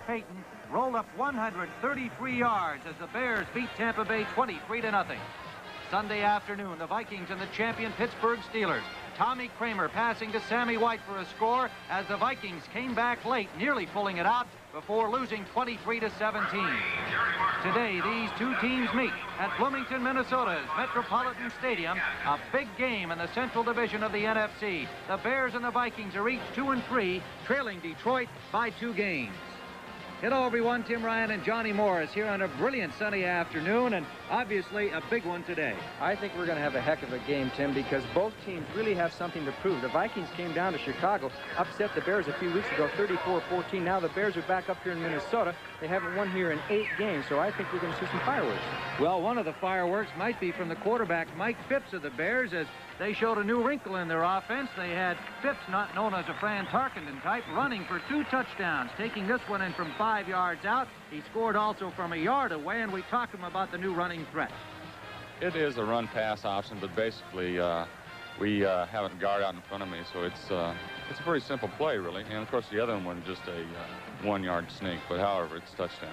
Payton rolled up 133 yards as the Bears beat Tampa Bay 23-0. Sunday afternoon, the Vikings and the champion Pittsburgh Steelers. Tommy Kramer passing to Sammy White for a score as the Vikings came back late, nearly pulling it out before losing 23-17. Today, these two teams meet at Bloomington, Minnesota's Metropolitan Stadium, a big game in the Central Division of the NFC. The Bears and the Vikings are each 2-3, trailing Detroit by 2 games. Hello, everyone. Tim Ryan and Johnny Morris here on a brilliant sunny afternoon, and obviously a big one today. I think we're going to have a heck of a game, Tim, because both teams really have something to prove. The Vikings came down to Chicago, upset the Bears a few weeks ago, 34-14. Now the Bears are back up here in Minnesota. They haven't won here in 8 games, so I think we're going to see some fireworks. Well, one of the fireworks might be from the quarterback, Mike Phipps of the Bears, as they showed a new wrinkle in their offense. They had Phipps, not known as a Fran Tarkenton type, running for 2 touchdowns, taking this one in from 5 yards out. He scored also from a yard away, and we talked to him about the new running threat. It is a run-pass option, but basically we haven't guard out in front of me, so it's a very simple play, really. And, of course, the other one just a 1-yard sneak, but however, it's touchdown.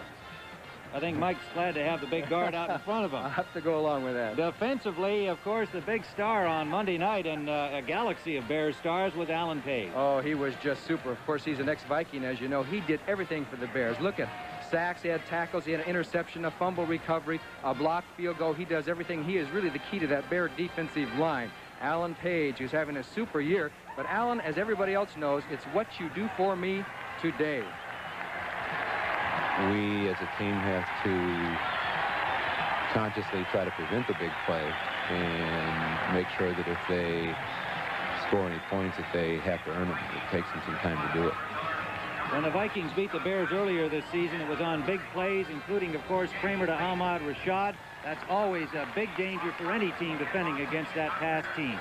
I think Mike's glad to have the big guard out in front of him. I'll have to go along with that. Defensively, of course, the big star on Monday night, and a galaxy of Bears stars with Alan Page. Oh, he was just super. Of course, he's an ex-Viking, as you know. He did everything for the Bears. Look at sacks, he had tackles, he had an interception, a fumble recovery, a blocked field goal. He does everything. He is really the key to that Bear defensive line. Alan Page, who's having a super year. But Alan, as everybody else knows, it's what you do for me today. We, as a team, have to consciously try to prevent the big play and make sure that if they score any points, that they have to earn them. It takes them some time to do it. When the Vikings beat the Bears earlier this season, it was on big plays, including, of course, Kramer to Ahmad Rashad. That's always a big danger for any team defending against that pass team.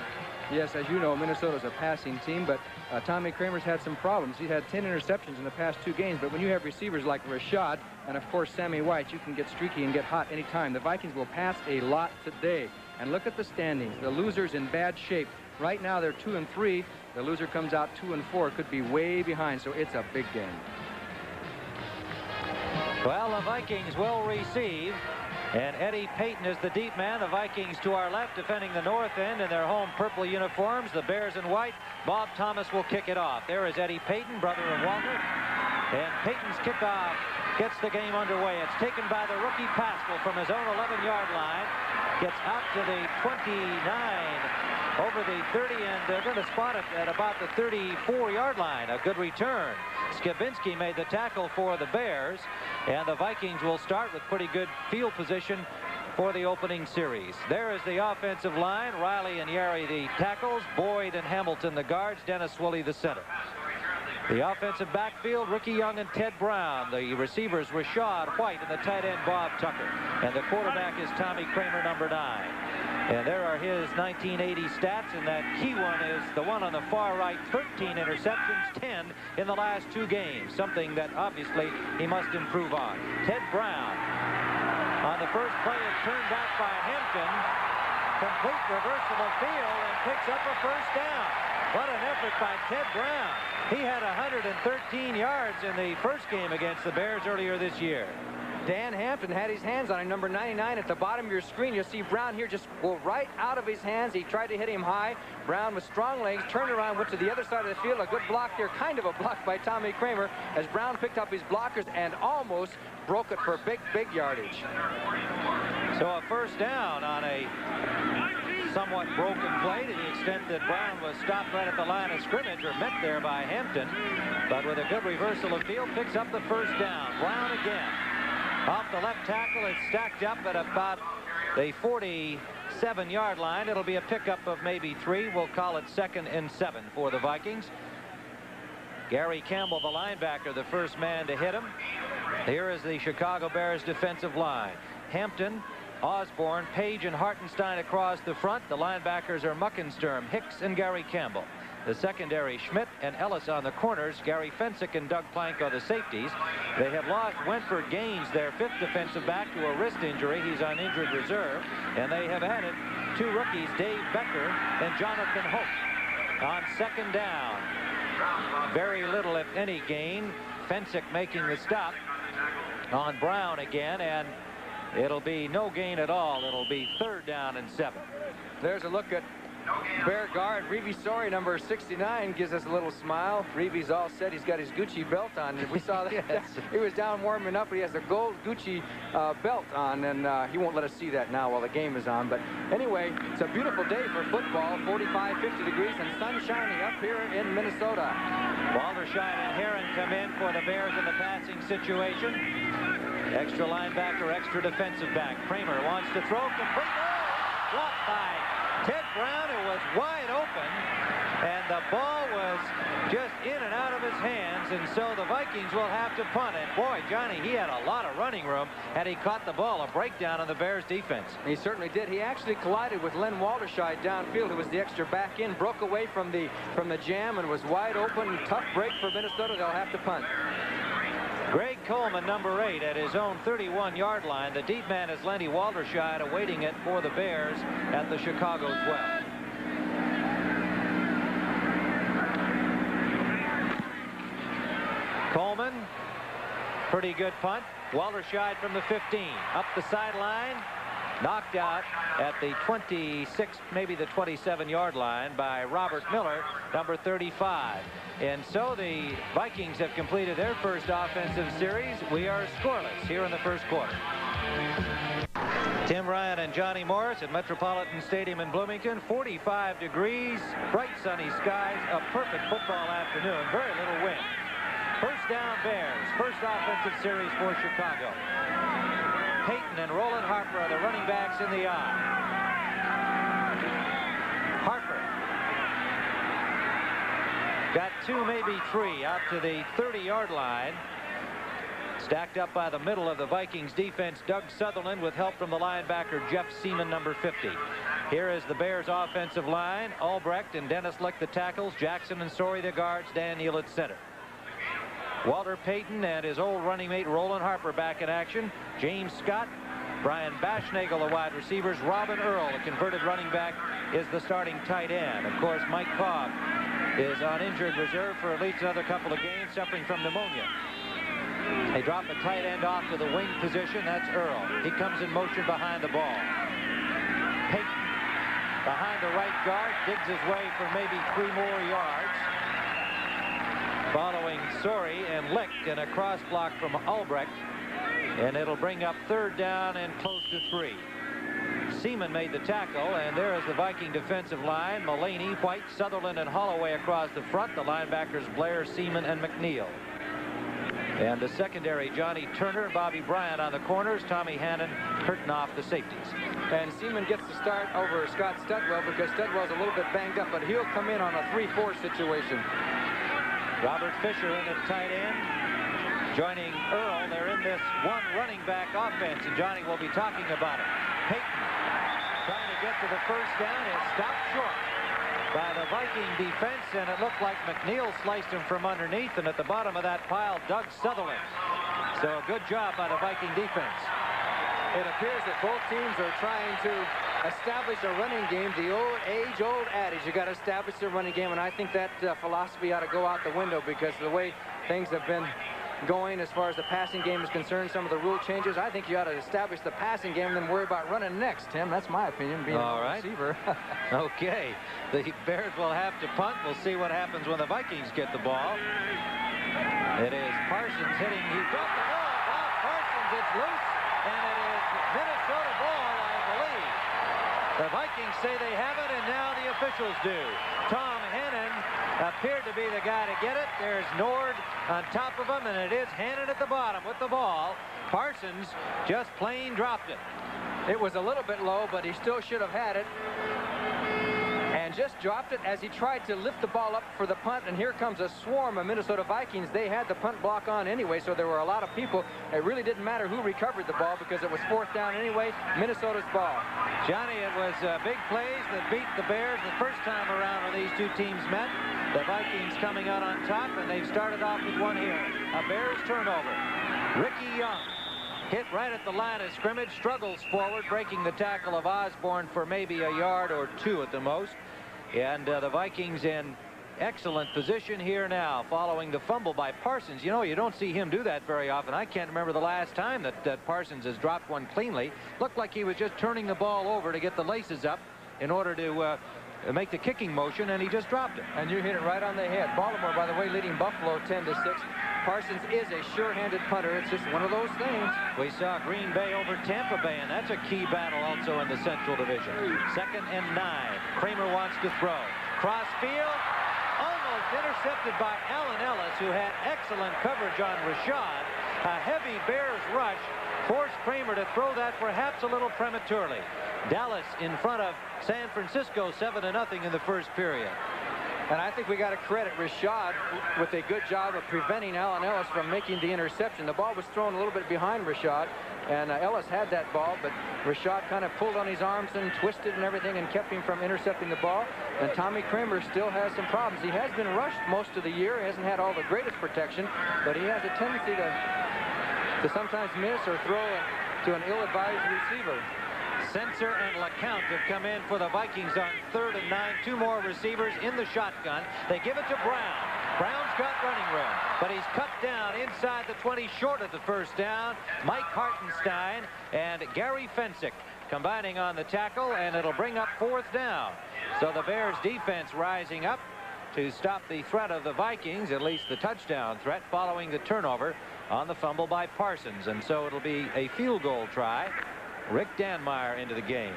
Yes, as you know, Minnesota's a passing team, but Tommy Kramer's had some problems. He had 10 interceptions in the past 2 games, but when you have receivers like Rashad and, of course, Sammy White, you can get streaky and get hot anytime. The Vikings will pass a lot today. And look at the standings. The losers in bad shape. Right now, they're 2-3. The loser comes out 2-4. Could be way behind, so it's a big game. Well, the Vikings will receive. And Eddie Payton is the deep man. The Vikings to our left defending the north end in their home purple uniforms. The Bears in white. Bob Thomas will kick it off. There is Eddie Payton, brother of Walter. And Payton's kickoff gets the game underway. It's taken by the rookie Pascal from his own 11-yard line. Gets out to the 29, over the 30, and they're going to spot it at about the 34-yard line. A good return. Skibinski made the tackle for the Bears, and the Vikings will start with pretty good field position for the opening series. There is the offensive line. Riley and Yary the tackles, Boyd and Hamilton the guards, Dennis Woolley the center. The offensive backfield, Ricky Young and Ted Brown. The receivers, Rashad White, and the tight end, Bob Tucker. And the quarterback is Tommy Kramer, number 9. And there are his 1980 stats, and that key one is the one on the far right, 13 interceptions, 10 in the last 2 games, something that obviously he must improve on. Ted Brown on the first play is turned back by Hampton. Complete reversal of field and picks up a first down. What an effort by Ted Brown. He had 113 yards in the first game against the Bears earlier this year. Dan Hampton had his hands on him, number 99 at the bottom of your screen. You'll see Brown here just go right out of his hands. He tried to hit him high. Brown with strong legs turned around, went to the other side of the field. A good block there, kind of a block by Tommy Kramer, as Brown picked up his blockers and almost broke it for big yardage. So a first down on a somewhat broken play to the extent that Brown was stopped right at the line of scrimmage, or met there by Hampton. But with a good reversal of field, picks up the first down. Brown again. Off the left tackle, it's stacked up at about the 47-yard line. It'll be a pickup of maybe 3. We'll call it 2nd and 7 for the Vikings. Gary Campbell, the linebacker, the first man to hit him. Here is the Chicago Bears defensive line. Hampton, Osborne, Page, and Hartenstein across the front. The linebackers are Muckensturm, Hicks, and Gary Campbell. The secondary, Schmidt and Ellis on the corners. Gary Fensick and Doug Plank are the safeties. They have lost Wentford Gaines, their 5th defensive back, to a wrist injury. He's on injured reserve. And they have added 2 rookies, Dave Becker and Jonathan Hope. On 2nd down, Very little, if any, gain. Fensick making the stop on Brown again, and it'll be no gain at all. It'll be 3rd down and 7. There's a look at Bear guard Reeve Sorey, number 69, gives us a little smile. Reeve's all set. He's got his Gucci belt on. We saw that. Yes. He was down warming up, but he has a gold Gucci belt on, and he won't let us see that now while the game is on. But anyway, it's a beautiful day for football. 45, 50 degrees and sun shining up here in Minnesota. Walderscheid and Herron come in for the Bears in the passing situation. Extra linebacker, extra defensive back. Kramer wants to throw, complete. Oh, blocked by Ted Brown. It was wide open, and the ball was just in and out of his hands, and so the Vikings will have to punt. And boy, Johnny, he had a lot of running room had he caught the ball. A breakdown on the Bears defense. He certainly did. He actually collided with Len Walderscheid downfield, who was the extra back in, broke away from the jam and was wide open. Tough break for Minnesota. They'll have to punt. Greg Coleman, number 8, at his own 31-yard line. The deep man is Lenny Walderscheid, awaiting it for the Bears at the Chicago 12. Coleman, pretty good punt. Walderscheid from the 15, up the sideline, knocked out at the 26, maybe the 27-yard line by Robert Miller, number 35. And so the Vikings have completed their first offensive series. We are scoreless here in the first quarter. Tim Ryan and Johnny Morris at Metropolitan Stadium in Bloomington. 45 degrees, bright sunny skies, a perfect football afternoon, very little wind. First down Bears, first offensive series for Chicago. Payton and Roland Harper are the running backs in the eye. Harper got 2, maybe 3, out to the 30-yard line. Stacked up by the middle of the Vikings defense, Doug Sutherland, with help from the linebacker Jeff Seaman, number 50. Here is the Bears offensive line. Albrecht and Dennis Lick the tackles, Jackson and Sorey the guards, Dan Neal at center. Walter Payton and his old running mate Roland Harper back in action. James Scott, Brian Baschnagel, the wide receivers. Robin Earl, a converted running back, is the starting tight end. Of course, Mike Cobb is on injured reserve for at least another couple of games, suffering from pneumonia. They drop the tight end off to the wing position. That's Earl. He comes in motion behind the ball. Payton behind the right guard, digs his way for maybe 3 more yards. Following Sorey and Lick, and a cross block from Albrecht, and it'll bring up 3rd down and close to 3. Seaman made the tackle, and there is the Viking defensive line. Mullaney, White, Sutherland, and Holloway across the front. The linebackers Blair, Seaman, and McNeil. And the secondary, Johnny Turner, Bobby Bryant on the corners, Tommy Hannon curtain off the safeties. And Seaman gets the start over Scott Studwell because Studwell's a little bit banged up, but he'll come in on a 3-4 situation. Robert Fisher in at tight end, joining Earl. They're in this one running back offense, and Johnny will be talking about it. Payton trying to get to the first down is stopped short by the Viking defense, and it looked like McNeil sliced him from underneath, and at the bottom of that pile, Doug Sutherland. So a good job by the Viking defense. It appears that both teams are trying to establish a running game. The age-old adage, you got to establish the running game, and I think that philosophy ought to go out the window because the way things have been going as far as the passing game is concerned, some of the rule changes, I think you ought to establish the passing game and then worry about running next, Tim. That's my opinion, being a receiver. Okay. The Bears will have to punt. We'll see what happens when the Vikings get the ball. It is Parsons hitting. He dropped the ball. Bob Parsons, it's loose, and it is Minnesota ball, I believe. The Vikings say they have it, and now the officials do. Tom Hannon appeared to be the guy to get it. There's Nord on top of him, and it is Hannon at the bottom with the ball. Parsons just plain dropped it. It was a little bit low, but he still should have had it. And just dropped it as he tried to lift the ball up for the punt, and here comes a swarm of Minnesota Vikings. They had the punt block on anyway, so there were a lot of people. It really didn't matter who recovered the ball because it was 4th down anyway. Minnesota's ball. Johnny, it was big plays that beat the Bears the first time around when these two teams met. The Vikings coming out on top, and they've started off with one here. A Bears turnover. Ricky Young hit right at the line of scrimmage, struggles forward, breaking the tackle of Osborne for maybe a yard or 2 at the most. And the Vikings in excellent position here now following the fumble by Parsons. You know, you don't see him do that very often. I can't remember the last time that Parsons has dropped one cleanly. Looked like he was just turning the ball over to get the laces up in order to make the kicking motion, and he just dropped it. And you hit it right on the head. Baltimore, by the way, leading Buffalo 10-6. Parsons is a sure-handed punter. It's just one of those things. We saw Green Bay over Tampa Bay, and that's a key battle also in the Central Division. 2nd and 9. Kramer wants to throw. Cross field. Almost intercepted by Allen Ellis, who had excellent coverage on Rashad. A heavy Bears rush forced Kramer to throw that perhaps a little prematurely. Dallas in front of San Francisco 7-0 in the first period. And I think we got to credit Rashad with a good job of preventing Allen Ellis from making the interception. The ball was thrown a little bit behind Rashad, and Ellis had that ball, but Rashad kind of pulled on his arms and twisted and everything and kept him from intercepting the ball. And Tommy Kramer still has some problems. He has been rushed most of the year. He hasn't had all the greatest protection, but he has a tendency to sometimes miss or throw to an ill-advised receiver. Sensor and LeCount have come in for the Vikings on 3rd and 9. 2 more receivers in the shotgun. They give it to Brown. Brown's got running room, but he's cut down inside the 20, short of the first down. Mike Hartenstein and Gary Fensick combining on the tackle, and it'll bring up 4th down. So the Bears defense rising up to stop the threat of the Vikings, at least the touchdown threat, following the turnover on the fumble by Parsons. And so it'll be a field goal try. Rick Danmeyer into the game.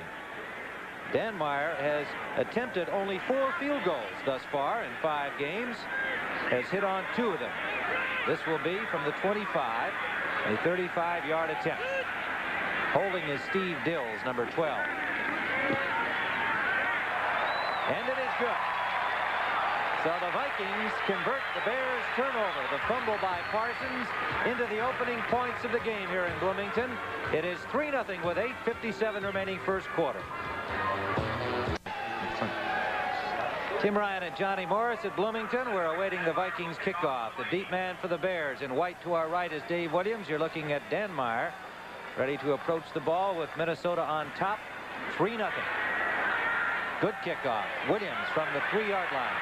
Danmeyer has attempted only 4 field goals thus far in 5 games. Has hit on 2 of them. This will be from the 25, a 35-yard attempt. Holding is Steve Dills, number 12. And it is good. So the Vikings convert the Bears' turnover, the fumble by Parsons, into the opening points of the game here in Bloomington. It is 3-0 with 8:57 remaining first quarter. Tim Ryan and Johnny Morris at Bloomington. We're awaiting the Vikings kickoff. The deep man for the Bears in white to our right is Dave Williams. You're looking at Danmeyer, ready to approach the ball with Minnesota on top. 3-0. Good kickoff. Williams from the 3-yard line.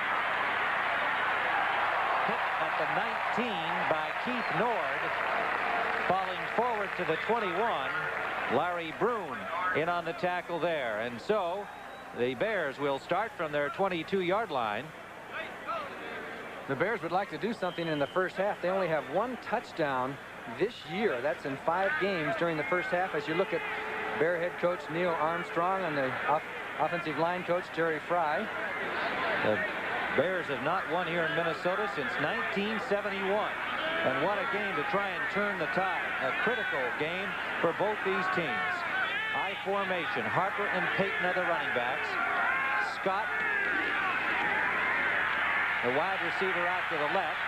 Hit at the 19 by Keith Nord. Falling forward to the 21. Larry Brune in on the tackle there. And so the Bears will start from their 22-yard line. The Bears would like to do something in the first half. They only have 1 touchdown this year. That's in 5 games during the first half. As you look at Bear head coach Neil Armstrong and the offensive line coach Jerry Fry. The Bears have not won here in Minnesota since 1971, and won a game to try and turn the tide. A critical game for both these teams. I formation. Harper and Payton are the running backs. Scott, the wide receiver out to the left.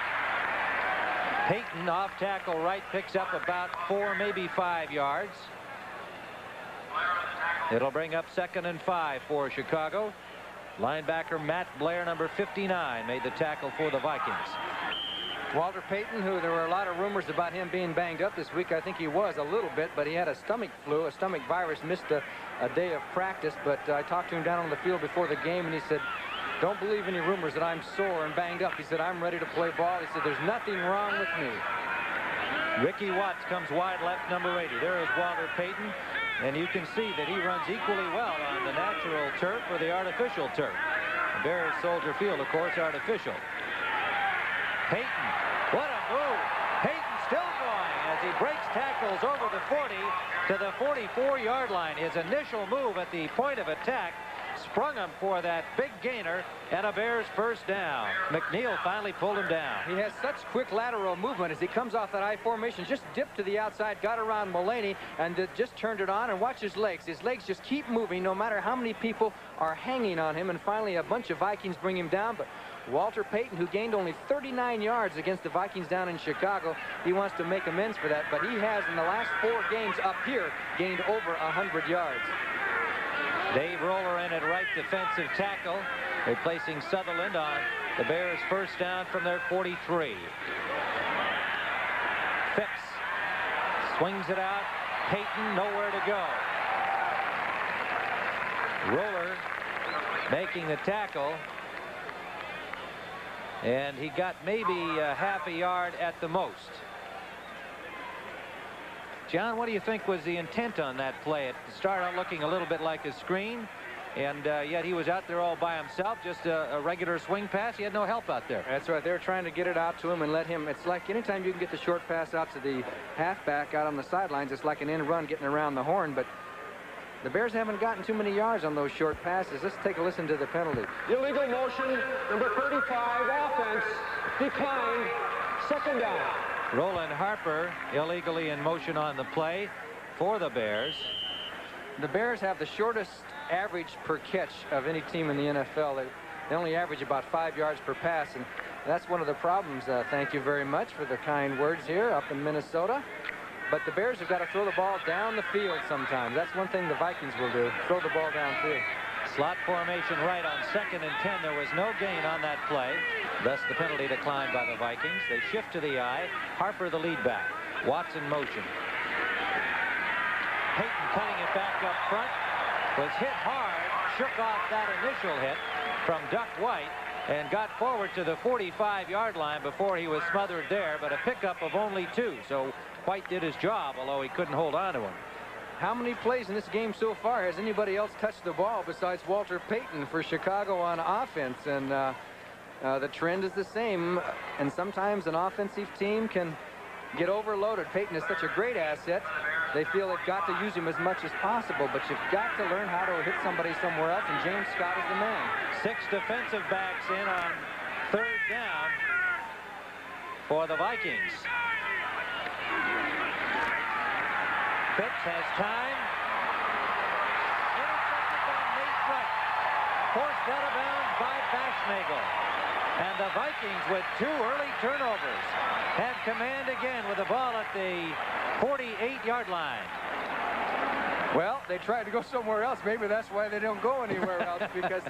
Payton off tackle right, picks up about 4, maybe 5 yards. It'll bring up 2nd and 5 for Chicago. Linebacker Matt Blair, number 59, made the tackle for the Vikings. Walter Payton, who there were a lot of rumors about him being banged up this week. I think he was a little bit, but he had a stomach flu, a stomach virus, missed a day of practice. But I talked to him down on the field before the game, and he said, don't believe any rumors that I'm sore and banged up. He said, I'm ready to play ball. He said, there's nothing wrong with me. Ricky Watts comes wide left, number 80. There is Walter Payton. And you can see that he runs equally well on the natural turf or the artificial turf. The Bears Soldier Field, of course, artificial. Payton, what a move. Payton still going as he breaks tackles over the 40 to the 44-yard line. His initial move at the point of attack sprung him for that big gainer and a Bears first down. McNeil finally pulled him down. He has such quick lateral movement as he comes off that I formation. Just dipped to the outside, got around Mullaney, and just turned it on. And watch his legs. His legs just keep moving no matter how many people are hanging on him. And finally, a bunch of Vikings bring him down. But Walter Payton, who gained only 39 yards against the Vikings down in Chicago, he wants to make amends for that. But he has, in the last 4 games up here, gained over 100 yards. Dave Roller in at right defensive tackle, replacing Sutherland on the Bears first down from their 43. Phipps swings it out. Payton nowhere to go. Roller making the tackle. And he got maybe half a yard at the most. John, what do you think was the intent on that play? It started out looking a little bit like a screen, and yet he was out there all by himself, just a regular swing pass. He had no help out there. That's right. They were trying to get it out to him and let him. It's like anytime you can get the short pass out to the halfback out on the sidelines, it's like an end run getting around the horn. But the Bears haven't gotten too many yards on those short passes. Let's take a listen to the penalty. Illegal motion, number 35, offense, declined, second down. Roland Harper illegally in motion on the play for the Bears. The Bears have the shortest average per catch of any team in the NFL. They only average about 5 yards per pass, and that's one of the problems. Thank you very much for the kind words here up in Minnesota. But the Bears have got to throw the ball down the field sometimes. That's one thing the Vikings will do, throw the ball downfield. Slot formation right on 2nd and 10. There was no gain on that play. Thus the penalty declined by the Vikings. They shift to the I. Harper the lead back. Watson motion. Payton cutting it back up front. Was hit hard. Shook off that initial hit from Duck White and got forward to the 45-yard line before he was smothered there, but a pickup of only 2. So White did his job, although he couldn't hold on to him. How many plays in this game so far has anybody else touched the ball besides Walter Payton for Chicago on offense? And the trend is the same. And sometimes an offensive team can get overloaded. Payton is such a great asset. They feel they've got to use him as much as possible, but you've got to learn how to hit somebody somewhere else, and James Scott is the man. 6 defensive backs in on 3rd down for the Vikings. Pitts has time. Intercepted by Nate Wright. Forced out of bounds by Bashnagle. And the Vikings, with 2 early turnovers, have command again with the ball at the 48-yard line. Well, they tried to go somewhere else. Maybe that's why they don't go anywhere else, because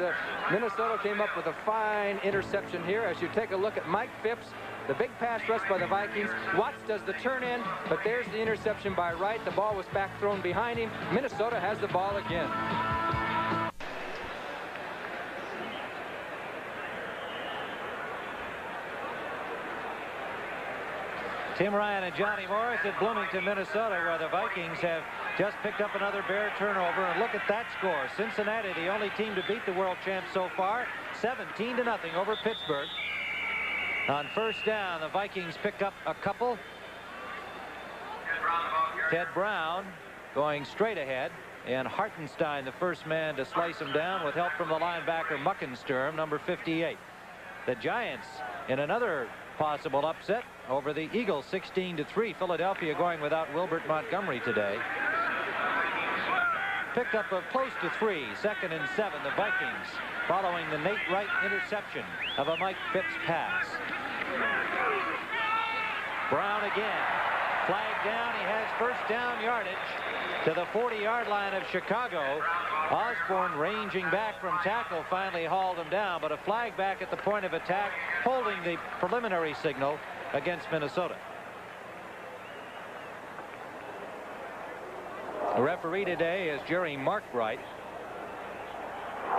Minnesota came up with a fine interception here. As you take a look at Mike Phipps, the big pass rush by the Vikings. Watts does the turn in, but there's the interception by Wright. The ball was back thrown behind him. Minnesota has the ball again. Tim Ryan and Johnny Morris at Bloomington, Minnesota, where the Vikings have just picked up another Bear turnover. And look at that score. Cincinnati, the only team to beat the world champs so far, 17-0 over Pittsburgh. On 1st down, the Vikings pick up a couple. Ted Brown going straight ahead, and Hartenstein, the first man to slice him down with help from the linebacker Muckensturm, number 58. The Giants in another possible upset over the Eagles, 16-3. Philadelphia going without Wilbert Montgomery today. Pickup of close to 3, 2nd and 7. The Vikings following the Nate Wright interception of a Mike Phipps pass. Brown again. Flag down. He has 1st down yardage to the 40-yard line of Chicago. Osborne ranging back from tackle finally hauled him down, but a flag back at the point of attack, holding the preliminary signal against Minnesota. The referee today is Jerry Markwright.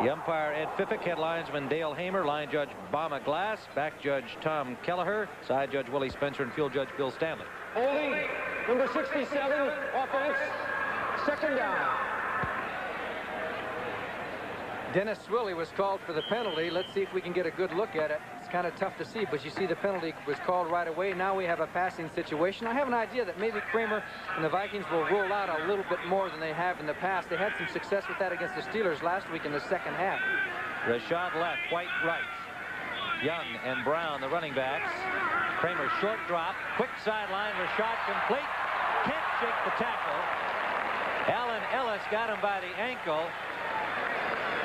The umpire Ed Fiffick, head linesman Dale Hamer, line judge Bama Glass, back judge Tom Kelleher, side judge Willie Spencer, and field judge Bill Stanley. Holding, number 67, offense, 2nd down. Dennis Swilley was called for the penalty. Let's see if we can get a good look at it. It's kind of tough to see, but you see the penalty was called right away. Now we have a passing situation. I have an idea that maybe Kramer and the Vikings will roll out a little bit more than they have in the past. They had some success with that against the Steelers last week in the 2nd half. Rashad left, White right. Young and Brown, the running backs. Kramer short drop, quick sideline, Rashad complete. Can't shake the tackle. Allen Ellis got him by the ankle.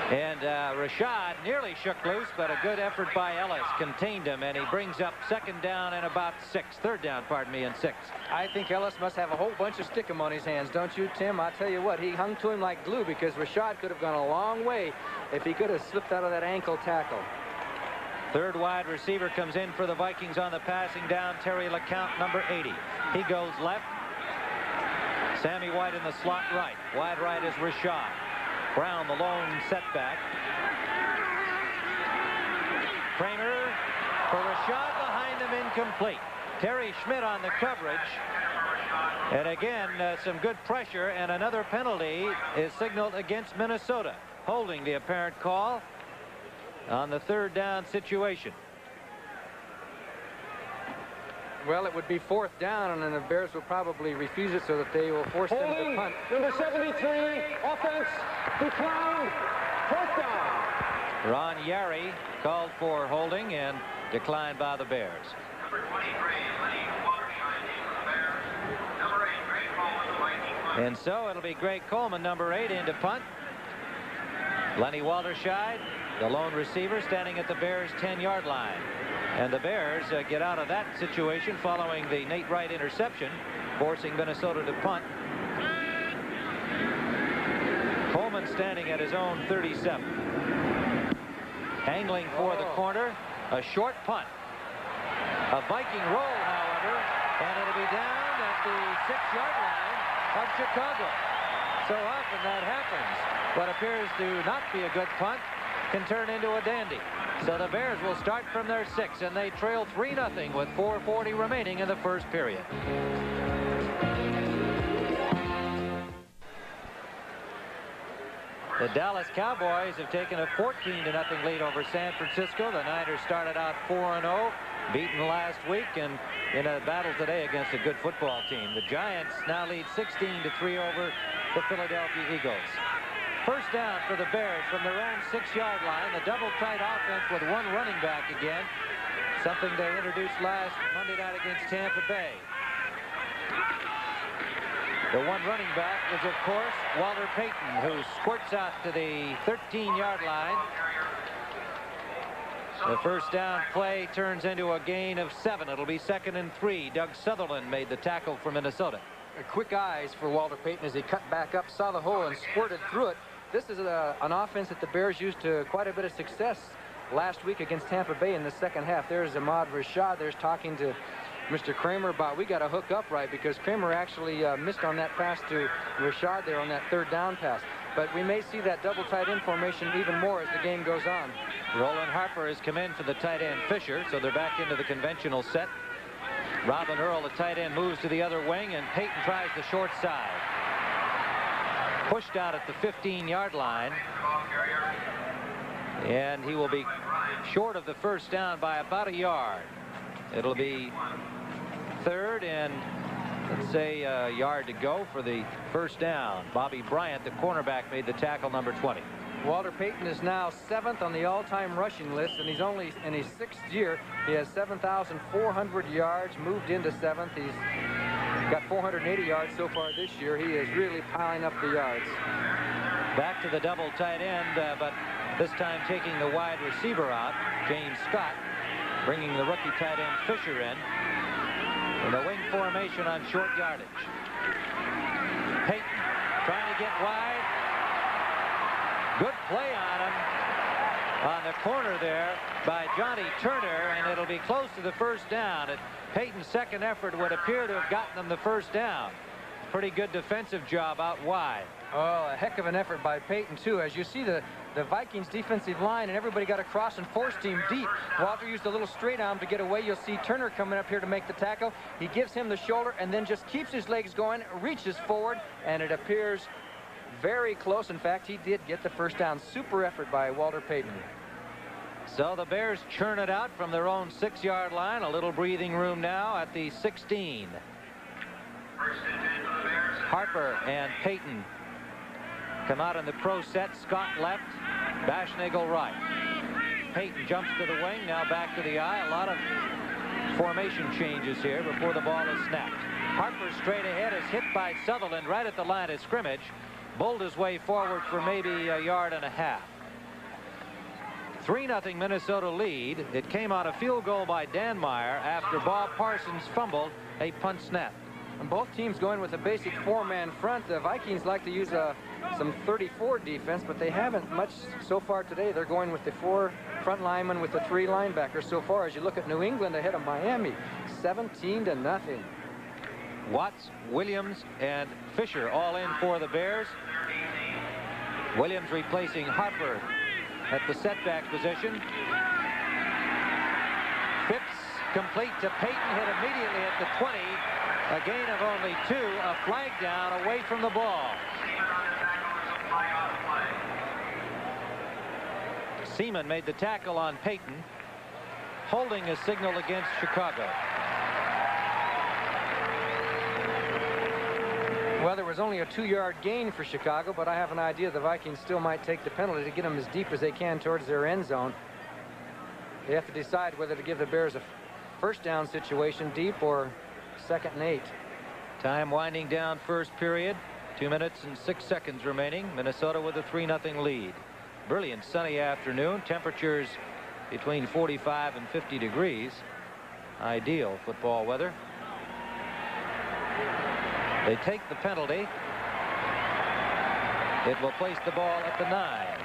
And Rashad nearly shook loose, but a good effort by Ellis contained him, and he brings up 2nd down and about 6. 3rd down, pardon me, and 6. I think Ellis must have a whole bunch of stickum on his hands, don't you, Tim? I tell you what, he hung to him like glue, because Rashad could have gone a long way if he could have slipped out of that ankle tackle. 3rd wide receiver comes in for the Vikings on the passing down. Terry LeCount, number 80. He goes left. Sammy White in the slot right. Wide right is Rashad. Brown, the lone setback. Kramer for a shot behind him, incomplete. Terry Schmidt on the coverage. And again, some good pressure, and another penalty is signaled against Minnesota, holding the apparent call on the third down situation. Well, it would be fourth down, and the Bears will probably refuse it so that they will force them to punt. Number 73, offense, declined, fourth down. Ron Yary called for holding and declined by the Bears. And so it'll be Greg Coleman, number 8, in to punt. Lenny Walterscheid, the lone receiver, standing at the Bears' 10-yard line. And the Bears get out of that situation following the Nate Wright interception, forcing Minnesota to punt. Coleman standing at his own 37. Angling for the corner, a short punt. A Viking roll, however, and it'll be down at the 6-yard line of Chicago. So often that happens. What appears to not be a good punt can turn into a dandy. So the Bears will start from their 6, and they trail 3-0 with 4:40 remaining in the first period. The Dallas Cowboys have taken a 14-0 lead over San Francisco. The Niners started out 4-0, beaten last week, and in a battle today against a good football team. The Giants now lead 16-3 over the Philadelphia Eagles. First down for the Bears from their own 6-yard line. The double tight offense with one running back again. Something they introduced last Monday night against Tampa Bay. The one running back is, of course, Walter Payton, who squirts out to the 13-yard line. The first down play turns into a gain of 7. It'll be 2nd and 3. Doug Sutherland made the tackle for Minnesota. Quick eyes for Walter Payton as he cut back up, saw the hole, and squirted through it. This is an offense that the Bears used to quite a bit of success last week against Tampa Bay in the second half. There's Ahmad Rashad. There's talking to Mr. Kramer about, we got to hook up right, because Kramer actually missed on that pass to Rashad there on that third down pass. But we may see that double tight end formation even more as the game goes on. Roland Harper has come in for the tight end Fisher, so they're back into the conventional set. Robin Earl, the tight end, moves to the other wing, and Payton tries the short side. Pushed out at the 15-yard line. And he will be short of the first down by about a yard. It'll be 3rd and, let's say, a yard to go for the first down. Bobby Bryant, the cornerback, made the tackle, number 20. Walter Payton is now 7th on the all-time rushing list, and he's only in his 6th year. He has 7,400 yards, moved into 7th. He's got 480 yards so far this year. He is really piling up the yards. Back to the double tight end, but this time taking the wide receiver out, James Scott, bringing the rookie tight end Fisher in the wing formation on short yardage. Payton trying to get wide. Good play on him on the corner there by Johnny Turner, and it'll be close to the first down. Payton's second effort would appear to have gotten them the first down. Pretty good defensive job out wide. Oh, a heck of an effort by Payton, too. As you see, the Vikings defensive line and everybody got across and forced him deep. Walter used a little straight arm to get away. You'll see Turner coming up here to make the tackle. He gives him the shoulder and then just keeps his legs going, reaches forward, and it appears very close. In fact, he did get the first down. Super effort by Walter Payton. So the Bears churn it out from their own 6-yard line. A little breathing room now at the 16. Harper and Payton come out in the pro set. Scott left, Bashnagel right. Payton jumps to the wing, now back to the eye. A lot of formation changes here before the ball is snapped. Harper straight ahead is hit by Sutherland right at the line of scrimmage. Bowled his way forward for maybe a yard and a half. 3-0 Minnesota lead. It came on a field goal by Dan Meyer after Bob Parsons fumbled a punt snap. And both teams going with a basic 4-man front. The Vikings like to use some 34 defense, but they haven't much so far today. They're going with the 4 front linemen with the 3 linebackers so far. As you look at New England ahead of Miami, 17-0. Watts, Williams, and Fisher all in for the Bears. Williams replacing Harper at the setback position. complete to Payton, hit immediately at the 20. A gain of only 2, a flag down away from the ball. Seaman made the tackle on Payton, holding a signal against Chicago. Well, there was only a 2-yard gain for Chicago, but I have an idea the Vikings still might take the penalty to get them as deep as they can towards their end zone. They have to decide whether to give the Bears a first down situation deep or 2nd and 8. Time winding down first period. 2 minutes and 6 seconds remaining. Minnesota with a 3-0 lead. Brilliant sunny afternoon. Temperatures between 45 and 50 degrees. Ideal football weather. They take the penalty. It will place the ball at the 9.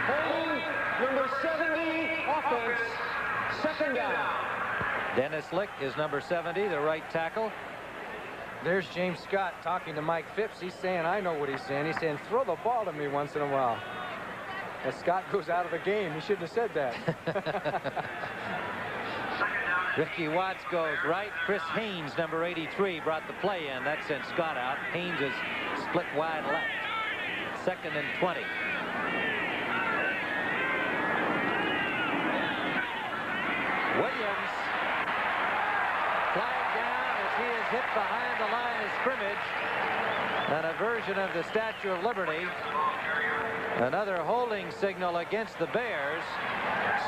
Holding number 70, offense, 2nd down. Dennis Lick is number 70, the right tackle. There's James Scott talking to Mike Phipps. He's saying, I know what he's saying. He's saying, throw the ball to me once in a while. As Scott goes out of the game, he shouldn't have said that. Ricky Watts goes right. Chris Haynes, number 83, brought the play in. That sent Scott out. Haynes is split wide left. 2nd and 20. Williams flag down as he is hit behind the line of scrimmage. And a version of the Statue of Liberty. Another holding signal against the Bears.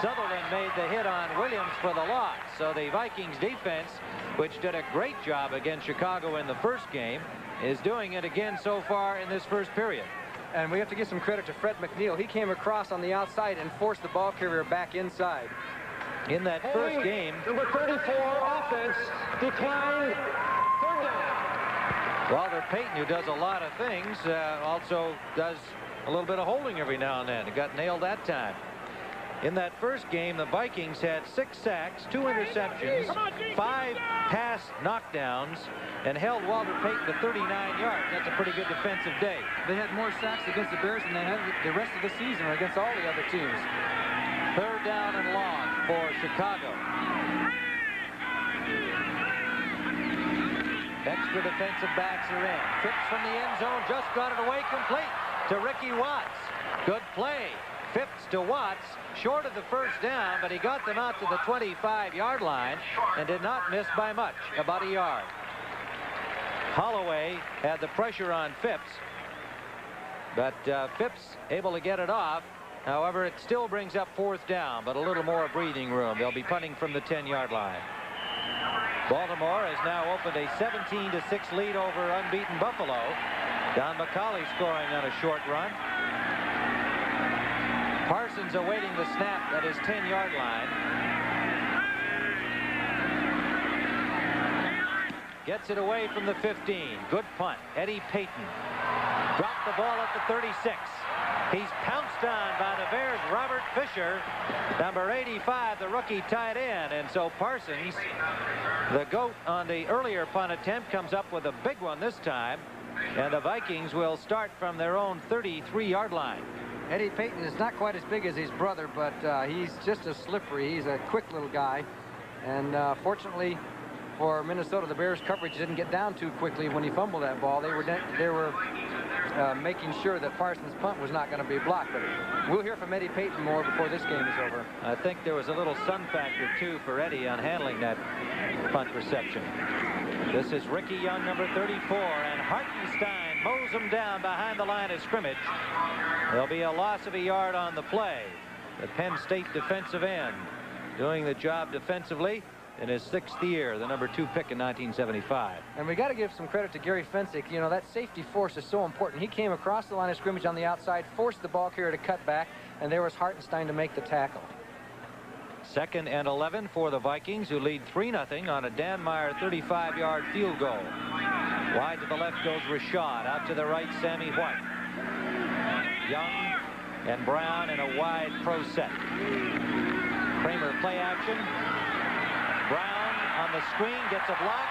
Sutherland made the hit on Williams for the loss. So the Vikings defense, which did a great job against Chicago in the first game, is doing it again so far in this first period. And we have to give some credit to Fred McNeil. He came across on the outside and forced the ball carrier back inside. In that first game, number 34, offense, declined, 3rd down. Walter Payton, who does a lot of things, also does a little bit of holding every now and then. It got nailed that time. In that first game, the Vikings had 6 sacks, 2 interceptions, 5 pass knockdowns, and held Walter Payton to 39 yards. That's a pretty good defensive day. They had more sacks against the Bears than they had the rest of the season or against all the other teams. 3rd down and long for Chicago. Extra defensive backs are in. Phipps from the end zone just got it away complete to Ricky Watts. Good play. Phipps to Watts, short of the first down, but he got them out to the 25-yard line and did not miss by much, about a yard. Holloway had the pressure on Phipps, but Phipps able to get it off. However, it still brings up 4th down, but a little more breathing room. They'll be punting from the 10-yard line. Baltimore has now opened a 17-6 lead over unbeaten Buffalo. Don McCauley scoring on a short run. Parsons awaiting the snap at his 10-yard line. Gets it away from the 15. Good punt. Eddie Payton dropped the ball at the 36. He's pounced on by the Bears' Robert Fisher, number 85, the rookie tight end. And so Parsons, the GOAT on the earlier punt attempt, comes up with a big one this time. And the Vikings will start from their own 33-yard line. Eddie Payton is not quite as big as his brother, but he's just as slippery. He's a quick little guy. And fortunately for Minnesota, the Bears' coverage didn't get down too quickly when he fumbled that ball. They were making sure that Parsons' punt was not going to be blocked. But we'll hear from Eddie Payton more before this game is over. I think there was a little sun factor, too, for Eddie on handling that punt reception. This is Ricky Young, number 34, and Hartenstein mows him down behind the line of scrimmage. There'll be a loss of a yard on the play. The Penn State defensive end doing the job defensively in his 6th year, the number 2 pick in 1975. And we got to give some credit to Gary Fensick. You know, that safety force is so important. He came across the line of scrimmage on the outside, forced the ball carrier to cut back, and there was Hartenstein to make the tackle. 2nd and 11 for the Vikings, who lead 3-0 on a Dan Meyer 35-yard field goal. Wide to the left goes Rashad. Out to the right, Sammy White. Young and Brown in a wide pro set. Kramer play action. Brown on the screen gets a block.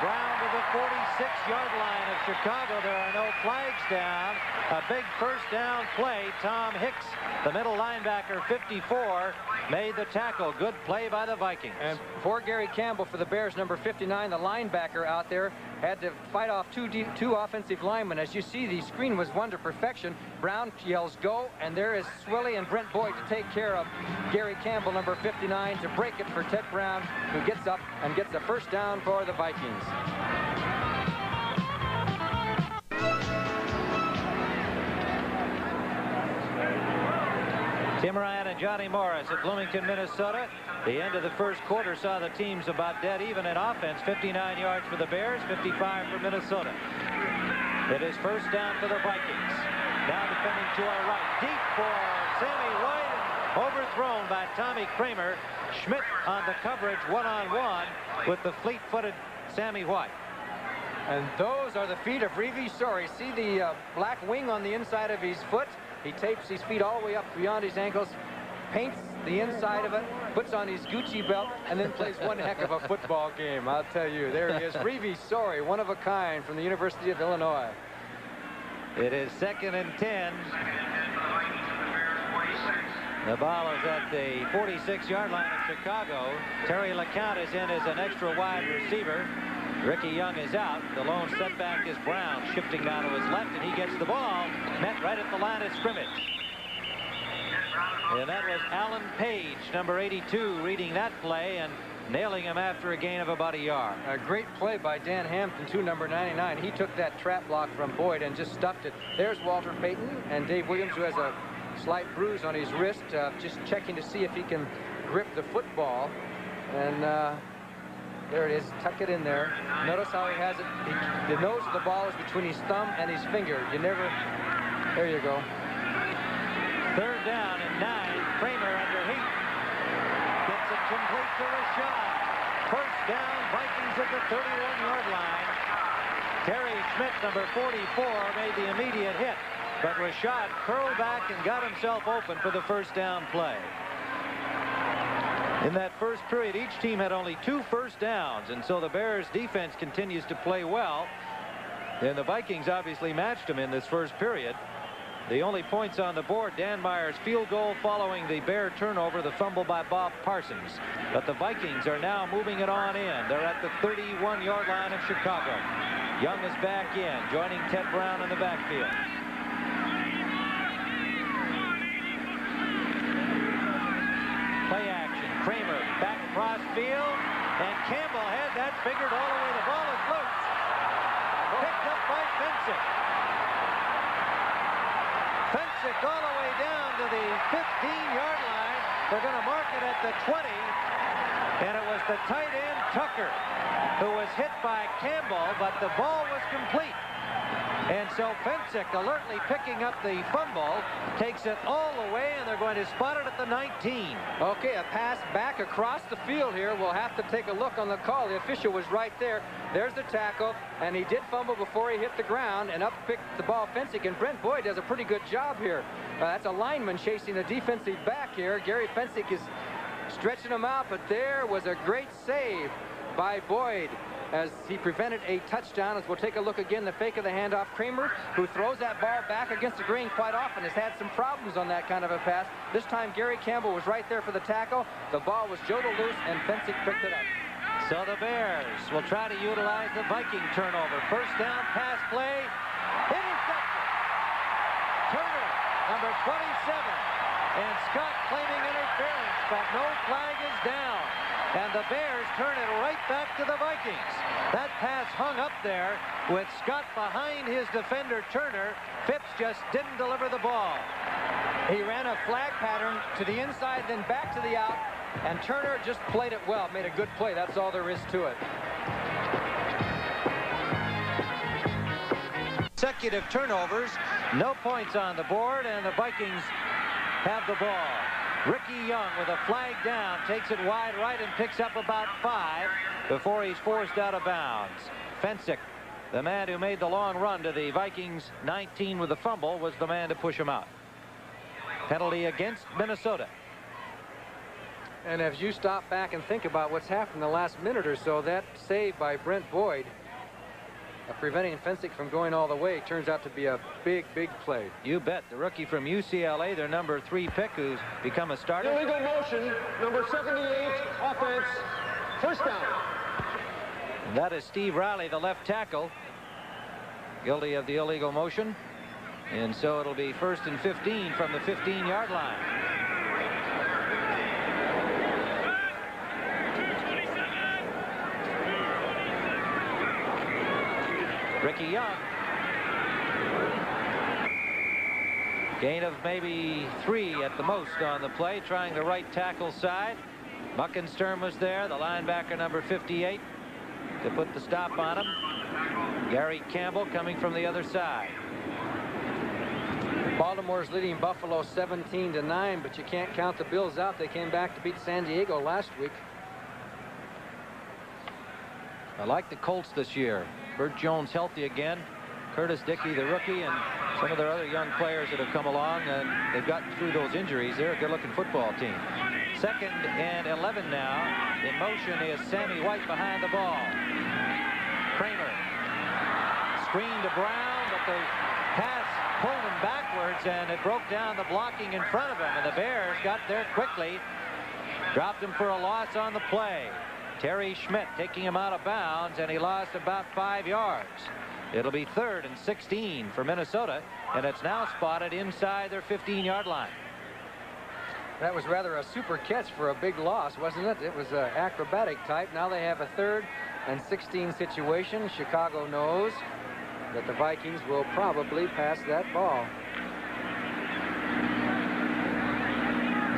Brown to the 46-yard line of Chicago. There are no flags down. A big first down play. Tom Hicks, the middle linebacker, 54, made the tackle. Good play by the Vikings. And poor Gary Campbell for the Bears, number 59, the linebacker out there, had to fight off two offensive linemen. As you see, the screen was won to perfection. Brown yells go, and there is Swilly and Brent Boyd to take care of Gary Campbell, number 59, to break it for Ted Brown, who gets up and gets the first down for the Vikings. Tim Ryan and Johnny Morris at Bloomington, Minnesota. The end of the first quarter saw the teams about dead even in offense. 59 yards for the Bears, 55 for Minnesota. It is first down for the Vikings. Now defending to our right. Deep for Sammy White. Overthrown by Tommy Kramer. Schmidt on the coverage one-on-one with the fleet-footed Sammy White. And those are the feet of Reeve Sorey. See the black wing on the inside of his foot? He tapes his feet all the way up beyond his ankles, paints the inside of it, puts on his Gucci belt, and then plays one heck of a football game. I'll tell you, there he is, Reeve Sorey, one of a kind from the University of Illinois. It is 2nd and 10. The ball is at the 46-yard line of Chicago. Terry LeCount is in as an extra wide receiver. Ricky Young is out. The lone setback is Brown, shifting now to his left, and he gets the ball. Met right at the line of scrimmage. And that was Alan Page, number 82, reading that play and nailing him after a gain of about a yard. A great play by Dan Hampton, too, number 99. He took that trap block from Boyd and just stuffed it. There's Walter Payton and Dave Williams, who has a slight bruise on his wrist, just checking to see if he can grip the football. And there it is. Tuck it in there. Notice how he has it. The nose of the ball is between his thumb and his finger. You never... There you go. Third down and 9. Kramer under heat. Gets it complete to Rashad. First down, Vikings at the 31-yard line. Terry Schmidt, number 44, made the immediate hit. But Rashad curled back and got himself open for the first down play. In that first period, each team had only 2 first downs, and so the Bears defense continues to play well. And the Vikings obviously matched them in this first period. The only points on the board, Dan Meyer's field goal following the Bear turnover, the fumble by Bob Parsons. But the Vikings are now moving it on in. They're at the 31-yard line of Chicago. Young is back in, joining Ted Brown in the backfield. Play action. Kramer back across field, and Campbell had that figured all the way. The ball is loose. Picked up by Fensick. Fensick all the way down to the 15-yard line. They're going to mark it at the 20. And it was the tight end, Tucker, who was hit by Campbell, but the ball was complete. And so Fensick, alertly picking up the fumble, takes it all the way, and they're going to spot it at the 19. Okay, a pass back across the field here. We'll have to take a look on the call. The official was right there. There's the tackle, and he did fumble before he hit the ground, and up picked the ball Fensick, and Brent Boyd does a pretty good job here. That's a lineman chasing the defensive back here. Gary Fensick is stretching him out, but there was a great save by Boyd as he prevented a touchdown. As we'll take a look again, the fake of the handoff. Kramer, who throws that ball back against the green quite often, has had some problems on that kind of a pass. This time Gary Campbell was right there for the tackle. The ball was jodled loose, and Fensick picked it up. So the Bears will try to utilize the Viking turnover. First down pass play. Intercepted. Turner, number 27. And Scott claiming interference, but no flag is down. And the Bears turn it right back to the Vikings. That pass hung up there with Scott behind his defender, Turner. Phipps just didn't deliver the ball. He ran a flag pattern to the inside, then back to the out, and Turner just played it well, made a good play. That's all there is to it. Consecutive turnovers, no points on the board, and the Vikings have the ball. Ricky Young with a flag down takes it wide right and picks up about 5 before he's forced out of bounds. Fensick, the man who made the long run to the Vikings 19 with the fumble, was the man to push him out. Penalty against Minnesota. And as you stop back and think about what's happened in the last minute or so, that save by Brent Boyd preventing Fensick from going all the way turns out to be a big, big play. You bet. The rookie from UCLA, their number 3 pick, who's become a starter. Illegal motion, number 78, offense, first down. And that is Steve Riley, the left tackle, guilty of the illegal motion. And so it'll be 1st and 15 from the 15-yard line. Ricky Young. Gain of maybe 3 at the most on the play, trying the right tackle side. Muckenstern was there, the linebacker number 58, to put the stop on him. Gary Campbell coming from the other side. Baltimore's leading Buffalo 17-9, but you can't count the Bills out. They came back to beat San Diego last week. I like the Colts this year. Burt Jones healthy again. Curtis Dickey, the rookie, and some of their other young players that have come along, and they've gotten through those injuries. They're a good-looking football team. 2nd and 11 now. In motion is Sammy White behind the ball. Kramer. Screen to Brown, but the pass pulled him backwards, and it broke down the blocking in front of him, and the Bears got there quickly. Dropped him for a loss on the play. Terry Schmidt taking him out of bounds, and he lost about 5 yards. It'll be 3rd and 16 for Minnesota, and it's now spotted inside their 15-yard line. That was rather a super catch for a big loss, wasn't it? It was an acrobatic type. Now they have a 3rd and 16 situation. Chicago knows that the Vikings will probably pass that ball.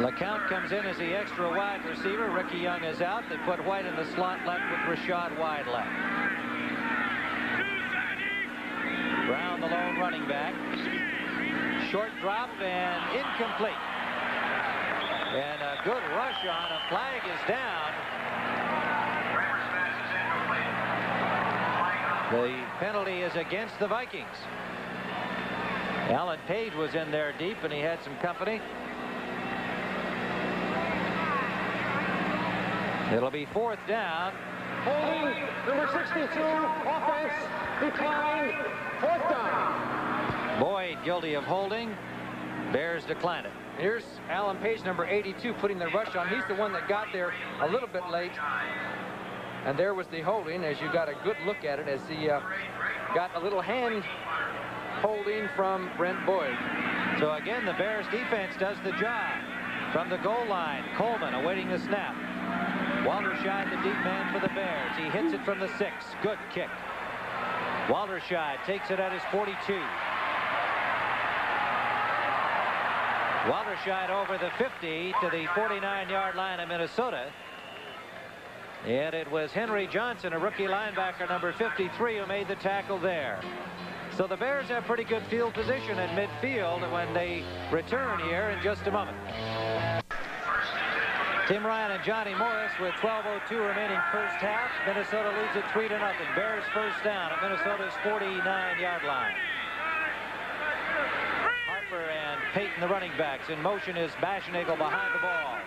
LeCount comes in as the extra wide receiver. Ricky Young is out. They put White in the slot left with Rashad wide left. Brown, the lone running back. Short drop and incomplete. And a good rush on. A flag is down. The penalty is against the Vikings. Alan Page was in there deep, and he had some company. It'll be 4th down. Holding, number 62, offense, declined, 4th down. Boyd guilty of holding. Bears decline it. Here's Alan Page, number 82, putting the rush on. He's the one that got there a little bit late. And there was the holding, as you got a good look at it, as he got a little hand holding from Brent Boyd. So again, the Bears defense does the job. From the goal line, Coleman awaiting the snap. Walterscheid, the deep man for the Bears. He hits it from the 6. Good kick. Walterscheid takes it at his 42. Walterscheid over the 50 to the 49-yard line of Minnesota. And it was Henry Johnson, a rookie linebacker, number 53, who made the tackle there. So the Bears have pretty good field position at midfield when they return here in just a moment. Tim Ryan and Johnny Morris with 12:02 remaining first half. Minnesota leads it 3-0. Bears first down at Minnesota's 49-yard line. Harper and Payton, the running backs. In motion is Baschnagel behind the ball.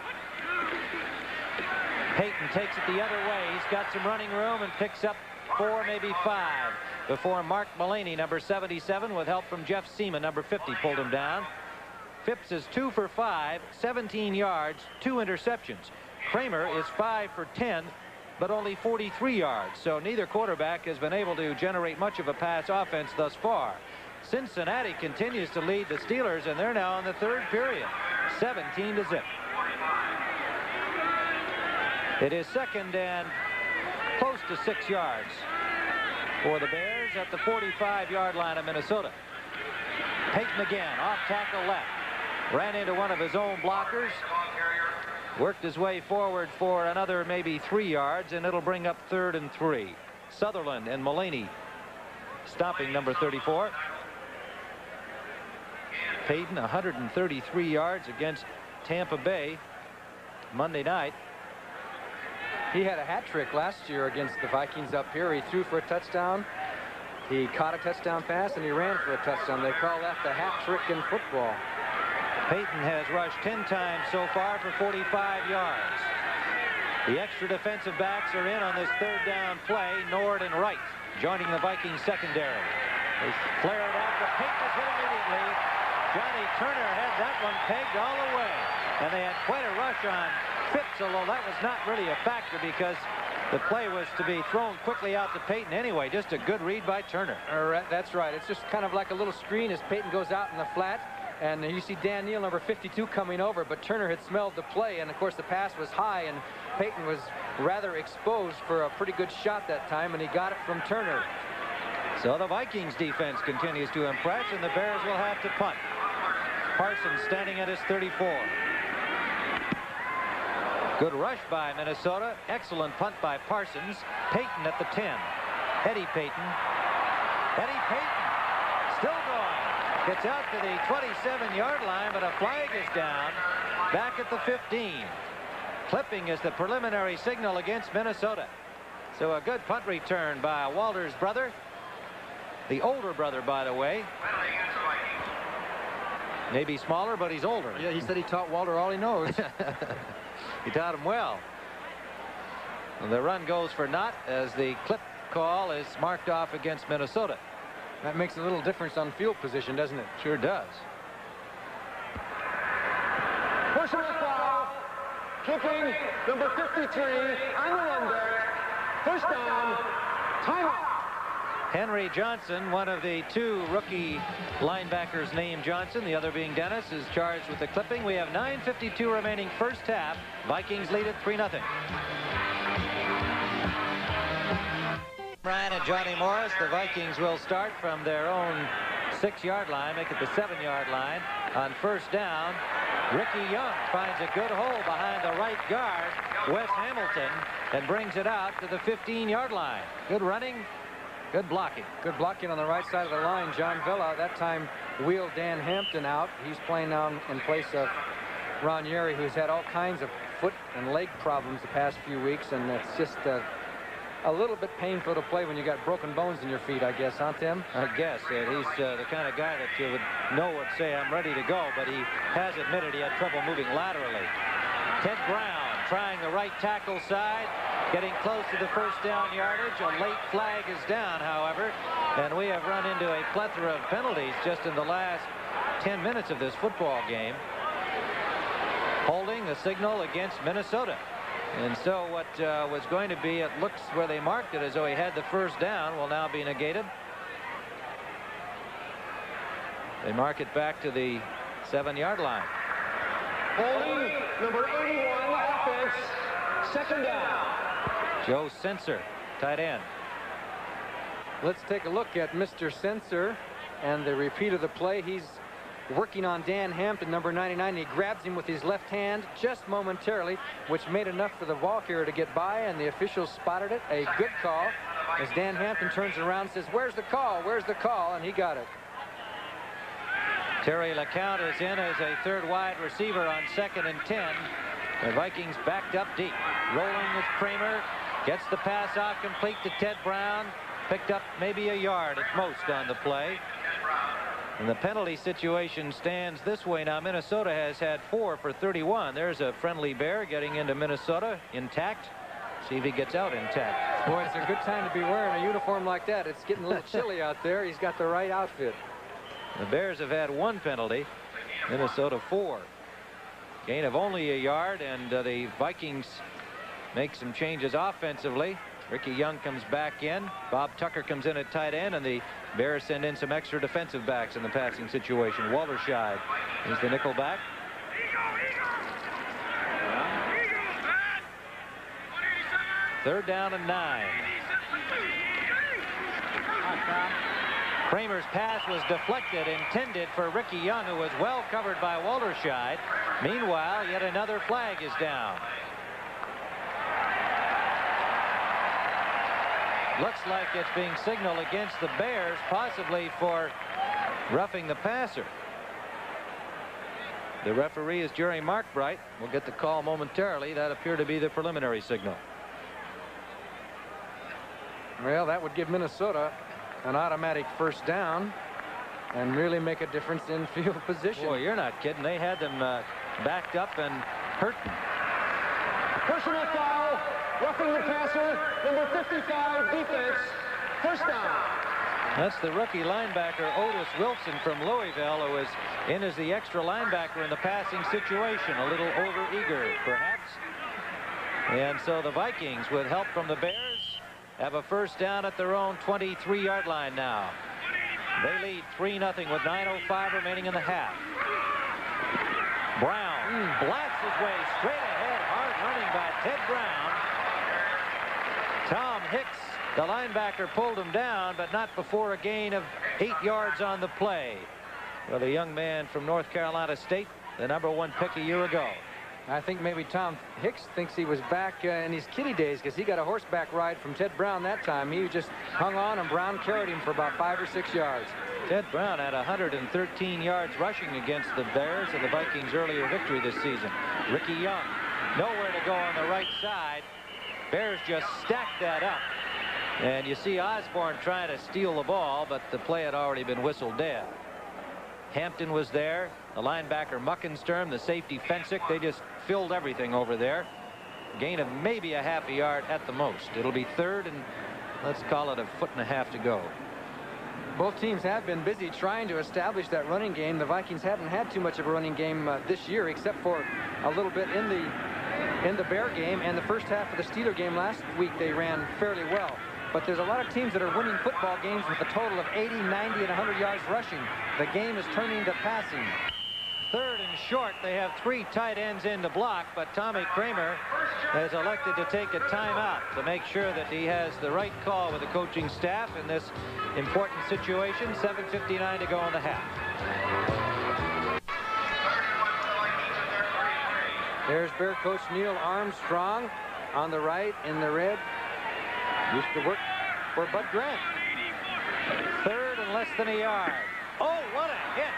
Payton takes it the other way. He's got some running room and picks up 4, maybe 5, before Mark Mullaney, number 77, with help from Jeff Seaman, number 50, pulled him down. Phipps is 2 for 5, 17 yards, 2 interceptions. Kramer is 5 for 10, but only 43 yards. So neither quarterback has been able to generate much of a pass offense thus far. Cincinnati continues to lead the Steelers, and they're now in the 3rd period, 17-0. It is 2nd and close to 6 yards for the Bears at the 45-yard line of Minnesota. Payton again, off tackle left. Ran into one of his own blockers. Worked his way forward for another maybe 3 yards, and it'll bring up 3rd and 3. Sutherland and Mullaney stopping number 34. Payton 133 yards against Tampa Bay Monday night. He had a hat trick last year against the Vikings up here. He threw for a touchdown. He caught a touchdown pass, and he ran for a touchdown. They call that the hat trick in football. Payton has rushed 10 times so far for 45 yards. The extra defensive backs are in on this 3rd down play, Nord and Wright. joining the Vikings secondary. They flare it out. The Payton is hit immediately. Johnny Turner had that one pegged all the way. And they had quite a rush on Phipps, although that was not really a factor because the play was to be thrown quickly out to Payton anyway. Just a good read by Turner. That's right. It's just kind of like a little screen as Payton goes out in the flat. And you see Dan Neal, number 52, coming over, but Turner had smelled the play, and of course the pass was high, and Payton was rather exposed for a pretty good shot that time, and he got it from Turner. So the Vikings defense continues to impress, and the Bears will have to punt. Parsons standing at his 34. Good rush by Minnesota. Excellent punt by Parsons. Payton at the 10. Eddie Payton. Eddie Payton still going. Gets out to the 27-yard line, but a flag is down back at the 15. Clipping is the preliminary signal against Minnesota. So a good punt return by Walter's brother. The older brother, by the way. Maybe smaller, but he's older. Yeah, he said he taught Walter all he knows. He taught him well. And the run goes for naught as the clip call is marked off against Minnesota. That makes a little difference on field position, doesn't it? Sure does. Personal foul. Kicking number 53 on the run there. First down. Timeout. Henry Johnson, one of the two rookie linebackers named Johnson, the other being Dennis, is charged with the clipping. We have 9:52 remaining first half. Vikings lead it 3-0. Ryan and Johnny Morris. The Vikings will start from their own 6-yard line, make it the 7-yard line. On first down, Ricky Young finds a good hole behind the right guard, Wes Hamilton, and brings it out to the 15-yard line. Good running, good blocking. Good blocking on the right side of the line. John Villa that time wheeled Dan Hampton out. He's playing now in place of Ron Yeri, who's had all kinds of foot and leg problems the past few weeks, and it's just a little bit painful to play when you got broken bones in your feet, I guess, huh, Tim? I guess. He's the kind of guy that you would say, I'm ready to go, but he has admitted he had trouble moving laterally. Ted Brown trying the right tackle side, getting close to the first down yardage. A late flag is down, however, and we have run into a plethora of penalties just in the last 10 minutes of this football game. Holding the signal against Minnesota. And so what was going to be, it looks where they marked it as though he had the first down, will now be negated. They mark it back to the 7-yard line. Holding number 81 offense. Second down. Joe Sensor, tight end. Let's take a look at Mr. Sensor and the repeat of the play. He's working on Dan Hampton, number 99. He grabs him with his left hand just momentarily, which made enough for the ball carrier to get by, and the officials spotted it. A good call as Dan Hampton turns around and says, "Where's the call? Where's the call?" And he got it. Terry LeCount is in as a third wide receiver on 2nd and 10. The Vikings backed up deep. Rolling with Kramer. Gets the pass out complete to Ted Brown. Picked up maybe a yard at most on the play. And the penalty situation stands this way now. Minnesota has had 4 for 31. There's a friendly bear getting into Minnesota intact. See if he gets out intact. Boy, it's a good time to be wearing a uniform like that. It's getting a little chilly out there. He's got the right outfit. The Bears have had 1 penalty. Minnesota 4. Gain of only a yard, and the Vikings make some changes offensively. Ricky Young comes back in. Bob Tucker comes in at tight end, and the Bears send in some extra defensive backs in the passing situation. Walterscheid is the nickel back. Third down and 9. Kramer's pass was deflected, intended for Ricky Young, who was well covered by Walterscheid. Meanwhile, yet another flag is down. Looks like it's being signaled against the Bears, possibly for roughing the passer. The referee is Jerry Markbright. We'll get the call momentarily. That appeared to be the preliminary signal. Well, that would give Minnesota an automatic first down and really make a difference in field position. Boy, you're not kidding. They had them backed up and hurting. Personal foul. Roughing the passer, number 55, defense. First down. That's the rookie linebacker Otis Wilson from Louisville, who is in as the extra linebacker in the passing situation. A little overeager, perhaps. And so the Vikings, with help from the Bears, have a first down at their own 23-yard line now. They lead 3-0 with 9:05 remaining in the half. Brown blasts his way straight ahead. Hard running by Ted Brown. Tom Hicks, the linebacker, pulled him down, but not before a gain of 8 yards on the play. Well, the young man from North Carolina State, the #1 pick a year ago. I think maybe Tom Hicks thinks he was back in his kiddie days, because he got a horseback ride from Ted Brown that time. He just hung on, and Brown carried him for about 5 or 6 yards. Ted Brown had 113 yards rushing against the Bears in the Vikings' earlier victory this season. Ricky Young, nowhere to go on the right side. Bears just stacked that up. And you see Osborne trying to steal the ball, but the play had already been whistled dead. Hampton was there, the linebacker Muckensturm, the safety Fensick. They just filled everything over there. Gain of maybe a half a yard at the most. It'll be third, and let's call it 1.5 feet to go. Both teams have been busy trying to establish that running game. The Vikings haven't had too much of a running game this year, except for a little bit in the Bear game, and the first half of the Steeler game last week they ran fairly well. But there's a lot of teams that are winning football games with a total of 80, 90, and 100 yards rushing. The game is turning to passing. Third and short. They have 3 tight ends in to block, but Tommy Kramer has elected to take a timeout to make sure that he has the right call with the coaching staff in this important situation. 7:59 to go in the half. There's Bear coach Neil Armstrong on the right in the red. Used to work for Bud Grant. Third and less than a yard. Oh, what a hit.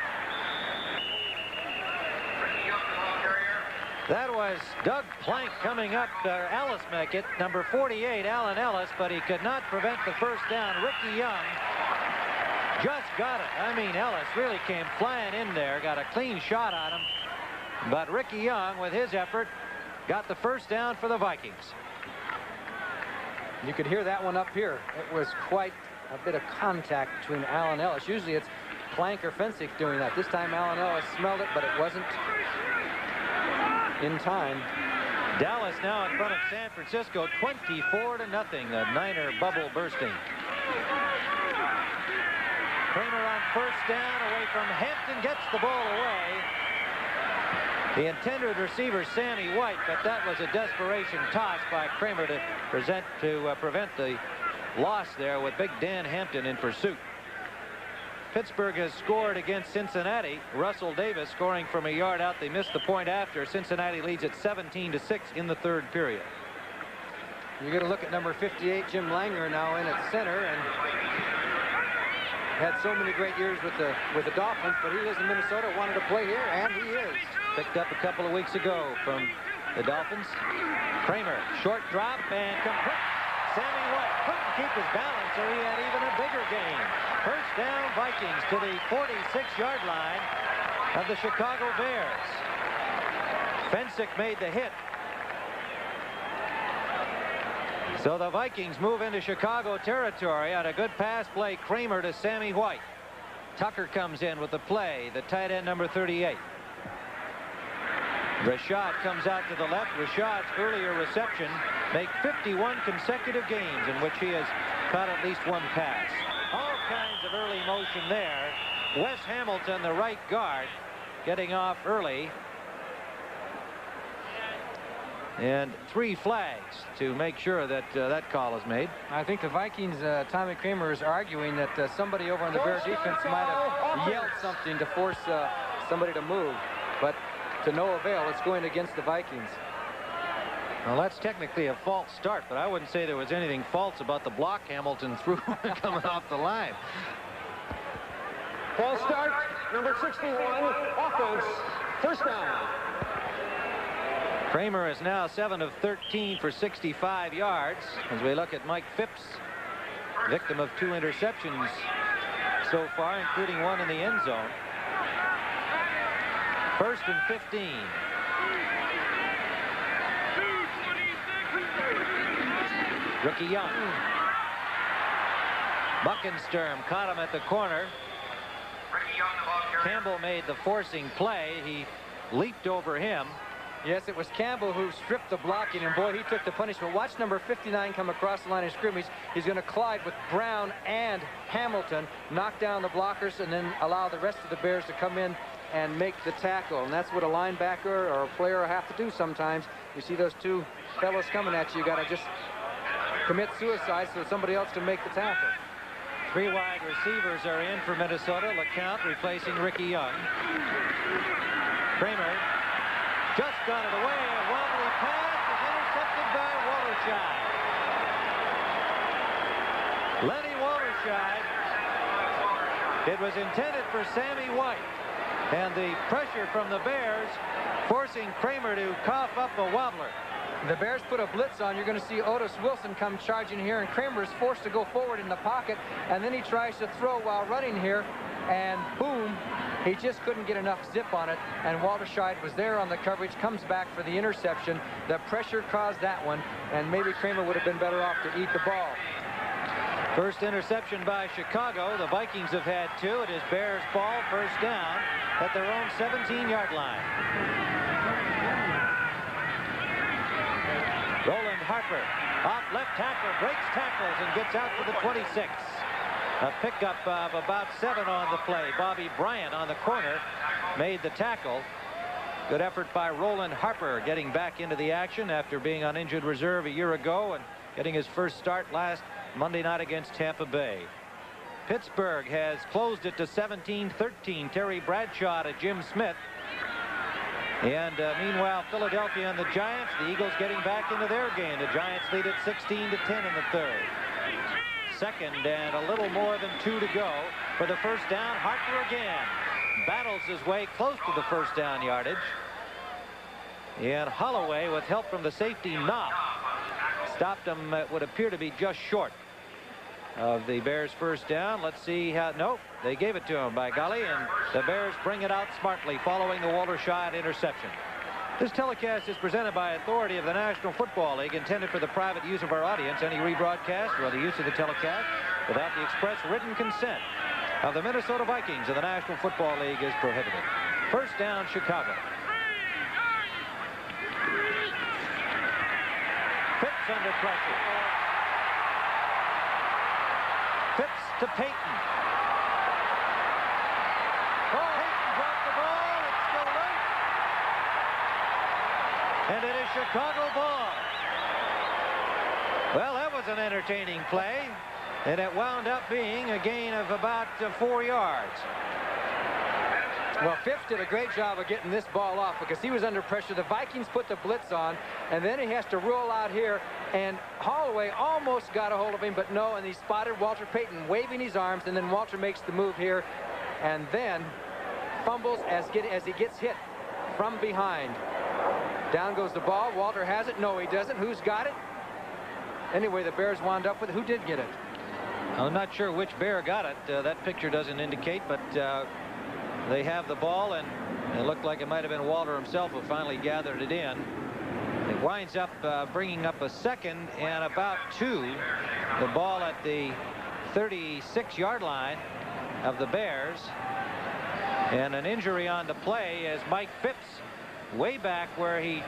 That was Doug Plank coming up, Ellis make it, number 48, Alan Ellis, but he could not prevent the first down. Ricky Young just got it. I mean, Ellis really came flying in there, got a clean shot on him. But Ricky Young, with his effort, got the first down for the Vikings. You could hear that one up here. It was quite a bit of contact between Alan Ellis. Usually it's Plank or Fensick doing that. This time Alan Ellis smelled it, but it wasn't in time. Dallas now in front of San Francisco, 24-0. The Niner bubble bursting. Kramer on first down, away from Hampton, gets the ball away. The intended receiver, Sammy White, but that was a desperation toss by Kramer to prevent the loss there with Big Dan Hampton in pursuit. Pittsburgh has scored against Cincinnati. Russell Davis scoring from a yard out. They missed the point after. Cincinnati leads at 17-6 in the third period. You're going to look at number 58, Jim Langer, now in at center, and had so many great years with the Dolphins, but he lives in Minnesota, wanted to play here, and he is. Picked up a couple of weeks ago from the Dolphins. Kramer, short drop and complete. Sammy White couldn't keep his balance, so he had even a bigger gain. First down, Vikings to the 46-yard line of the Chicago Bears. Fensick made the hit. So the Vikings move into Chicago territory on a good pass play. Kramer to Sammy White. Tucker comes in with the play, the tight end number 38. Rashad comes out to the left. Rashad's earlier reception make 51 consecutive games in which he has caught at least one pass. All kinds of early motion there. Wes Hamilton, the right guard, getting off early. And 3 flags to make sure that that call is made. I think the Vikings, Tommy Kramer is arguing that somebody over on the Bear defense might have yelled something to force somebody to move. But to no avail, it's going against the Vikings. Well, that's technically a false start, but I wouldn't say there was anything false about the block Hamilton threw coming off the line. False start, number 61, offense, first down. Kramer is now 7 of 13 for 65 yards. As we look at Mike Phipps, victim of 2 interceptions so far, including one in the end zone. First and 15. Ricky Young. Buckensturm caught him at the corner. Campbell made the forcing play. He leaped over him. Yes, it was Campbell who stripped the blocking, and boy, he took the punishment. Watch number 59 come across the line of scrimmage. He's going to collide with Brown and Hamilton, knock down the blockers, and then allow the rest of the Bears to come in and make the tackle. And that's what a linebacker or a player have to do sometimes. You see those two fellows coming at you. You got to just commit suicide so somebody else can make the tackle. 3 wide receivers are in for Minnesota. LeCount replacing Ricky Young. Kramer just got it away. A wobbly pass is intercepted by Walterscheid. Lenny Walterscheid. It was intended for Sammy White. And the pressure from the Bears forcing Kramer to cough up a wobbler. The Bears put a blitz on. You're going to see Otis Wilson come charging here, and Kramer is forced to go forward in the pocket, and then he tries to throw while running here, and boom, he just couldn't get enough zip on it, and Walterscheid was there on the coverage, comes back for the interception. The pressure caused that one, and maybe Kramer would have been better off to eat the ball. First interception by Chicago. The Vikings have had 2. It is Bears ball, first down at their own 17-yard line. Roland Harper off left tackle, breaks tackles and gets out to the 26. A pickup of about 7 on the play. Bobby Bryant on the corner made the tackle. Good effort by Roland Harper, getting back into the action after being on injured reserve a year ago and getting his first start last Monday night against Tampa Bay. Pittsburgh has closed it to 17-13. Terry Bradshaw to Jim Smith. And meanwhile, Philadelphia and the Giants, the Eagles getting back into their game. The Giants lead at 16-10 in the third. Second and a little more than 2 to go for the first down. Harper again battles his way close to the first down yardage. And Holloway, with help from the safety Knopf, stopped him. It would appear to be just short of the Bears' first down. Let's see how. Nope, they gave it to him, by golly, and the Bears bring it out smartly following the Walterscheid interception. This telecast is presented by authority of the National Football League, intended for the private use of our audience. Any rebroadcast or other use of the telecast without the express written consent of the Minnesota Vikings of the National Football League is prohibited. First down, Chicago. Phipps under pressure. Phipps to Payton. Oh, Payton dropped the ball. It's still late. And it is Chicago ball. Well, that was an entertaining play. And it wound up being a gain of about 4 yards. Well, Phipps did a great job of getting this ball off because he was under pressure. The Vikings put the blitz on, and then he has to roll out here, and Holloway almost got a hold of him, but no, and he spotted Walter Payton waving his arms, and then Walter makes the move here, and then fumbles as he gets hit from behind. Down goes the ball. Walter has it. No, he doesn't. Who's got it? Anyway, the Bears wound up with it. Who did get it? I'm not sure which Bear got it. That picture doesn't indicate, but they have the ball, and it looked like it might have been Walter himself who finally gathered it in. It winds up bringing up a second and about 2. The ball at the 36-yard line of the Bears. And an injury on the play as Mike Phipps, way back where he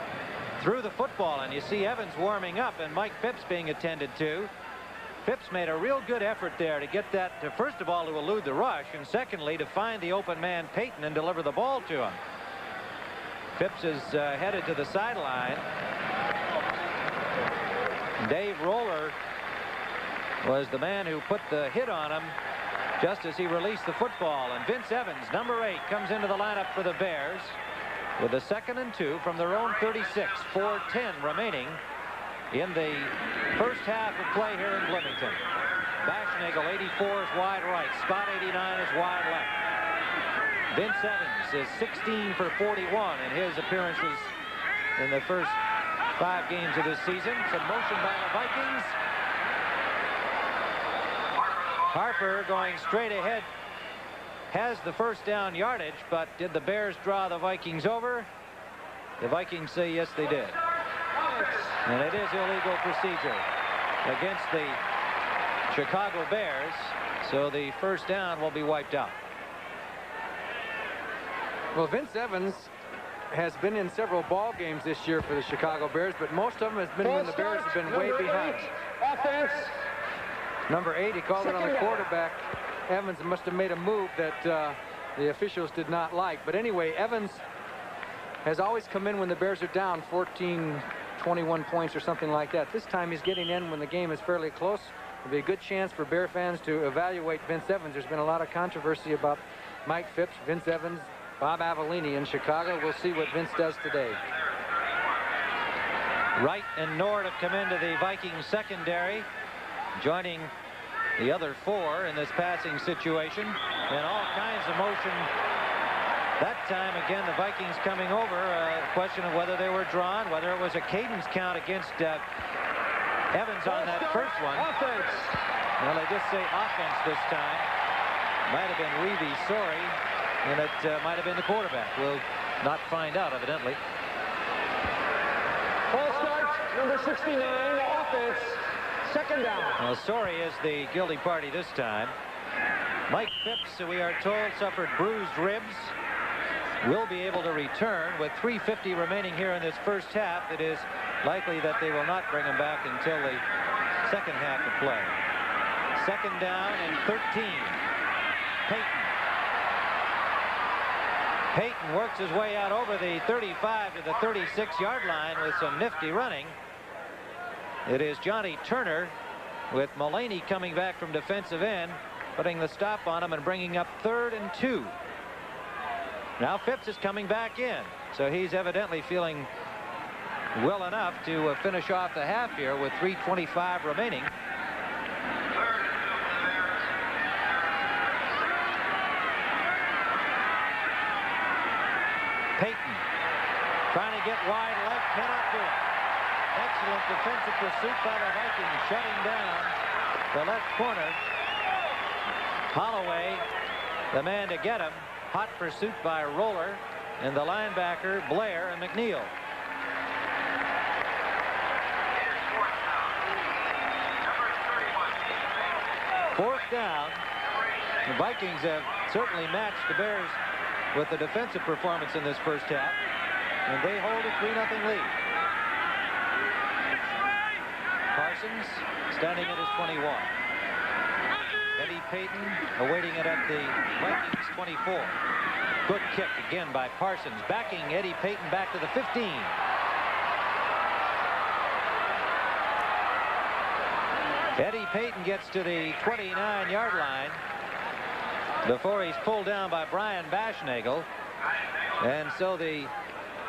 threw the football. And you see Evans warming up and Mike Phipps being attended to. Phipps made a real good effort there to get that, first of all, to elude the rush, and secondly, to find the open man Payton and deliver the ball to him. Phipps is headed to the sideline. Dave Roller was the man who put the hit on him just as he released the football. And Vince Evans, number 8, comes into the lineup for the Bears with a 2nd and 2 from their own 36. 4:10 remaining in the first half of play here in Bloomington. Baschnagel, 84, is wide right. Scott, 89, is wide left. Vince Evans is 16 for 41 in his appearances in the first 5 games of this season. Some motion by the Vikings. Harper going straight ahead has the first down yardage, but did the Bears draw the Vikings over? The Vikings say yes, they did. And it is illegal procedure against the Chicago Bears. So the first down will be wiped out. Well, Vince Evans has been in several ball games this year for the Chicago Bears, but most of them has been when the Bears have been way behind. Offense. Number 8, he called it on the quarterback. Evans must have made a move that the officials did not like. But anyway, Evans has always come in when the Bears are down 14, 21 points or something like that. This time he's getting in when the game is fairly close. It'll be a good chance for Bear fans to evaluate Vince Evans. There's been a lot of controversy about Mike Phipps, Vince Evans, Bob Avellini in Chicago. We'll see what Vince does today. Wright and Nord have come into the Vikings secondary, joining the other 4 in this passing situation, and all kinds of motion. That time, again, the Vikings coming over. A question of whether they were drawn, whether it was a cadence count against Evans on that first one. Offense. Well, they just say offense this time. Might have been Weavy sorry, and it might have been the quarterback. We'll not find out, evidently. False start, number 69, offense. Second down. Well, Sorry is the guilty party this time. Mike Phipps, we are told, suffered bruised ribs. Will be able to return with 3:50 remaining here in this first half. It is likely that they will not bring him back until the second half of play. Second down and 13. Payton works his way out over the 35 to the 36-yard line with some nifty running. It is Johnny Turner with Mullaney coming back from defensive end, putting the stop on him and bringing up 3rd and 2. Now Phipps is coming back in, so he's evidently feeling well enough to finish off the half here with 3:25 remaining. Payton trying to get wide left, cannot do it. Excellent defensive pursuit by the Vikings, shutting down the left corner. Holloway, the man to get him. Hot pursuit by Roller and the linebacker Blair and McNeil. Fourth down. The Vikings have certainly matched the Bears with the defensive performance in this first half, and they hold a 3-0 lead. Parsons standing at his 21. Eddie Payton awaiting it at the Vikings 24. Good kick again by Parsons, backing Eddie Payton back to the 15. Eddie Payton gets to the 29-yard line before he's pulled down by Brian Baschnagel. And so the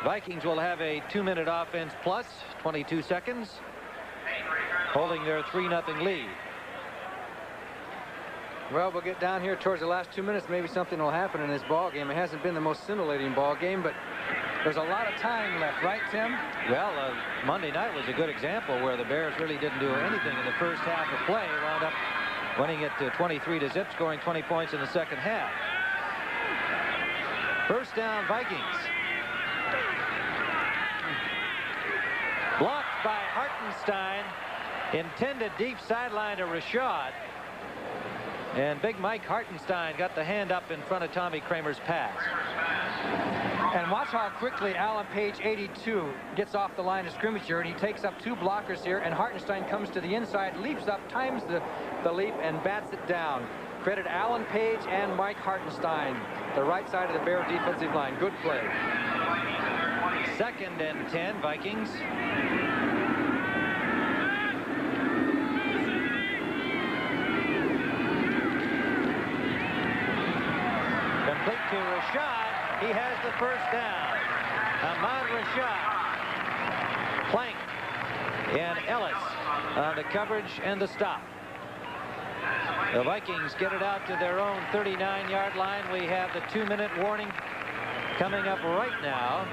Vikings will have a 2-minute offense plus 22 seconds, holding their 3-0 lead. Well, we'll get down here towards the last 2 minutes. Maybe something will happen in this ball game. It hasn't been the most scintillating ball game, but there's a lot of time left, right, Tim? Well, Monday night was a good example where the Bears really didn't do anything in the first half of play. Wound up winning it 23-0, scoring 20 points in the second half. First down, Vikings. Blocked by Hartenstein. Intended deep sideline to Rashad. And big Mike Hartenstein got the hand up in front of Tommy Kramer's pass. And watch how quickly Alan Page, 82, gets off the line of scrimmage here, and he takes up 2 blockers here, and Hartenstein comes to the inside, leaps up, times the leap, and bats it down. Credit Alan Page and Mike Hartenstein, the right side of the Bear defensive line. Good play. 2nd and 10, Vikings. Complete to Rashad. He has the first down. Ahmad Rashad. Plank and Ellis on the coverage and the stop. The Vikings get it out to their own 39-yard line. We have the 2-minute warning coming up right now.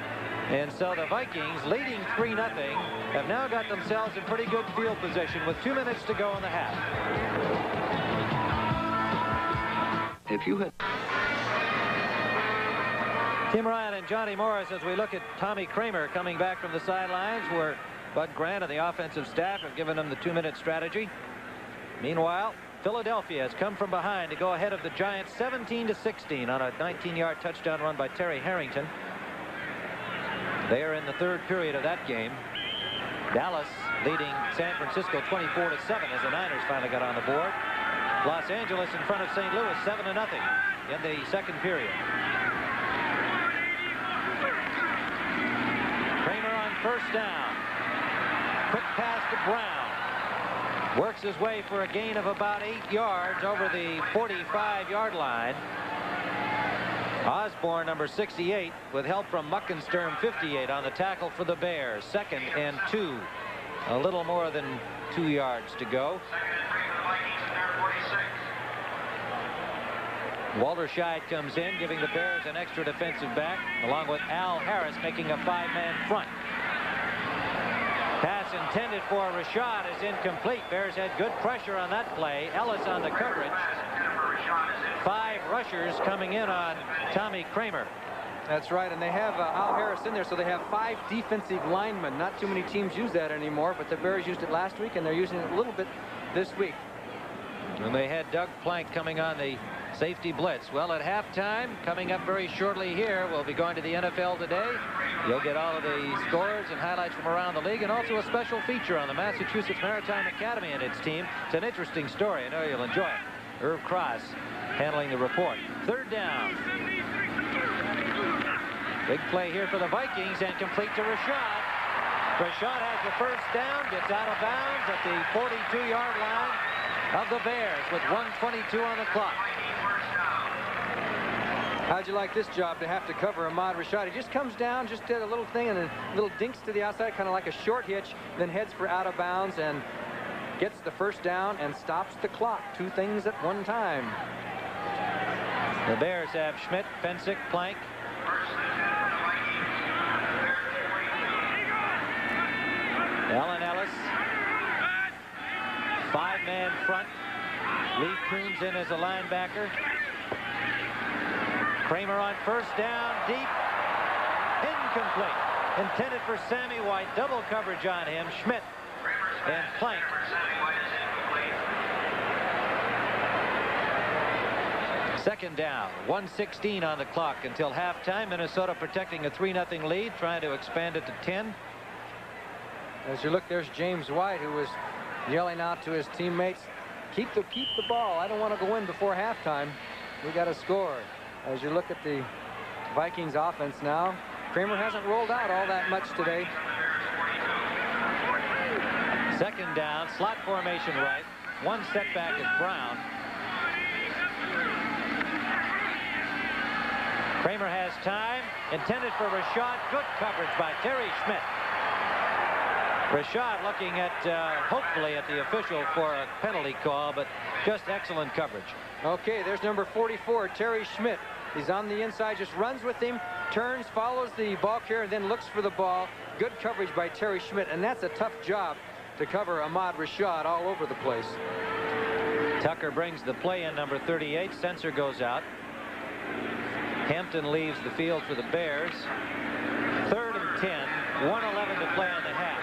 And so the Vikings, leading 3-0, have now got themselves in pretty good field position with 2 minutes to go in the half. If you had... Tim Ryan and Johnny Morris as we look at Tommy Kramer coming back from the sidelines, where Bud Grant and the offensive staff have given him the 2-minute strategy. Meanwhile, Philadelphia has come from behind to go ahead of the Giants 17-16 on a 19-yard touchdown run by Terry Harrington. They are in the third period of that game. Dallas leading San Francisco 24-7 as the Niners finally got on the board. Los Angeles in front of St. Louis 7-0 in the second period. Kramer on first down. Quick pass to Brown. Works his way for a gain of about 8 yards over the 45-yard line. Osborne, number 68, with help from Muckensturm, 58, on the tackle for the Bears. 2nd and 2. A little more than 2 yards to go. Walter Scheid comes in, giving the Bears an extra defensive back, along with Al Harris making a 5-man front. Pass intended for Rashad is incomplete. Bears had good pressure on that play. Ellis on the coverage. 5 rushers coming in on Tommy Kramer. That's right, and they have Al Harris in there, so they have 5 defensive linemen. Not too many teams use that anymore, but the Bears used it last week, and they're using it a little bit this week. And they had Doug Plank coming on the safety blitz. Well, at halftime, coming up very shortly here, we'll be going to the NFL Today. You'll get all of the scores and highlights from around the league, and also a special feature on the Massachusetts Maritime Academy and its team. It's an interesting story. I know you'll enjoy it. Irv Cross handling the report. Third down. Big play here for the Vikings, and complete to Rashad. Rashad has the first down, gets out of bounds at the 42-yard line of the Bears with 1:22 on the clock. How'd you like this job to have to cover Ahmad Rashad? He just comes down, just did a little thing, and a little dinks to the outside, kind of like a short hitch, then heads for out of bounds and gets the first down and stops the clock. 2 things at one time. The Bears have Schmidt, Pensick, Plank. Allen Ellis. 5-man front. Lee Coons in as a linebacker. Kramer on first down, deep, incomplete. Intended for Sammy White. Double coverage on him. Schmidt and Plank. Second down, 1:16 on the clock until halftime. Minnesota protecting a 3-0 lead, trying to expand it to 10. As you look, there's James White, who was yelling out to his teammates, keep the ball. I don't want to go in before halftime. We got to score. As you look at the Vikings offense now, Kramer hasn't rolled out all that much today. Second down, slot formation right. One setback is Brown. Kramer has time, intended for Rashad. Good coverage by Terry Schmidt. Rashad looking at, hopefully at the official for a penalty call, but just excellent coverage. Okay, there's number 44, Terry Schmidt. He's on the inside, just runs with him, turns, follows the ball carrier, and then looks for the ball. Good coverage by Terry Schmidt, and that's a tough job to cover Ahmad Rashad all over the place. Tucker brings the play in, number 38. Sensor goes out. Hampton leaves the field for the Bears. 3rd and 10, 1:11 to play on the half.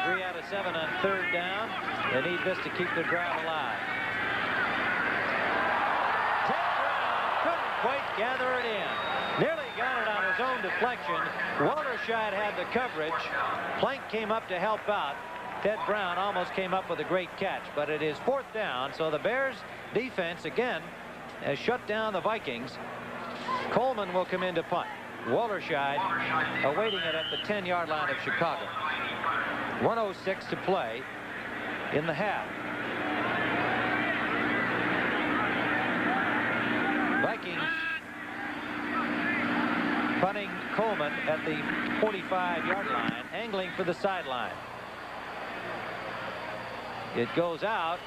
3 out of 7 on 3rd down. They need this to keep their drive alive. Ted Brown couldn't quite gather it in. Nearly got it on his own deflection. Walter Scheid had the coverage. Plank came up to help out. Ted Brown almost came up with a great catch, but it is 4th down, so the Bears defense again has shut down the Vikings. Coleman will come in to punt. Walter Scheid awaiting it at the 10-yard line of Chicago. 1:06 to play in the half. Vikings punting Coleman at the 45-yard line, angling for the sideline. It goes out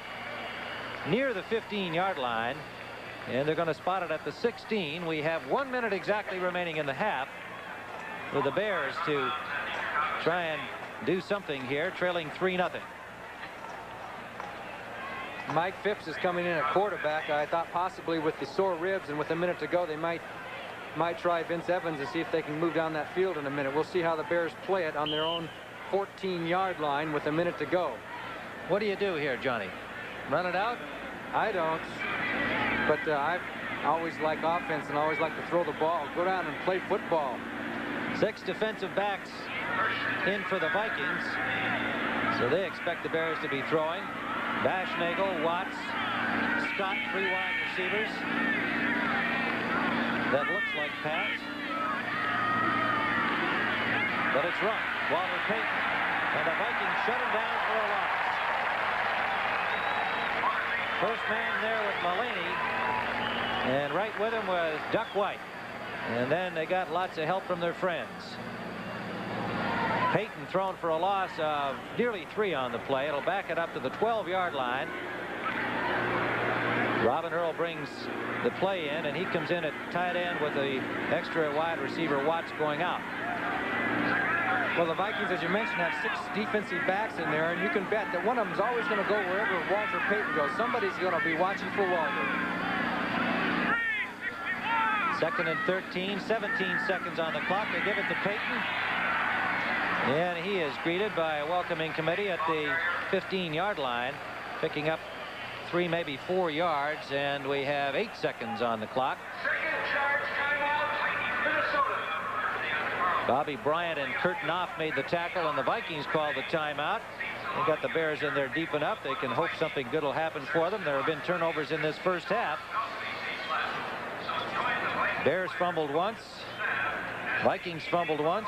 near the 15-yard line, and they're going to spot it at the 16. We have 1 minute exactly remaining in the half for the Bears to try and do something here, trailing 3-0. Mike Phipps is coming in at quarterback. I thought possibly with the sore ribs and with a minute to go, they might try Vince Evans and see if they can move down that field in a minute. We'll see how the Bears play it on their own 14-yard line with a minute to go. What do you do here, Johnny? Run it out? I don't. But I always like offense and always like to throw the ball. Go down and play football. 6 defensive backs in for the Vikings. So they expect the Bears to be throwing. Bashnagel, Watts, Scott, 3 wide receivers. That looks like pass. But it's run. Walter Payton. And the Vikings shut him down for a loss. First man there with Mullaney. And right with him was Duck White. And then they got lots of help from their friends. Payton thrown for a loss of nearly 3 on the play. It'll back it up to the 12-yard line. Robin Earl brings the play in, and he comes in at tight end with the extra wide receiver Watts going out. Well, the Vikings, as you mentioned, have 6 defensive backs in there, and you can bet that one of them's always going to go wherever Walter Payton goes. Somebody's going to be watching for Walter. 2nd and 13, 17 seconds on the clock. They give it to Payton. And he is greeted by a welcoming committee at the 15-yard line, picking up 3, maybe 4 yards, and we have 8 seconds on the clock. Bobby Bryant and Kurt Knopf made the tackle, and the Vikings called the timeout. They got the Bears in there deep enough. They can hope something good will happen for them. There have been turnovers in this first half. Bears fumbled once. Vikings fumbled once.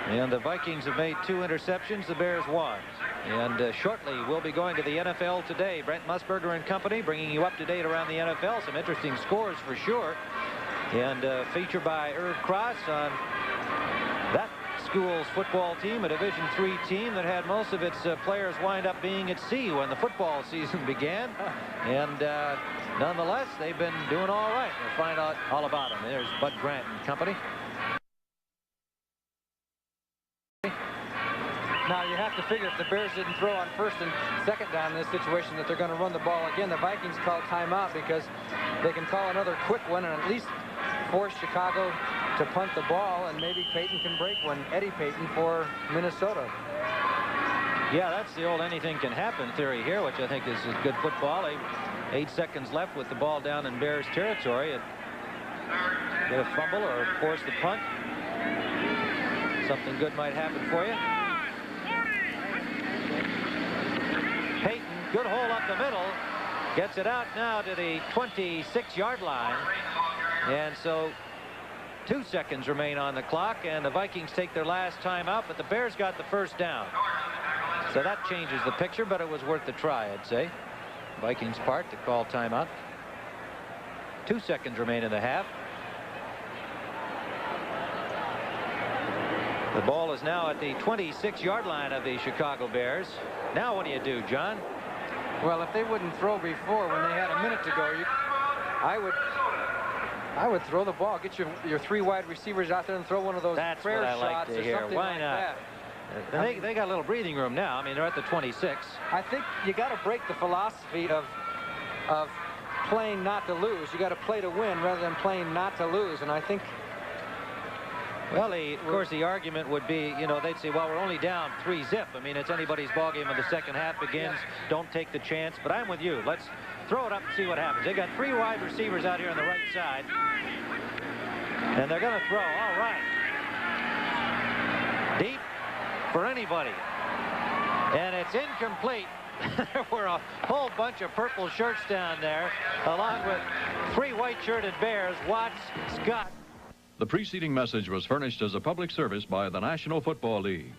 And the Vikings have made 2 interceptions. The Bears 1. And shortly, we'll be going to the NFL Today. Brent Musburger and company bringing you up to date around the NFL. Some interesting scores for sure. And feature by Irv Cross on that school's football team, a Division III team that had most of its players wind up being at sea when the football season began. And nonetheless, they've been doing all right. We'll find out all about them. There's Bud Grant and company. Now, you have to figure if the Bears didn't throw on 1st and 2nd down in this situation that they're going to run the ball again. The Vikings call timeout because they can call another quick one and at least force Chicago to punt the ball, and maybe Payton can break one. Eddie Payton for Minnesota. Yeah, that's the old anything can happen theory here, which I think is good football. 8 seconds left with the ball down in Bears territory. And get a fumble or force the punt. Something good might happen for you. Payton, good hole up the middle. Gets it out now to the 26-yard line. And so 2 seconds remain on the clock, and the Vikings take their last timeout, but the Bears got the first down. So that changes the picture, but it was worth the try, I'd say. Vikings part to call timeout. 2 seconds remain in the half. The ball is now at the 26-yard line of the Chicago Bears. Now what do you do, John? Well, if they wouldn't throw before when they had a minute to go, I would throw the ball. Get your 3 wide receivers out there and throw one of those prayer shots. That's what I like to hear. Why not? They got a little breathing room now. I mean, they're at the 26. I think you got to break the philosophy of playing not to lose. You got to play to win rather than playing not to lose. And I think, well, of course, the argument would be, you know, they'd say, well, we're only down 3-zip. I mean, it's anybody's ball game when the second half begins. Don't take the chance. But I'm with you. Let's throw it up and see what happens. They got 3 wide receivers out here on the right side. And they're going to throw. All right. Deep for anybody. And it's incomplete. There were a whole bunch of purple shirts down there, along with 3 white-shirted Bears, Watts, Scott. The preceding message was furnished as a public service by the National Football League.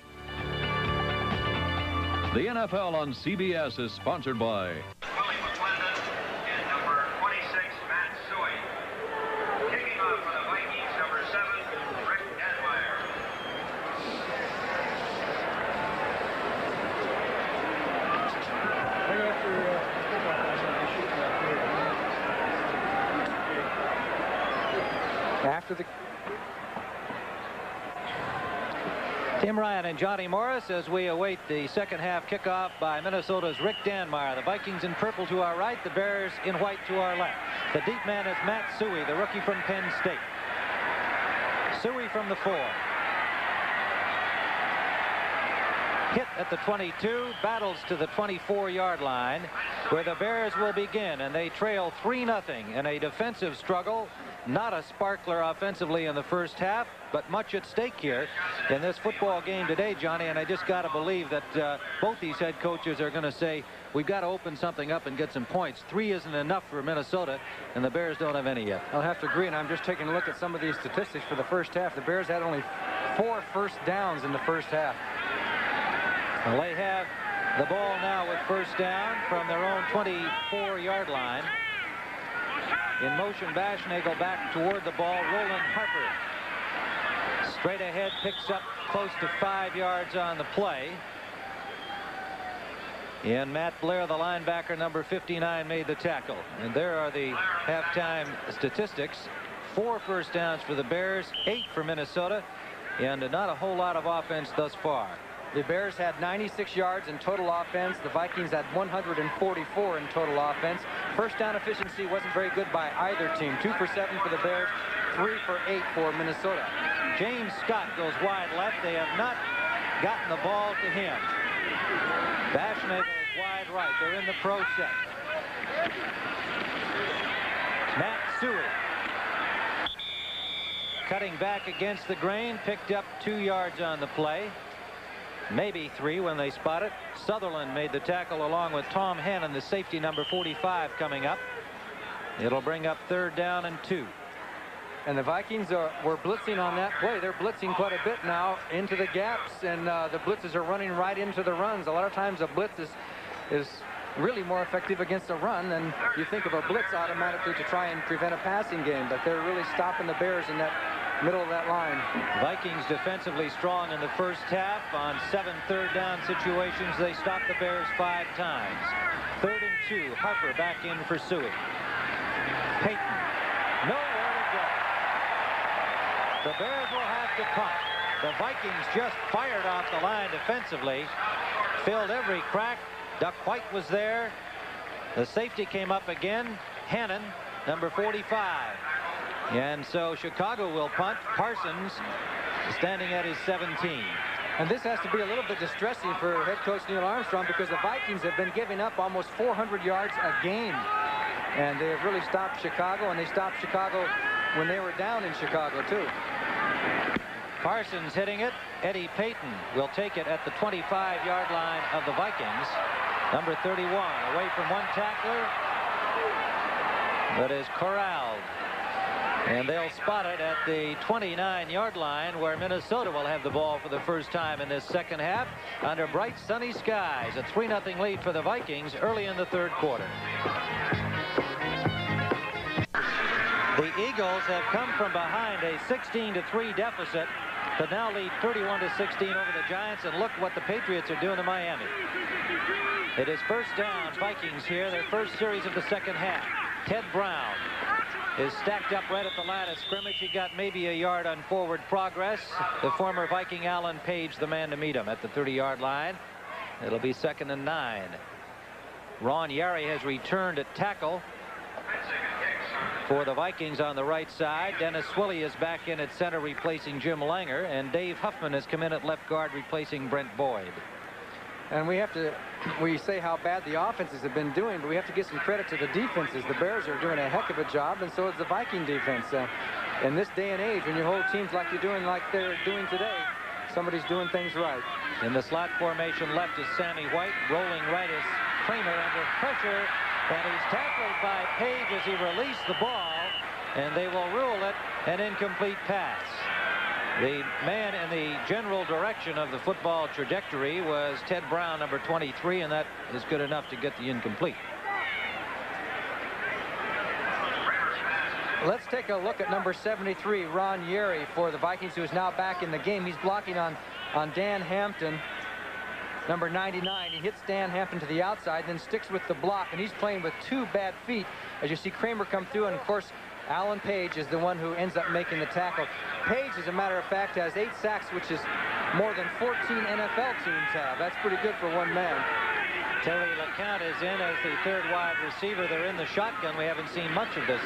The NFL on CBS is sponsored by Tim Ryan and Johnny Morris as we await the second half kickoff by Minnesota's Rick Danmeyer. The Vikings in purple to our right, the Bears in white to our left. The deep man is Matt Suhey, the rookie from Penn State. Suhey from the 4. hit at the 22, battles to the 24-yard line, where the Bears will begin, and they trail 3-0 in a defensive struggle. Not a sparkler offensively in the first half, but much at stake here in this football game today, Johnny, and I just got to believe that both these head coaches are going to say, we've got to open something up and get some points. 3 isn't enough for Minnesota, and the Bears don't have any yet. I'll have to agree, and I'm just taking a look at some of these statistics for the first half. The Bears had only 4 first downs in the first half. Well, they have the ball now with first down from their own 24-yard line. In motion, Baschnagel back toward the ball. Roland Harper straight ahead, picks up close to 5 yards on the play. And Matt Blair, the linebacker, number 59, made the tackle. And there are the halftime statistics. 4 first downs for the Bears, 8 for Minnesota, and not a whole lot of offense thus far. The Bears had 96 yards in total offense. The Vikings had 144 in total offense. First down efficiency wasn't very good by either team. 2 for 7 for the Bears, 3 for 8 for Minnesota. James Scott goes wide left. They have not gotten the ball to him. Baschnagel is wide right. They're in the pro set. Matt Suey cutting back against the grain, picked up 2 yards on the play. Maybe 3 when they spot it. Sutherland made the tackle along with Tom Hannon, the safety, number 45, coming up. It'll bring up 3rd down and 2. And the Vikings were blitzing on that play. They're blitzing quite a bit now into the gaps, and the blitzes are running right into the runs. A lot of times a blitz is really more effective against a run than you think of a blitz automatically to try and prevent a passing game. But they're really stopping the Bears in that middle of that line. Vikings defensively strong in the first half. On 7 third down situations, they stopped the Bears 5 times. 3rd and 2. Harper back in for Suey. Payton, nowhere to go. The Bears will have to punt. The Vikings just fired off the line defensively, filled every crack. Duck White was there. The safety came up again. Hannon, number 45. And so Chicago will punt. Parsons standing at his 17. And this has to be a little bit distressing for head coach Neil Armstrong, because the Vikings have been giving up almost 400 yards a game. And they have really stopped Chicago, and they stopped Chicago when they were down in Chicago, too. Parsons hitting it. Eddie Payton will take it at the 25-yard line of the Vikings. Number 31 away from one tackler, but is corralled. And they'll spot it at the 29-yard line, where Minnesota will have the ball for the first time in this second half under bright sunny skies. A 3-0 lead for the Vikings early in the 3rd quarter. The Eagles have come from behind a 16-3 deficit to now lead 31-16 over the Giants, and look what the Patriots are doing to Miami. It is first down, Vikings here, their first series of the second half. Ted Brown is stacked up right at the line of scrimmage. He got maybe a yard on forward progress. The former Viking Alan Page, the man to meet him at the 30-yard line. It'll be 2nd and 9. Ron Yary has returned at tackle for the Vikings on the right side. Dennis Swilley is back in at center replacing Jim Langer, and Dave Huffman has come in at left guard replacing Brent Boyd. And we say how bad the offenses have been doing, but we have to give some credit to the defenses. The Bears are doing a heck of a job, and so is the Viking defense. In this day and age, when you hold teams like you're doing, like they're doing today, somebody's doing things right. In the slot formation, left is Sammy White. Rolling right is Kramer under pressure, and he's tackled by Page as he released the ball, and they will rule it an incomplete pass. The man in the general direction of the football trajectory was Ted Brown, number 23, and that is good enough to get the incomplete. Let's take a look at number 73, Ron Yary, for the Vikings, who is now back in the game. He's blocking on Dan Hampton, number 99. He hits Dan Hampton to the outside, then sticks with the block, and he's playing with 2 bad feet. As you see Kramer come through, and of course Alan Page is the one who ends up making the tackle. Page, as a matter of fact, has 8 sacks, which is more than 14 NFL teams have. That's pretty good for one man. Terry LeCount is in as the 3rd wide receiver. They're in the shotgun. We haven't seen much of this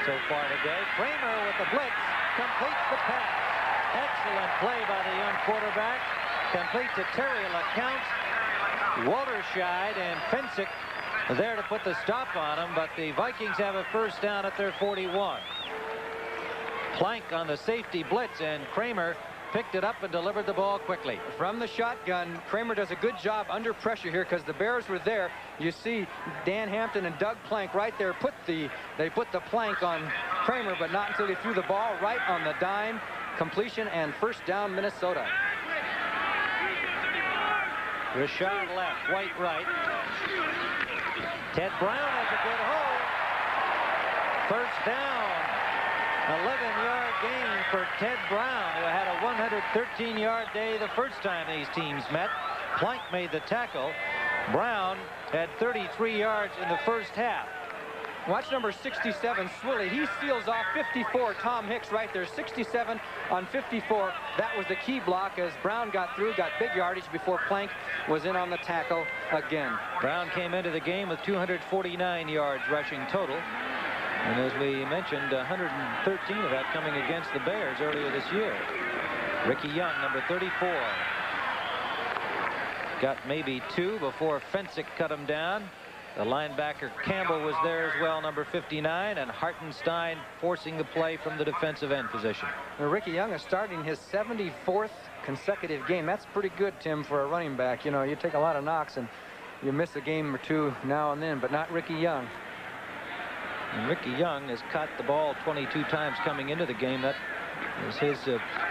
so far today. Kramer with the blitz completes the pass. Excellent play by the young quarterback. complete to Terry LeCount. Walterscheid and Fensick there to put the stop on him, but the Vikings have a first down at their 41. Plank on the safety blitz, and Kramer picked it up and delivered the ball quickly. From the shotgun, Kramer does a good job under pressure here because the Bears were there. You see Dan Hampton and Doug Plank right there. They put the plank on Kramer, but not until he threw the ball right on the dime. Completion and first down, Minnesota. Richard left, White right. Ted Brown has a good hold. First down. 11-yard gain for Ted Brown, who had a 113-yard day the first time these teams met. Plank made the tackle. Brown had 33 yards in the first half. Watch number 67, Swilly. He steals off 54. Tom Hicks right there, 67 on 54. That was the key block as Brown got through, got big yardage before Plank was in on the tackle again. Brown came into the game with 249 yards rushing total. And as we mentioned, 113 of that coming against the Bears earlier this year. Ricky Young, number 34. Got maybe 2 before Fensick cut him down. The linebacker Campbell was there as well, number 59, and Hartenstein forcing the play from the defensive end position. Now, Ricky Young is starting his 74th consecutive game. That's pretty good, Tim, for a running back. You know, you take a lot of knocks and you miss a game or two now and then, but not Ricky Young. And Ricky Young has caught the ball 22 times coming into the game. That is his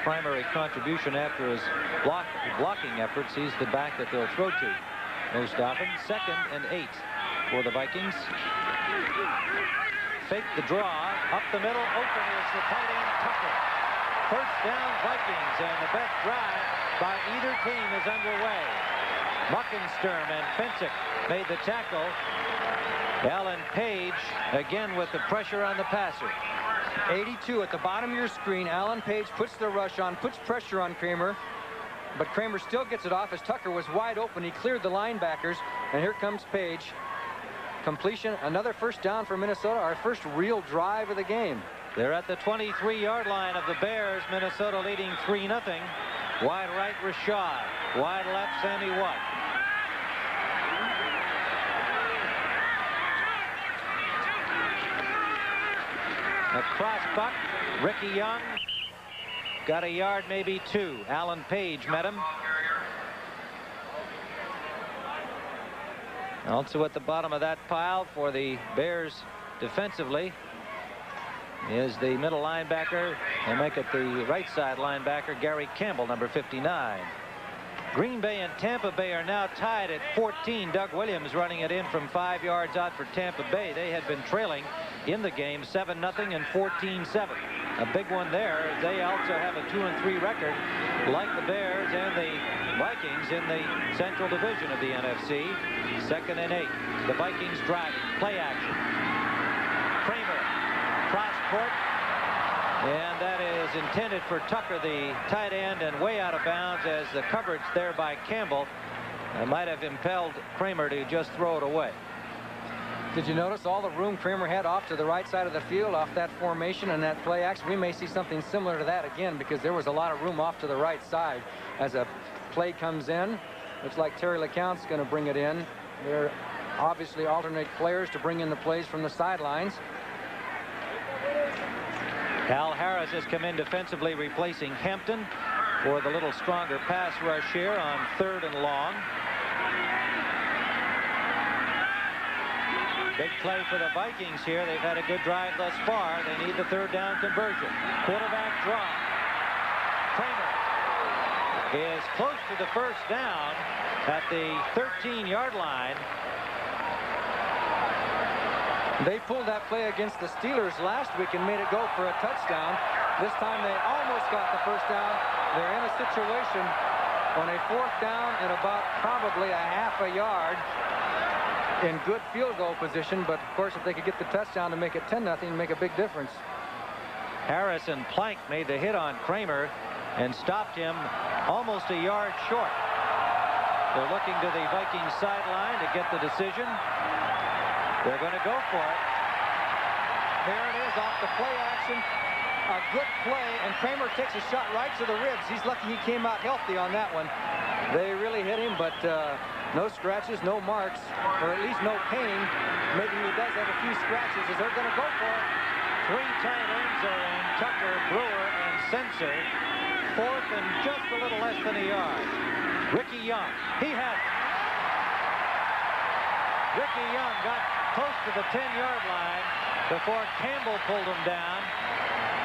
primary contribution after his blocking efforts. He's the back that they'll throw to most often. 2nd and 8 for the Vikings. Fake the draw. Up the middle. Open is the tight end Tucker. First down Vikings, and the best drive by either team is underway. Muckensturm and Fensick made the tackle. Alan Page again with the pressure on the passer. 82 at the bottom of your screen. Alan Page puts the rush on, puts pressure on Kramer, but Kramer still gets it off as Tucker was wide open. He cleared the linebackers, and here comes Page. Completion, another first down for Minnesota, our first real drive of the game. They're at the 23-yard line of the Bears. Minnesota leading 3-0. Wide right, Rashad. Wide left, Sammy White. A cross buck. Ricky Young got a yard, maybe 2. Alan Page met him. Also at the bottom of that pile for the Bears defensively is the middle linebacker. They make it the right side linebacker, Gary Campbell, number 59. Green Bay and Tampa Bay are now tied at 14. Doug Williams running it in from 5 yards out for Tampa Bay. They had been trailing in the game 7-0 and 14-7. A big one there. They also have a 2-3 record like the Bears and the Vikings in the Central Division of the NFC. 2nd and 8. The Vikings driving. Play action. Kramer. Cross court. And that is intended for Tucker, the tight end, and way out of bounds as the coverage there by Campbell might have impelled Kramer to just throw it away. Did you notice all the room Kramer had off to the right side of the field off that formation and that play action? We may see something similar to that again because there was a lot of room off to the right side as a play comes in. Looks like Terry LeCount's going to bring it in. They're obviously alternate players to bring in the plays from the sidelines. Al Harris has come in defensively, replacing Hampton for the little stronger pass rush here on 3rd and long. Big play for the Vikings here. They've had a good drive thus far. They need the 3rd down conversion. Quarterback draw. Kramer is close to the first down at the 13-yard line. They pulled that play against the Steelers last week and made it go for a touchdown. This time they almost got the first down. They're in a situation on a 4th down and about probably a half a yard in good field goal position. But of course, if they could get the touchdown to make it 10-0, make a big difference. Harris and Plank made the hit on Kramer and stopped him almost a yard short. They're looking to the Vikings sideline to get the decision. They're going to go for it. Here it is off the play action. a good play, and Kramer takes a shot right to the ribs. He's lucky he came out healthy on that one. They really hit him, but no scratches, no marks, or at least no pain. Maybe he does have a few scratches as they're going to go for it. 3 tight ends are in: Tucker, Brewer, and Sensor. 4th and just a little less than a yard. Ricky Young, he has it. Ricky Young got close to the 10-yard line before Campbell pulled him down.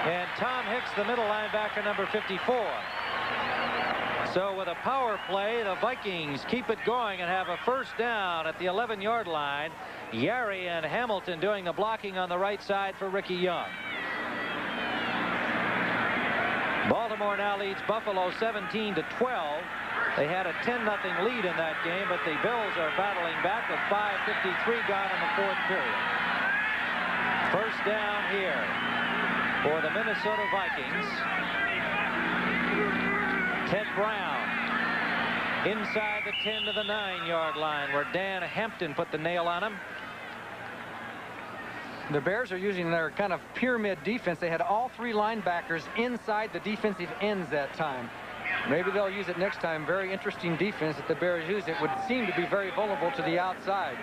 And Tom Hicks, the middle linebacker, number 54. So with a power play, the Vikings keep it going and have a first down at the 11-yard line. Yary and Hamilton doing the blocking on the right side for Ricky Young. Baltimore now leads Buffalo 17-12. They had a 10-0 lead in that game, but the Bills are battling back with 5:53 gone in the 4th period. First down here for the Minnesota Vikings. Ted Brown inside the 10 to the 9-yard line, where Dan Hampton put the nail on him. The Bears are using their kind of pyramid defense. They had all 3 linebackers inside the defensive ends that time. Maybe they'll use it next time. Very interesting defense that the Bears use. It would seem to be very vulnerable to the outside.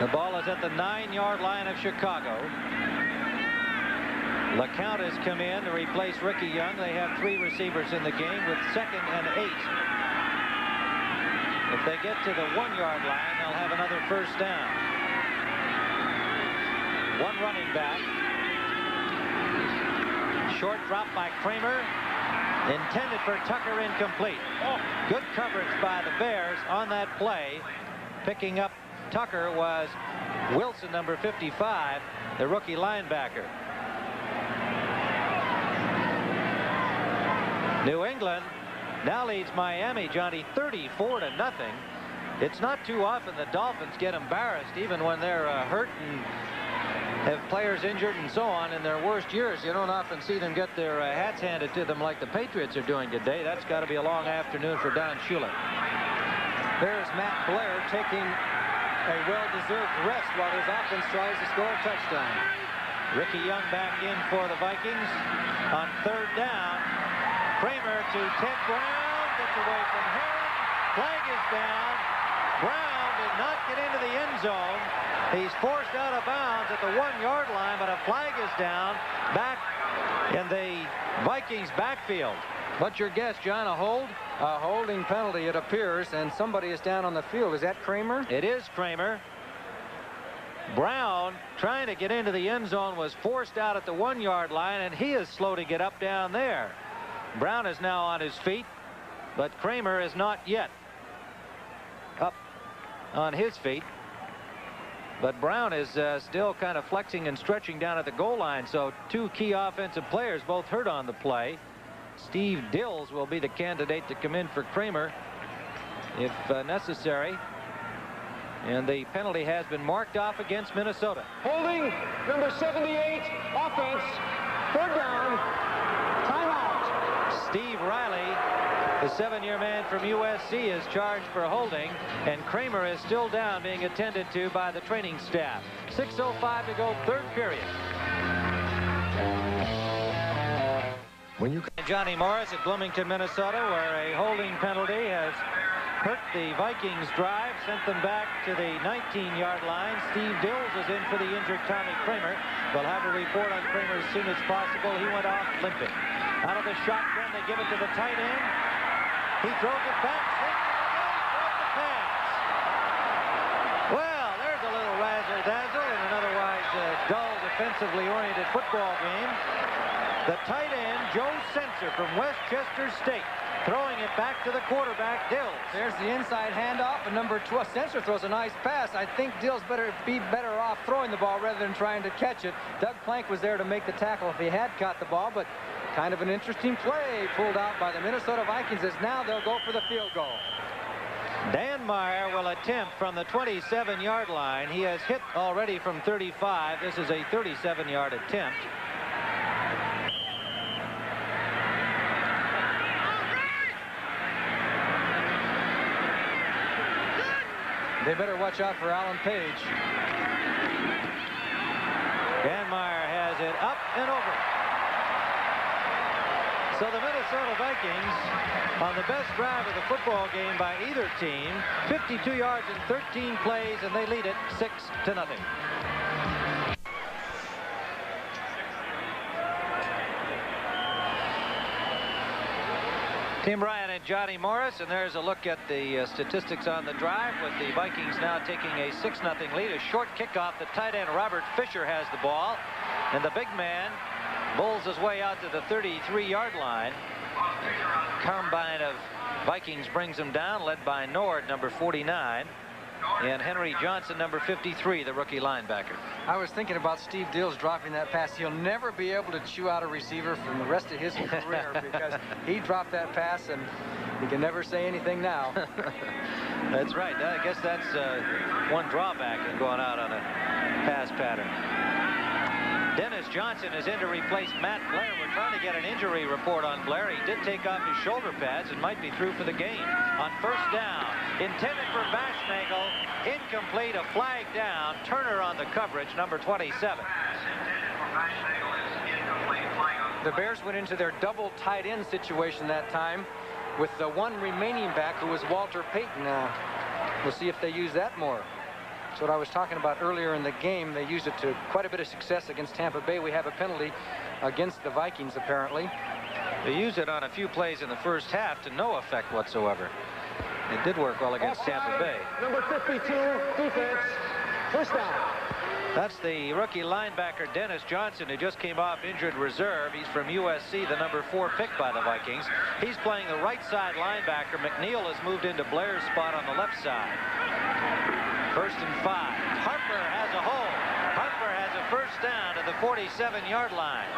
The ball is at the 9-yard line of Chicago. LeCount has come in to replace Ricky Young. They have 3 receivers in the game with 2nd and 8. If they get to the 1-yard line, they'll have another first down. 1 running back. Short drop by Kramer. Intended for Tucker, incomplete. Good coverage by the Bears on that play. Picking up Tucker was Wilson, number 55, the rookie linebacker. New England now leads Miami, Johnny, 34-0. It's not too often the Dolphins get embarrassed, even when they're hurt and have players injured and so on in their worst years. You don't often see them get their hats handed to them like the Patriots are doing today. That's got to be a long afternoon for Don Shula. There's Matt Blair taking a well-deserved rest while his offense tries to score a touchdown. Ricky Young back in for the Vikings on 3rd down. Kramer to Ted Brown, gets away from him. Flag is down. Brown did not get into the end zone. He's forced out of bounds at the 1-yard line, but a flag is down back in the Vikings backfield. What's your guess, John? A hold? A holding penalty, it appears, and somebody is down on the field. Is that Kramer? It is Kramer. Brown, trying to get into the end zone, was forced out at the 1-yard line, and he is slow to get up down there. Brown is now on his feet, but Kramer is not yet up on his feet. But Brown is still kind of flexing and stretching down at the goal line. So 2 key offensive players both hurt on the play. Steve Dills will be the candidate to come in for Kramer if necessary. And the penalty has been marked off against Minnesota. Holding number 78, offense, 3rd down, timeout. Steve Riley, the 7-year man from USC, is charged for holding, and Kramer is still down, being attended to by the training staff. 6:05 to go, 3rd period. Johnny Morris at Bloomington, Minnesota, where a holding penalty has hurt the Vikings drive, sent them back to the 19-yard line. Steve Dills is in for the injured Tommy Kramer. They'll have a report on Kramer as soon as possible. He went off limping. Out of the shotgun, they give it to the tight end. He throws it back, off the pass. Well, there's a little razzle-dazzle in an otherwise dull, defensively oriented football game. The tight end, Joe Sensor from Westchester State, throwing it back to the quarterback, Dills. There's the inside handoff, and number 12, Sensor throws a nice pass. I think Dills be better off throwing the ball rather than trying to catch it. Doug Plank was there to make the tackle if he had caught the ball, but kind of an interesting play pulled out by the Minnesota Vikings, as now they'll go for the field goal. Dan Meyer will attempt from the 27-yard line. He has hit already from 35. This is a 37-yard attempt. They better watch out for Alan Page. Dan Meyer has it up and over. So the Minnesota Vikings, on the best drive of the football game by either team, 52 yards in 13 plays, and they lead it 6-0. Tim Ryan and Johnny Morris, and there's a look at the statistics on the drive, with the Vikings now taking a 6-0 lead. A short kickoff. The tight end Robert Fisher has the ball, and the big man bowls his way out to the 33-yard line. Combine of Vikings brings him down, led by Nord, number 49, and Henry Johnson, number 53, the rookie linebacker. I was thinking about Steve Dills dropping that pass. He'll never be able to chew out a receiver from the rest of his career because he dropped that pass and he can never say anything now. That's right. I guess that's one drawback in going out on a pass pattern. Dennis Johnson is in to replace Matt Blair. We're trying to get an injury report on Blair. He did take off his shoulder pads and might be through for the game. On first down, intended for Bashnagel, incomplete, a flag down. Turner on the coverage, number 27. The Bears went into their double tight end situation that time with the one remaining back, who was Walter Payton. We'll see if they use that more. That's what I was talking about earlier in the game. They used it to quite a bit of success against Tampa Bay. We have a penalty against the Vikings, apparently. They used it on a few plays in the first half to no effect whatsoever. It did work well against Tampa Bay. Number 52, defense, first down. That's the rookie linebacker Dennis Johnson, who just came off injured reserve. He's from USC, the number 4 pick by the Vikings. He's playing the right side linebacker. McNeil has moved into Blair's spot on the left side. First and 5. Harper has a hole. Harper has a first down to the 47-yard line.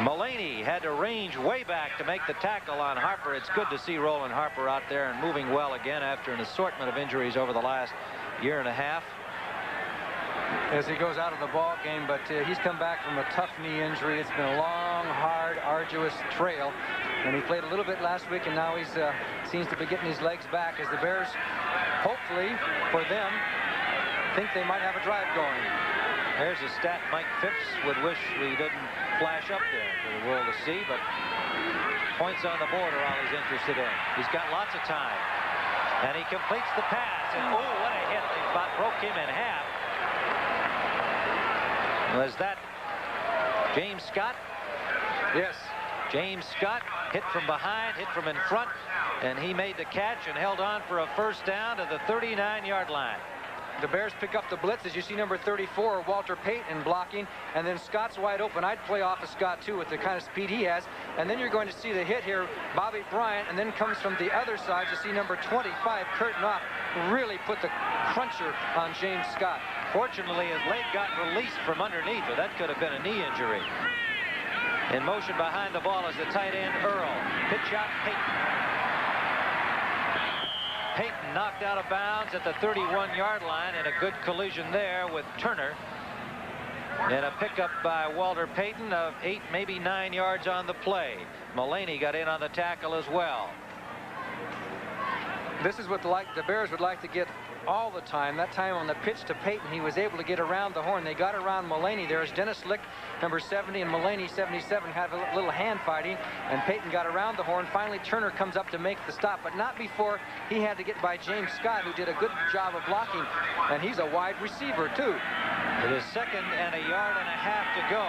Mullaney had to range way back to make the tackle on Harper. It's good to see Roland Harper out there and moving well again after an assortment of injuries over the last year and a half. As he goes out of the ball game, but he's come back from a tough knee injury. It's been a long, hard, arduous trail, and he played a little bit last week, and now he's seems to be getting his legs back as the Bears, hopefully for them, think they might have a drive going. There's a stat Mike Phipps would wish we didn't flash up there for the world to see, but points on the board are all he's interested in. He's got lots of time, and he completes the pass, and oh, what a hit. They broke him in half. Was that James Scott? Yes. James Scott hit from behind, hit from in front, and he made the catch and held on for a first down to the 39-yard line. The Bears pick up the blitz, as you see number 34, Walter Payton blocking, and then Scott's wide open. I'd play off of Scott, too, with the kind of speed he has. And then you're going to see the hit here, Bobby Bryant, and then comes from the other side. You see number 25, Kurt Knopf, really put the cruncher on James Scott. Fortunately, his leg got released from underneath, but that could have been a knee injury. In motion behind the ball is the tight end, Earl. Pitch out, Payton. Payton knocked out of bounds at the 31-yard line, and a good collision there with Turner. And a pickup by Walter Payton of 8, maybe 9 yards on the play. Mullaney got in on the tackle as well. This is what the Bears would like to get all the time. That time on the pitch to Payton, he was able to get around the horn. They got around Mullaney. There's Dennis Lick, number 70, and Mullaney, 77, had a little hand fighting, and Payton got around the horn. Finally, Turner comes up to make the stop, but not before he had to get by James Scott, who did a good job of blocking, and he's a wide receiver, too. It is 2nd and a yard and a half to go.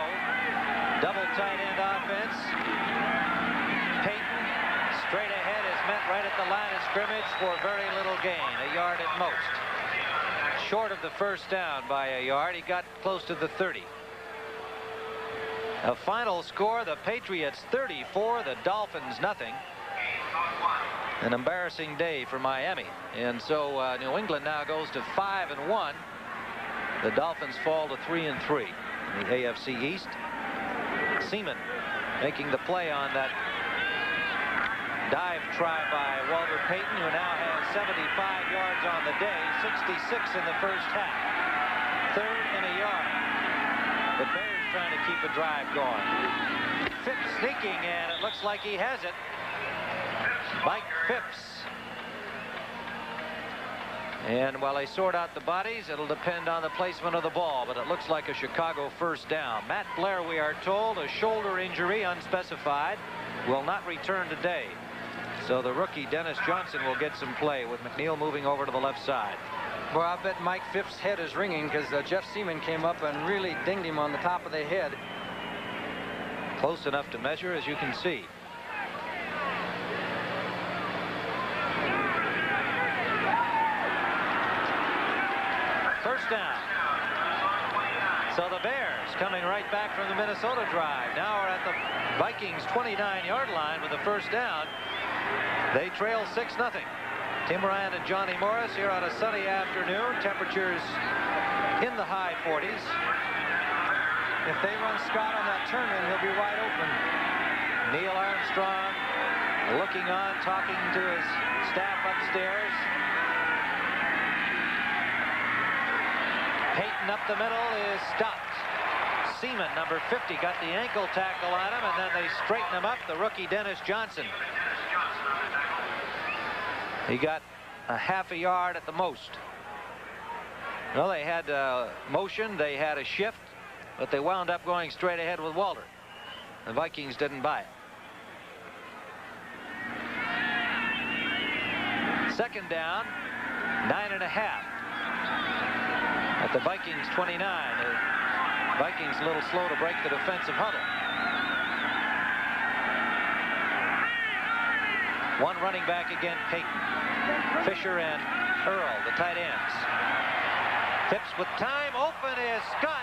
Double tight end offense. Payton straight ahead is met right at the line of scrimmage for very little gain, a yard at most. Short of the first down by a yard. He got close to the 30. A final score, the Patriots 34, the Dolphins nothing. An embarrassing day for Miami. And so New England now goes to 5-1. The Dolphins fall to 3-3 in the AFC East. Seaman making the play on that dive try by Walter Payton, who now has 75 yards on the day, 66 in the first half. 3rd and a yard. The Bears trying to keep a drive going. Phipps sneaking, and it looks like he has it. Mike Phipps. And while they sort out the bodies, it'll depend on the placement of the ball, but it looks like a Chicago first down. Matt Blair, we are told, a shoulder injury, unspecified, will not return today. So the rookie Dennis Johnson will get some play with McNeil moving over to the left side. Well, I bet Mike Phipps' head is ringing because Jeff Seaman came up and really dinged him on the top of the head. Close enough to measure, as you can see. First down. So the Bears coming right back from the Minnesota drive. Now we're at the Vikings 29-yard line with the first down. They trail 6-0. Tim Ryan and Johnny Morris here on a sunny afternoon. Temperatures in the high 40s. If they run Scott on that turn-in, he'll be wide open. Neil Armstrong looking on, talking to his staff upstairs. Payton up the middle is stopped. Seaman, number 50, got the ankle tackle on him, and then they straighten him up, the rookie Dennis Johnson. He got a half a yard at the most. Well, they had motion, they had a shift, but they wound up going straight ahead with Walter. The Vikings didn't buy it. Second down, 9.5. At the Vikings 29. The Vikings a little slow to break the defensive huddle. One running back again, Payton. Fisher and Earl, the tight ends. Phipps with time, open is Scott.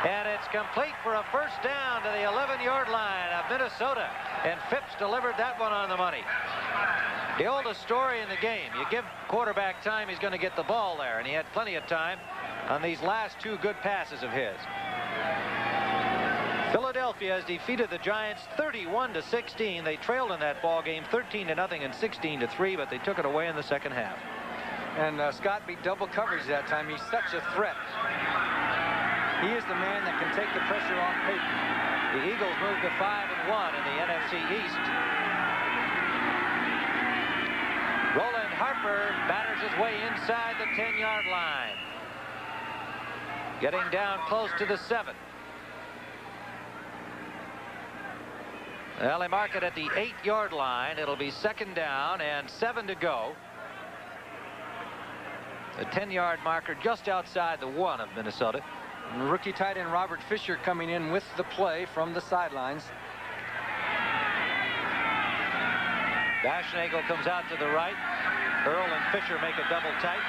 And it's complete for a first down to the 11-yard line of Minnesota. And Phipps delivered that one on the money. The oldest story in the game. You give quarterback time, he's going to get the ball there. And he had plenty of time on these last two good passes of his. Philadelphia has defeated the Giants 31-16. They trailed in that ball game 13-0 and 16-3, but they took it away in the second half. And Scott beat double coverage that time. He's such a threat. He is the man that can take the pressure off Payton. The Eagles moved to 5-1 in the NFC East. Roland Harper batters his way inside the 10-yard line. Getting down close to the 7. Well, they mark it at the 8-yard line. It'll be second down and 7 to go. The 10-yard marker just outside the 1 of Minnesota. And rookie tight end Robert Fisher coming in with the play from the sidelines. Baschnagel comes out to the right. Earl and Fisher make a double tight.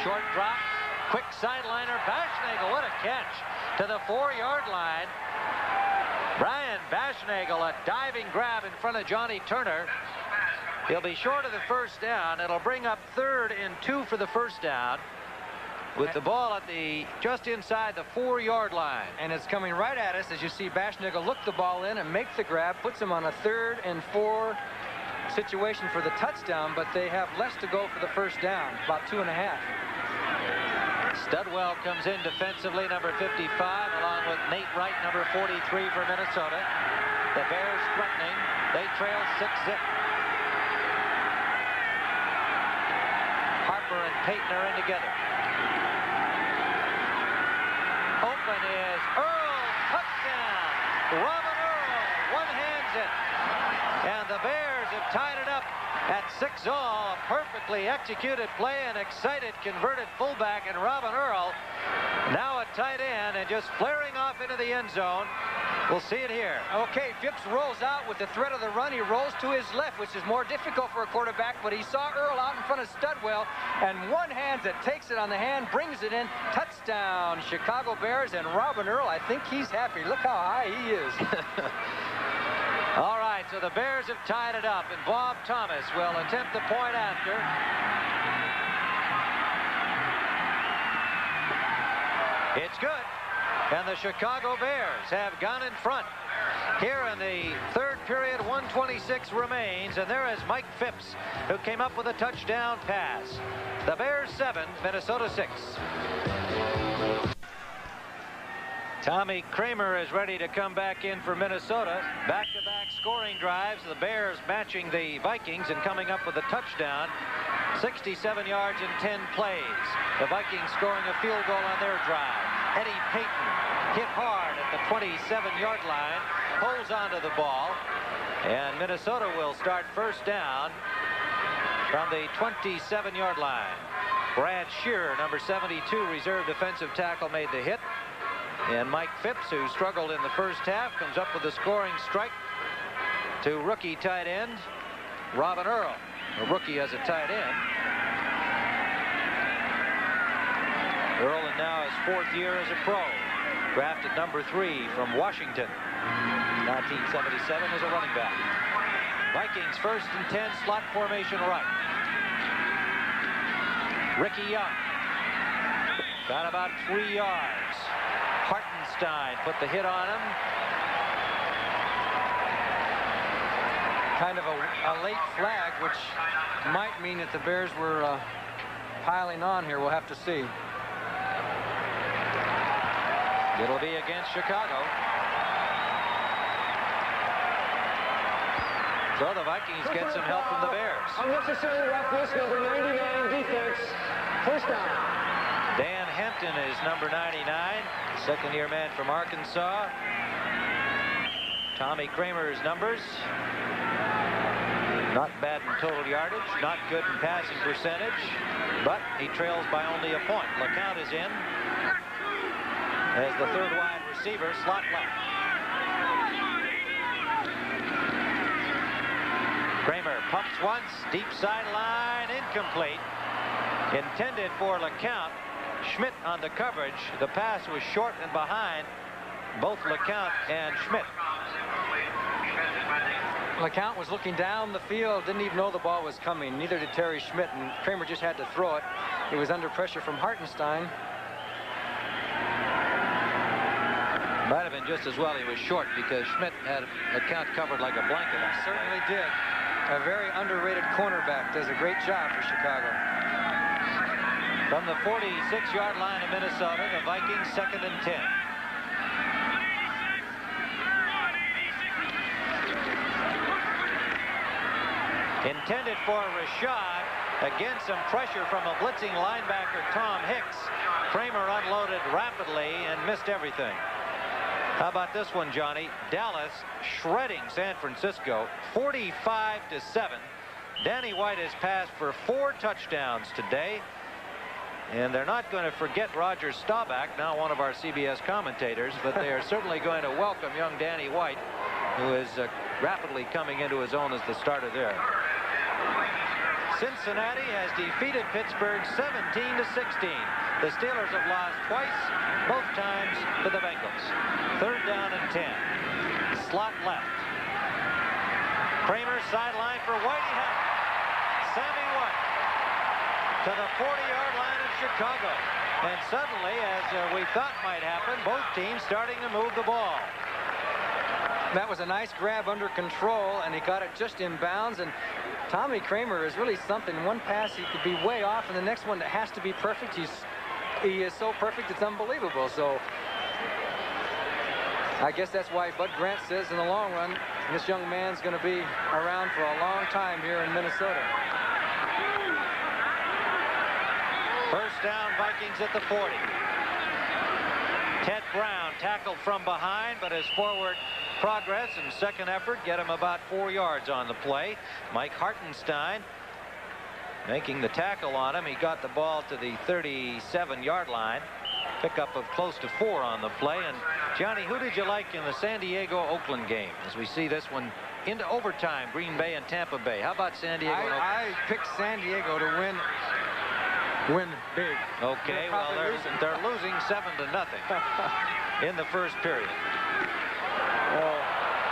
Short drop, quick sideliner. Baschnagel, what a catch to the 4-yard line. Brian Baschnagel, a diving grab in front of Johnny Turner. He'll be short of the first down. It'll bring up 3rd and 2 for the first down, with the ball at the just inside the 4-yard line. And it's coming right at us as you see Baschnagel look the ball in and make the grab, puts him on a 3rd and 4 situation for the touchdown, but they have less to go for the first down, about 2.5. Studwell comes in defensively, number 55, along with Nate Wright, number 43 for Minnesota. The Bears threatening. They trail 6-0. Harper and Payton are in together. Open is Earl, touchdown. Robin Earl one-hands it. And the Bears have tied it up at 6-all. A perfectly executed play, an excited converted fullback in Robin Earl. Now a tight end and just flaring off into the end zone. We'll see it here. Okay, Phipps rolls out with the threat of the run. He rolls to his left, which is more difficult for a quarterback, but he saw Earl out in front of Studwell, and one-hands it, takes it on the hand, brings it in. Touchdown, Chicago Bears, and Robin Earl, I think he's happy. Look how high he is. All right, so the Bears have tied it up, and Bob Thomas will attempt the point after. It's good. And the Chicago Bears have gone in front. Here in the 3rd period, 1:26 remains, and there is Mike Phipps, who came up with a touchdown pass. The Bears 7, Minnesota 6. Tommy Kramer is ready to come back in for Minnesota. Back-to-back scoring drives. The Bears matching the Vikings and coming up with a touchdown. 67 yards in 10 plays. The Vikings scoring a field goal on their drive. Eddie Payton hit hard at the 27-yard line. Holds onto the ball. And Minnesota will start first down from the 27-yard line. Brad Shearer, number 72, reserve defensive tackle, made the hit. And Mike Phipps, who struggled in the first half, comes up with a scoring strike to rookie tight end Robin Earl. A rookie as a tight end. Earl in now his 4th year as a pro. Drafted number 3 from Washington. 1977 as a running back. Vikings 1st and 10, slot formation right. Ricky Young got about 3 yards. Hartenstein put the hit on him. Kind of a late flag, which might mean that the Bears were piling on here. We'll have to see. It'll be against Chicago. So the Vikings get some help from the Bears. Unnecessary roughness, number 99, defense. First down. Dan Hampton is number 99, second-year man from Arkansas. Tommy Kramer's numbers. Not bad in total yardage, not good in passing percentage, but he trails by only a point. LeCount is in as the 3rd wide receiver, slot left. Kramer pumps once, deep sideline, incomplete. Intended for LeCount. Schmidt on the coverage. The pass was short and behind both LeCount and Schmidt. LeCount was looking down the field, didn't even know the ball was coming. Neither did Terry Schmidt, and Kramer just had to throw it. He was under pressure from Hartenstein. Might have been just as well he was short, because Schmidt had LeCount covered like a blanket. He certainly did. A very underrated cornerback. Does a great job for Chicago. From the 46-yard line of Minnesota, the Vikings 2nd and 10. Intended for Rashad. Again, some pressure from a blitzing linebacker, Tom Hicks. Kramer unloaded rapidly and missed everything. How about this one, Johnny? Dallas shredding San Francisco 45-7. Danny White has passed for 4 touchdowns today. And they're not going to forget Roger Staubach, now one of our CBS commentators, but they are certainly going to welcome young Danny White, who is rapidly coming into his own as the starter there. Cincinnati has defeated Pittsburgh 17-16. The Steelers have lost twice, both times to the Bengals. 3rd down and 10. Slot left. Kramer sideline for White. He has it. Sammy White to the 40-yard line of Chicago. And suddenly, as we thought might happen, both teams starting to move the ball. That was a nice grab under control, and he got it just in bounds. And Tommy Kramer is really something. One pass he could be way off, and the next one that has to be perfect. He is so perfect, it's unbelievable. So I guess that's why Bud Grant says in the long run, this young man's going to be around for a long time here in Minnesota. First down, Vikings at the 40. Ted Brown tackled from behind, but his forward progress and second effort get him about 4 yards on the play. Mike Hartenstein making the tackle on him. He got the ball to the 37-yard line. Pickup of close to 4 on the play. And Johnny, who did you like in the San Diego-Oakland game? As we see this one into overtime, Green Bay and Tampa Bay. How about San Diego? I picked San Diego to win big. Okay, well, they're losing 7-0 in the first period.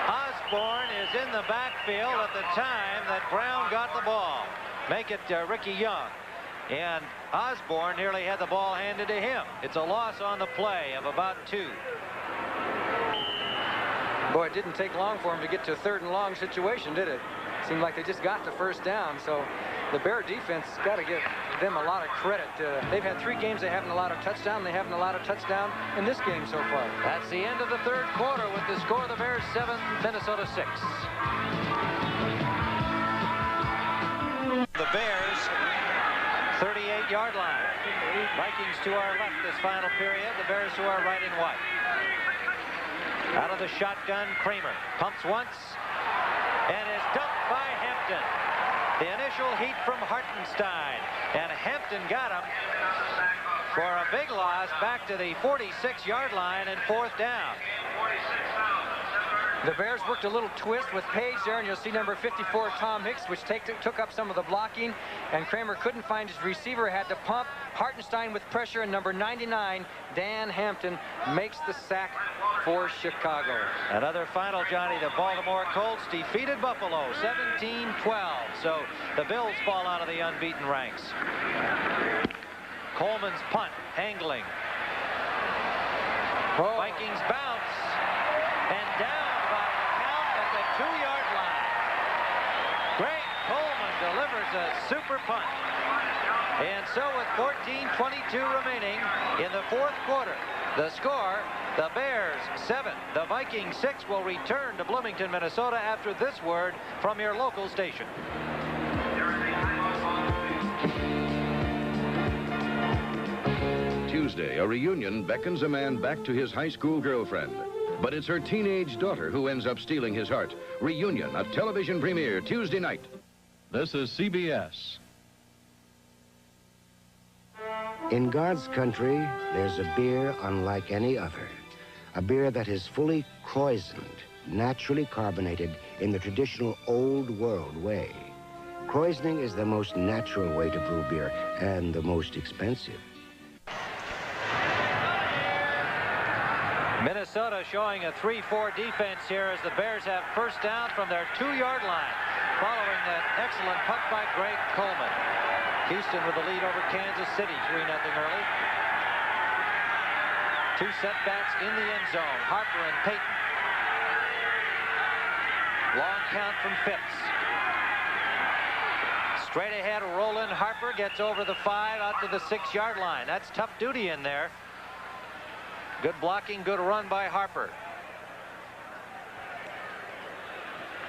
Osborne is in the backfield at the time that Brown got the ball. Make it Ricky Young. And Osborne nearly had the ball handed to him. It's a loss on the play of about 2. Boy, it didn't take long for him to get to a 3rd and long situation, did it? Seemed like they just got the first down. So the Bear defense, got to give them a lot of credit. They've had 3 games they haven't allowed a touchdown. They haven't allowed a touchdown in this game so far. That's the end of the third quarter with the score of the Bears 7, Minnesota 6. The Bears 38-yard line. Vikings to our left this final period. The Bears to our right and white. Out of the shotgun, Kramer pumps once and is dumped by Hampton. The initial heat from Hartenstein, and Hampton got him for a big loss back to the 46-yard line and 4th down. The Bears worked a little twist with Page there, and you'll see number 54, Tom Hicks, which took up some of the blocking, and Kramer couldn't find his receiver, had to pump. Hartenstein with pressure, and number 99, Dan Hampton, makes the sack for Chicago. Another final, Johnny. The Baltimore Colts defeated Buffalo 17-12. So the Bills fall out of the unbeaten ranks. Coleman's punt, angling. Oh. Vikings bounce and down by the count at the 2-yard line. Greg Coleman delivers a super punt. And so with 14:22 remaining in the 4th quarter, the score, the Bears 7, the Vikings 6 will return to Bloomington, Minnesota after this word from your local station. Tuesday, a reunion beckons a man back to his high school girlfriend. But it's her teenage daughter who ends up stealing his heart. Reunion, a television premiere Tuesday night. This is CBS. In God's country, there's a beer unlike any other. A beer that is fully kreuzned, naturally carbonated in the traditional old world way. Kreuzening is the most natural way to brew beer and the most expensive. Minnesota showing a 3-4 defense here as the Bears have first down from their 2-yard line following that excellent punt by Greg Coleman. Houston with the lead over Kansas City, 3-0 early. 2 setbacks in the end zone. Harper and Payton. Long count from Phipps. Straight ahead, Roland Harper gets over the 5 out to the 6-yard line. That's tough duty in there. Good blocking, good run by Harper.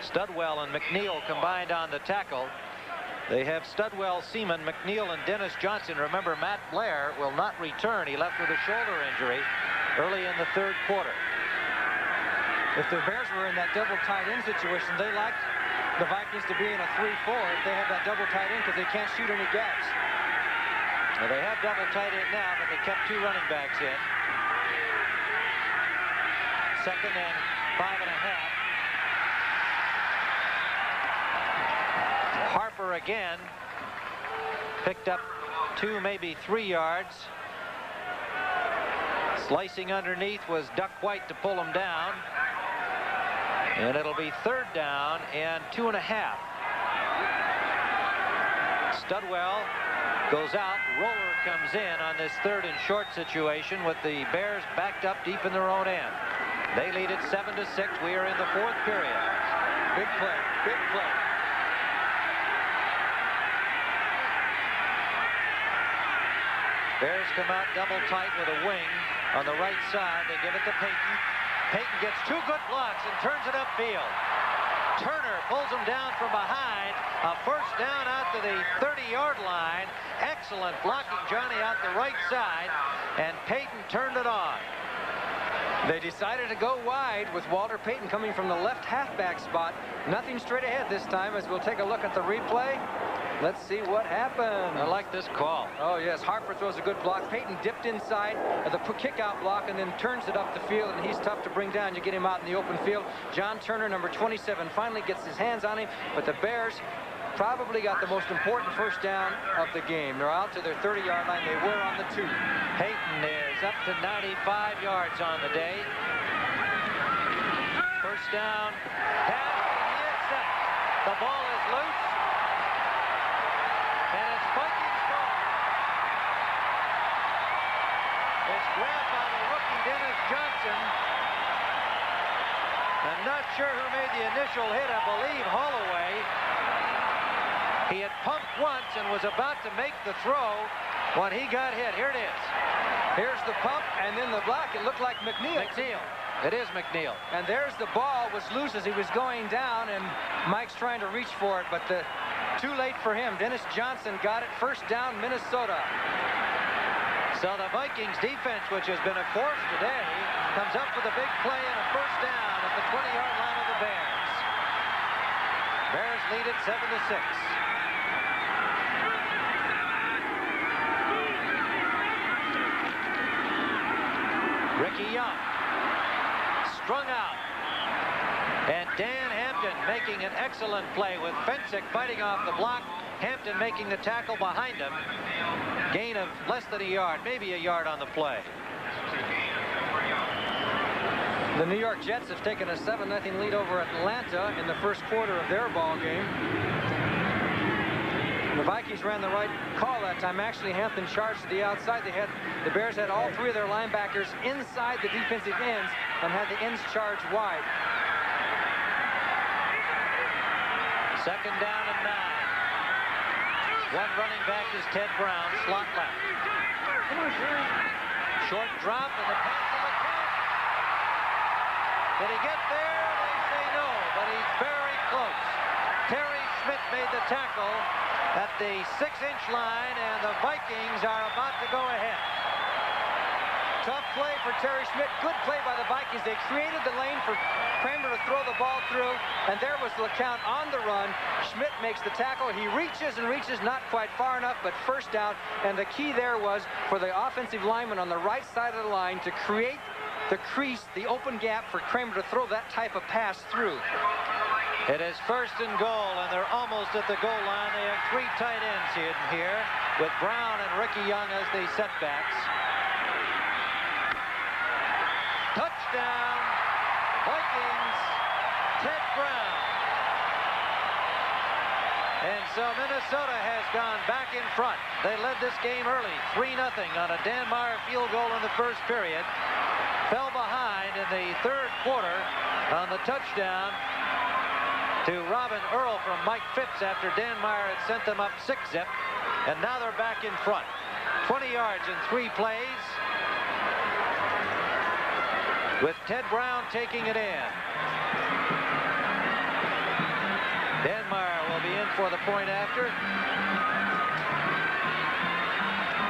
Studwell and McNeil combined on the tackle. They have Studwell, Seaman, McNeil, and Dennis Johnson. Remember, Matt Blair will not return. He left with a shoulder injury early in the 3rd quarter. If the Bears were in that double tight end situation, they liked the Vikings to be in a 3-4 if they have that double tight end because they can't shoot any gaps. Well, they have double tight end now, but they kept 2 running backs in. 2nd and 5.5. Harper again picked up 2, maybe 3 yards. Slicing underneath was Duck White to pull him down. And it'll be 3rd down and 2.5. Studwell goes out. Roller comes in on this 3rd and short situation with the Bears backed up deep in their own end. They lead it 7-6. We are in the 4th period. Big play, big play. Bears come out double tight with a wing on the right side. They give it to Payton. Payton gets 2 good blocks and turns it upfield. Turner pulls him down from behind. A first down out to the 30-yard line. Excellent blocking, Johnny, out the right side. And Payton turned it on. They decided to go wide with Walter Payton coming from the left halfback spot. Nothing straight ahead this time as we'll take a look at the replay. Let's see what happened. I like this call. Oh, yes. Harper throws a good block. Payton dipped inside of the kick-out block and then turns it up the field, and he's tough to bring down. You get him out in the open field. John Turner, number 27, finally gets his hands on him, but the Bears probably got the most important first down of the game. They're out to their 30-yard line. They were on the 2. Payton is up to 95 yards on the day. First down. Pass to the inside. The ball is loose. And it's Vikings ball. It's grabbed by the rookie Dennis Johnson. I'm not sure who made the initial hit. I believe Holloway. He had pumped once and was about to make the throw when he got hit. Here it is. Here's the pump, and then the block. It looked like McNeil. McNeil. It is McNeil. And there's the ball. Was loose as he was going down, and Mike's trying to reach for it, but too late for him. Dennis Johnson got it. First down, Minnesota. So the Vikings defense, which has been a force today, comes up with a big play and a first down at the 20-yard line of the Bears. Bears lead it 7-6. Ricky Young strung out, and Dan Hampton making an excellent play with Fensick fighting off the block. Hampton making the tackle behind him. Gain of less than a yard, maybe a yard on the play. The New York Jets have taken a 7-0 lead over Atlanta in the first quarter of their ball game. The Vikings ran the right call that time. Actually, Hampton charged to the outside. The Bears had all three of their linebackers inside the defensive ends and had the ends charged wide. Second down and 9. One running back is Ted Brown, slot left. Short drop and the pass to McCann. Did he get there? They say no, but he's very close. Terry Schmidt made the tackle at the 6-inch line, and the Vikings are about to go ahead. Tough play for Terry Schmidt. Good play by the Vikings. They created the lane for Kramer to throw the ball through, and there was LeCount on the run. Schmidt makes the tackle. He reaches and reaches, not quite far enough, but first down. And the key there was for the offensive lineman on the right side of the line to create the crease, the open gap for Kramer to throw that type of pass through. It is first and goal, and they're almost at the goal line. They have three tight ends here with Brown and Ricky Young as the setbacks. Touchdown, Vikings, Ted Brown. And so Minnesota has gone back in front. They led this game early, 3-0 on a Dan Meyer field goal in the first period. Fell behind in the third quarter on the touchdown to Robin Earl from Mike Phipps after Dan Meyer had sent them up 6-zip. And now they're back in front. 20 yards in 3 plays, with Ted Brown taking it in. Dan Meyer will be in for the point after.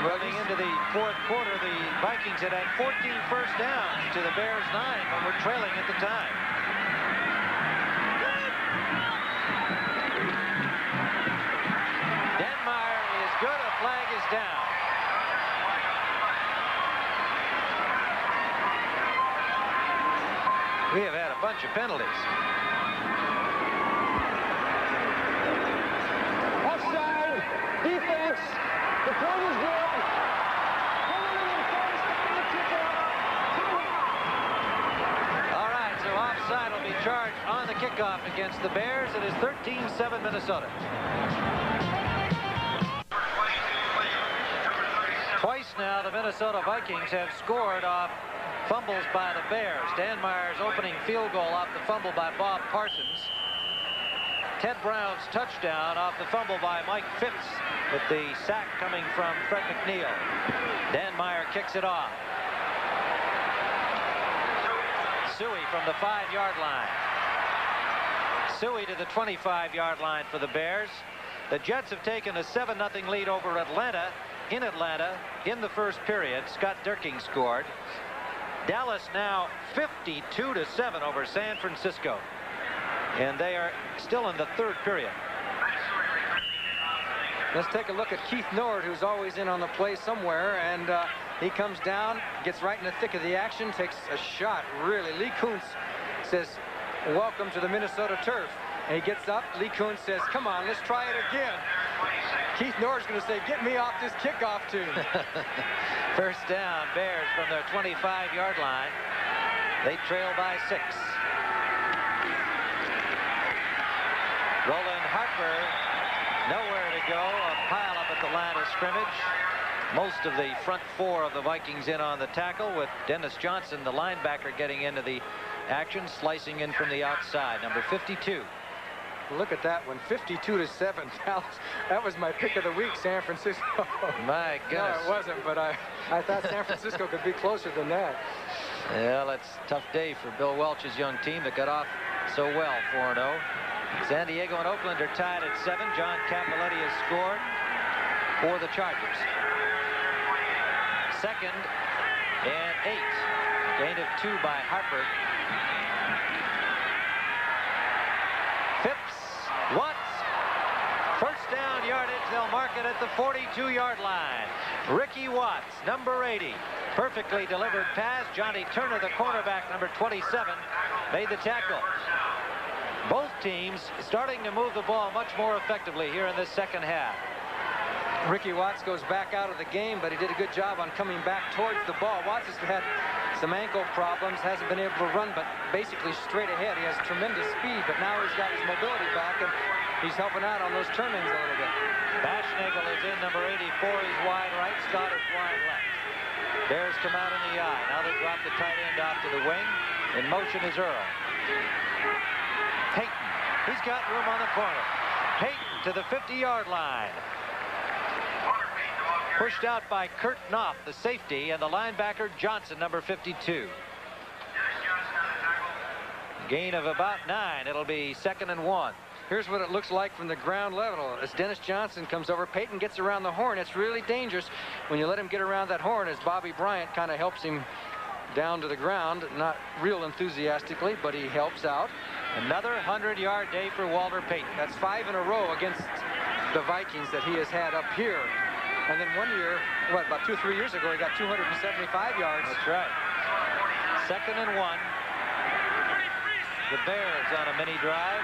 Running into the fourth quarter, the Vikings had 14 first downs to the Bears 9, but were trailing at the time. Dan Meyer is good. A flag is down. We have had a bunch of penalties. Offside, defense, the point is good. All right, so offside will be charged on the kickoff against the Bears. It is 13-7 Minnesota. Twice now the Minnesota Vikings have scored off fumbles by the Bears. Dan Meyer's opening field goal off the fumble by Bob Parsons. Ted Brown's touchdown off the fumble by Mike Phipps, with the sack coming from Fred McNeil. Dan Meyer kicks it off. Suey from the 5-yard line. Suey to the 25-yard line for the Bears. The Jets have taken a 7-0 lead over Atlanta in the first period. Scott Dirking scored. Dallas now 52-7 over San Francisco, and they are still in the third period. Let's take a look at Keith Nord, who's always in on the play somewhere, and he comes down, gets right in the thick of the action, takes a shot, really. Lee Kuntz says, welcome to the Minnesota turf. And he gets up, Lee Kuntz says, come on, let's try it again. Keith Nord's going to say, get me off this kickoff tune. First down, Bears from their 25-yard line. They trail by 6. Roland Harper, nowhere to go. A pile up at the line of scrimmage. Most of the front 4 of the Vikings in on the tackle, with Dennis Johnson, the linebacker, getting into the action, slicing in from the outside. Number 52. Look at that one, 52-7. That was my pick of the week, San Francisco. My goodness. No, it wasn't, but I thought San Francisco could be closer than that. Well, it's a tough day for Bill Welch's young team that got off so well, 4-0. San Diego and Oakland are tied at 7. John Cappelletti has scored for the Chargers. 2nd and 8. Gain of 2 by Harper. Phipps, Watts, first down yardage. They'll mark it at the 42-yard line. Ricky Watts, number 80. Perfectly delivered pass. Johnny Turner, the cornerback, number 27, made the tackle. Both teams starting to move the ball much more effectively here in this second half. Ricky Watts goes back out of the game, but he did a good job on coming back towards the ball. Watts has had some ankle problems, hasn't been able to run, but basically straight ahead. He has tremendous speed, but now he's got his mobility back, and he's helping out on those turn-ins a little bit. Bashnagle is in, number 84. He's wide right. Scott is wide left. Bears come out in the eye. Now they drop the tight end off to the wing. In motion is Earl. Payton. He's got room on the corner. Payton to the 50-yard line. Pushed out by Kurt Knopf, the safety, and the linebacker Johnson, number 52. Gain of about 9. It'll be 2nd and 1. Here's what it looks like from the ground level. As Dennis Johnson comes over, Payton gets around the horn. It's really dangerous when you let him get around that horn, as Bobby Bryant kind of helps him down to the ground. Not real enthusiastically, but he helps out. Another 100-yard day for Walter Payton. That's 5 in a row against the Vikings that he has had up here. And then one year, what, about 2 or 3 years ago, he got 275 yards. That's right. 2nd and 1. The Bears on a mini drive.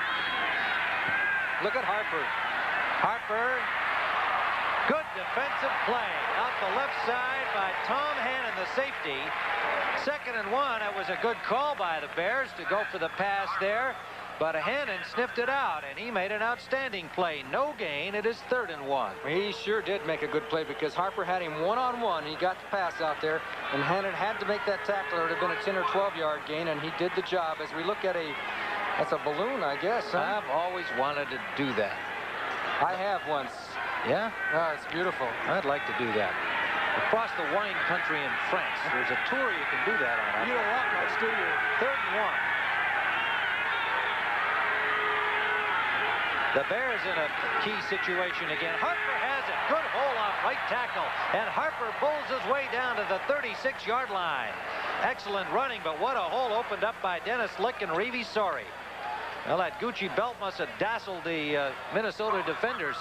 Look at Harper. Harper, good defensive play out the left side by Tom Hannon, the safety. 2nd and 1. It was a good call by the Bears to go for the pass there, but Hannon sniffed it out, and he made an outstanding play. No gain. It is 3rd and 1. He sure did make a good play, because Harper had him one-on-one. He got the pass out there, and Hannon had to make that tackle, or it would have been a 10 or 12-yard gain, and he did the job. As we look at that's a balloon, I guess, huh? I've always wanted to do that. I have once. Yeah? Oh, it's beautiful. I'd like to do that. Across the wine country in France, there's a tour you can do that on. You don't want much, do you? 3rd and 1. The Bears in a key situation again. Harper has it. Good hole off right tackle. And Harper bulls his way down to the 36-yard line. Excellent running, but what a hole opened up by Dennis Lick and Reevy Sorry. Well, that Gucci belt must have dazzled the Minnesota defenders.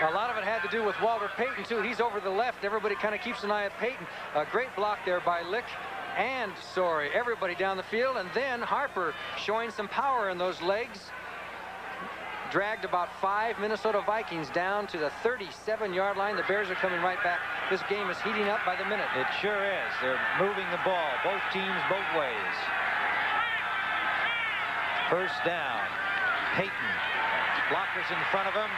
A lot of it had to do with Walter Payton, too. He's over the left. Everybody kind of keeps an eye at Payton. A great block there by Lick and Sorry. Everybody down the field. And then Harper showing some power in those legs. Dragged about 5 Minnesota Vikings down to the 37-yard line. The Bears are coming right back. This game is heating up by the minute. It sure is. They're moving the ball, both teams, both ways. First down. Payton. Blockers in front of him.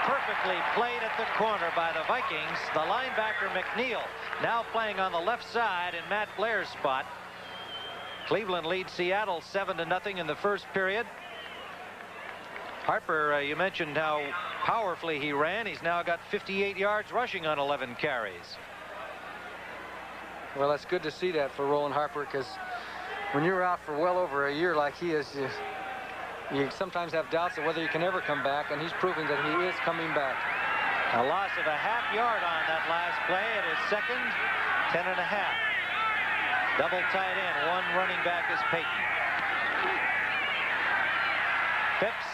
Perfectly played at the corner by the Vikings. The linebacker McNeil now playing on the left side in Matt Blair's spot. Cleveland leads Seattle 7-0 in the first period. Harper, you mentioned how powerfully he ran. He's now got 58 yards rushing on 11 carries. Well, that's good to see that for Roland Harper, because when you're out for well over a year like he is, you sometimes have doubts of whether you can ever come back, and he's proving that he is coming back. A loss of a half yard on that last play. It is 2nd, 10 and a half. Double tight end. One running back is Payton. Phipps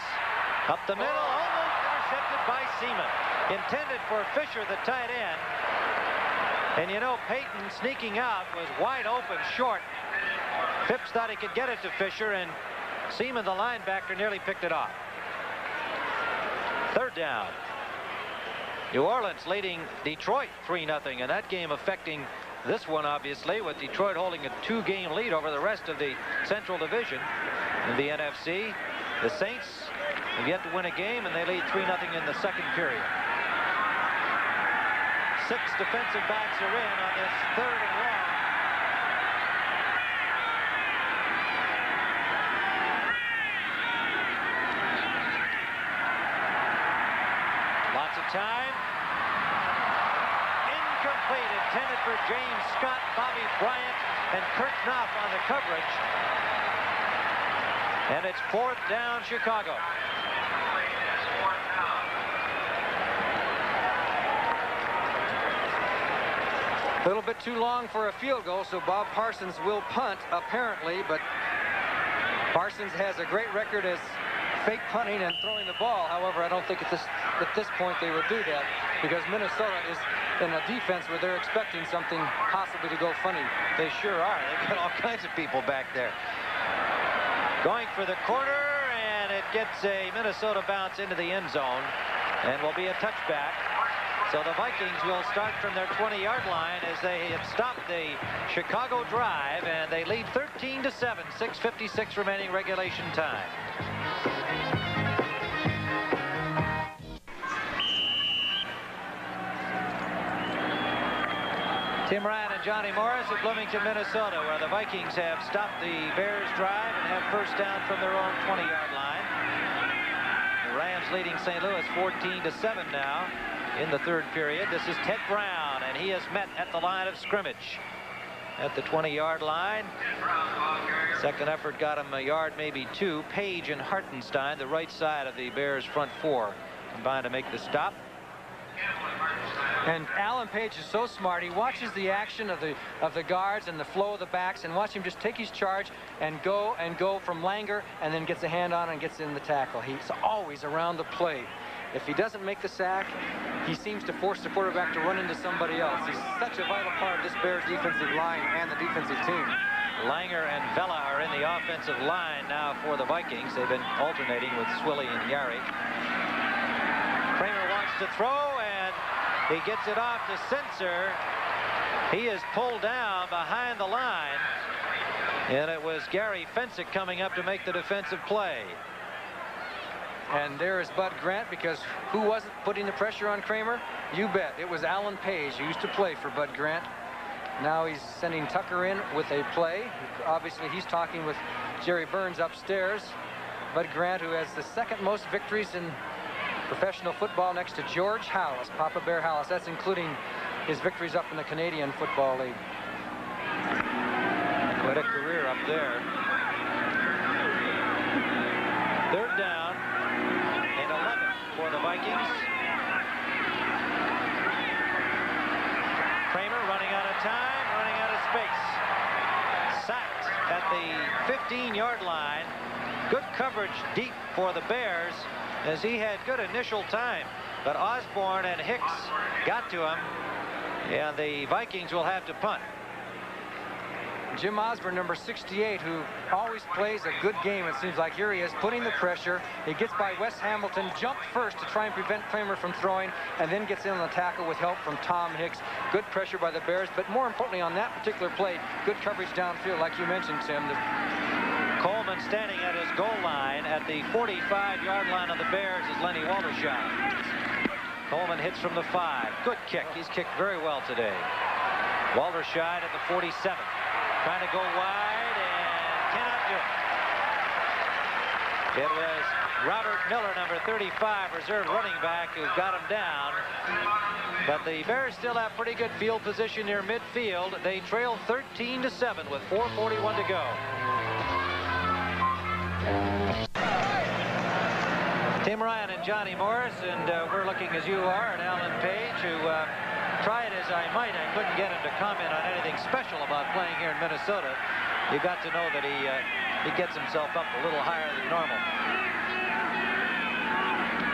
up the middle, almost intercepted by Seaman. Intended for Fisher, the tight end. And you know, Payton sneaking out was wide open, short. Phipps thought he could get it to Fisher, and Seaman, the linebacker, nearly picked it off. 3rd down. New Orleans leading Detroit 3-0, and that game affecting this one, obviously, with Detroit holding a 2-game lead over the rest of the Central Division in the NFC. The Saints have yet to win a game, and they lead 3-0 in the second period. 6 defensive backs are in on this 3rd and long. for James Scott, Bobby Bryant, and Kurt Knopf on the coverage. And it's 4th down, Chicago. A little bit too long for a field goal, so Bob Parsons will punt, apparently, but Parsons has a great record as fake punting and throwing the ball. However, I don't think at this point they would do that, because Minnesota is in a defense where they're expecting something possibly to go funny. They sure are. They've got all kinds of people back there. Going for the corner, and it gets a Minnesota bounce into the end zone, and will be a touchback. So the Vikings will start from their 20-yard line as they have stopped the Chicago drive, and they lead 13-7, 6:56 remaining regulation time. Tim Ryan and Johnny Morris at Bloomington, Minnesota, where the Vikings have stopped the Bears drive and have first down from their own 20-yard line. The Rams leading St. Louis 14-7 now in the third period. This is Ted Brown, and he is met at the line of scrimmage at the 20-yard line. Second effort got him a yard, maybe two. Page and Hartenstein, the right side of the Bears' front four, combined to make the stop. And Alan Page is so smart. He watches the action of the guards and the flow of the backs, and watch him just take his charge and go from Langer, and then gets a hand on and gets in the tackle. He's always around the play. If he doesn't make the sack, he seems to force the quarterback to run into somebody else. He's such a vital part of this Bears defensive line and the defensive team. Langer and Vela are in the offensive line now for the Vikings. They've been alternating with Swilly and Yari. Kramer wants to throw, and he gets it off to Sensor. He is pulled down behind the line, and it was Gary Fensick coming up to make the defensive play. And there is Bud Grant, because who wasn't putting the pressure on Kramer? You bet. It was Alan Page, who used to play for Bud Grant. Now he's sending Tucker in with a play. Obviously, he's talking with Jerry Burns upstairs. Bud Grant, who has the second most victories in professional football next to George Halas, Papa Bear Halas. That's including his victories up in the Canadian Football League. Quite a career up there. Third down and 11 for the Vikings. Kramer running out of time, running out of space. Sacked at the 15-yard line. Good coverage deep for the Bears, as he had good initial time, but Osborne and Hicks got to him, and the Vikings will have to punt. Jim Osborne, number 68, who always plays a good game, it seems like. Here he is putting the pressure. He gets by Wes Hamilton, jumped first to try and prevent Kramer from throwing, and then gets in on the tackle with help from Tom Hicks. Good pressure by the Bears, but more importantly on that particular play, good coverage downfield, like you mentioned, Tim. Coleman standing at his goal line at the 45-yard line of the Bears is Lenny Waldershine. Coleman hits from the 5. Good kick. He's kicked very well today. Waldershine at the 47. Trying to go wide and cannot do it. It was Robert Miller, number 35, reserve running back, who got him down. But the Bears still have pretty good field position near midfield. They trail 13-7 with 4:41 to go. Tim Ryan and Johnny Morris, and we're looking as you are at Alan Page, who try it as I might, I couldn't get him to comment on anything special about playing here in Minnesota. You got to know that he gets himself up a little higher than normal.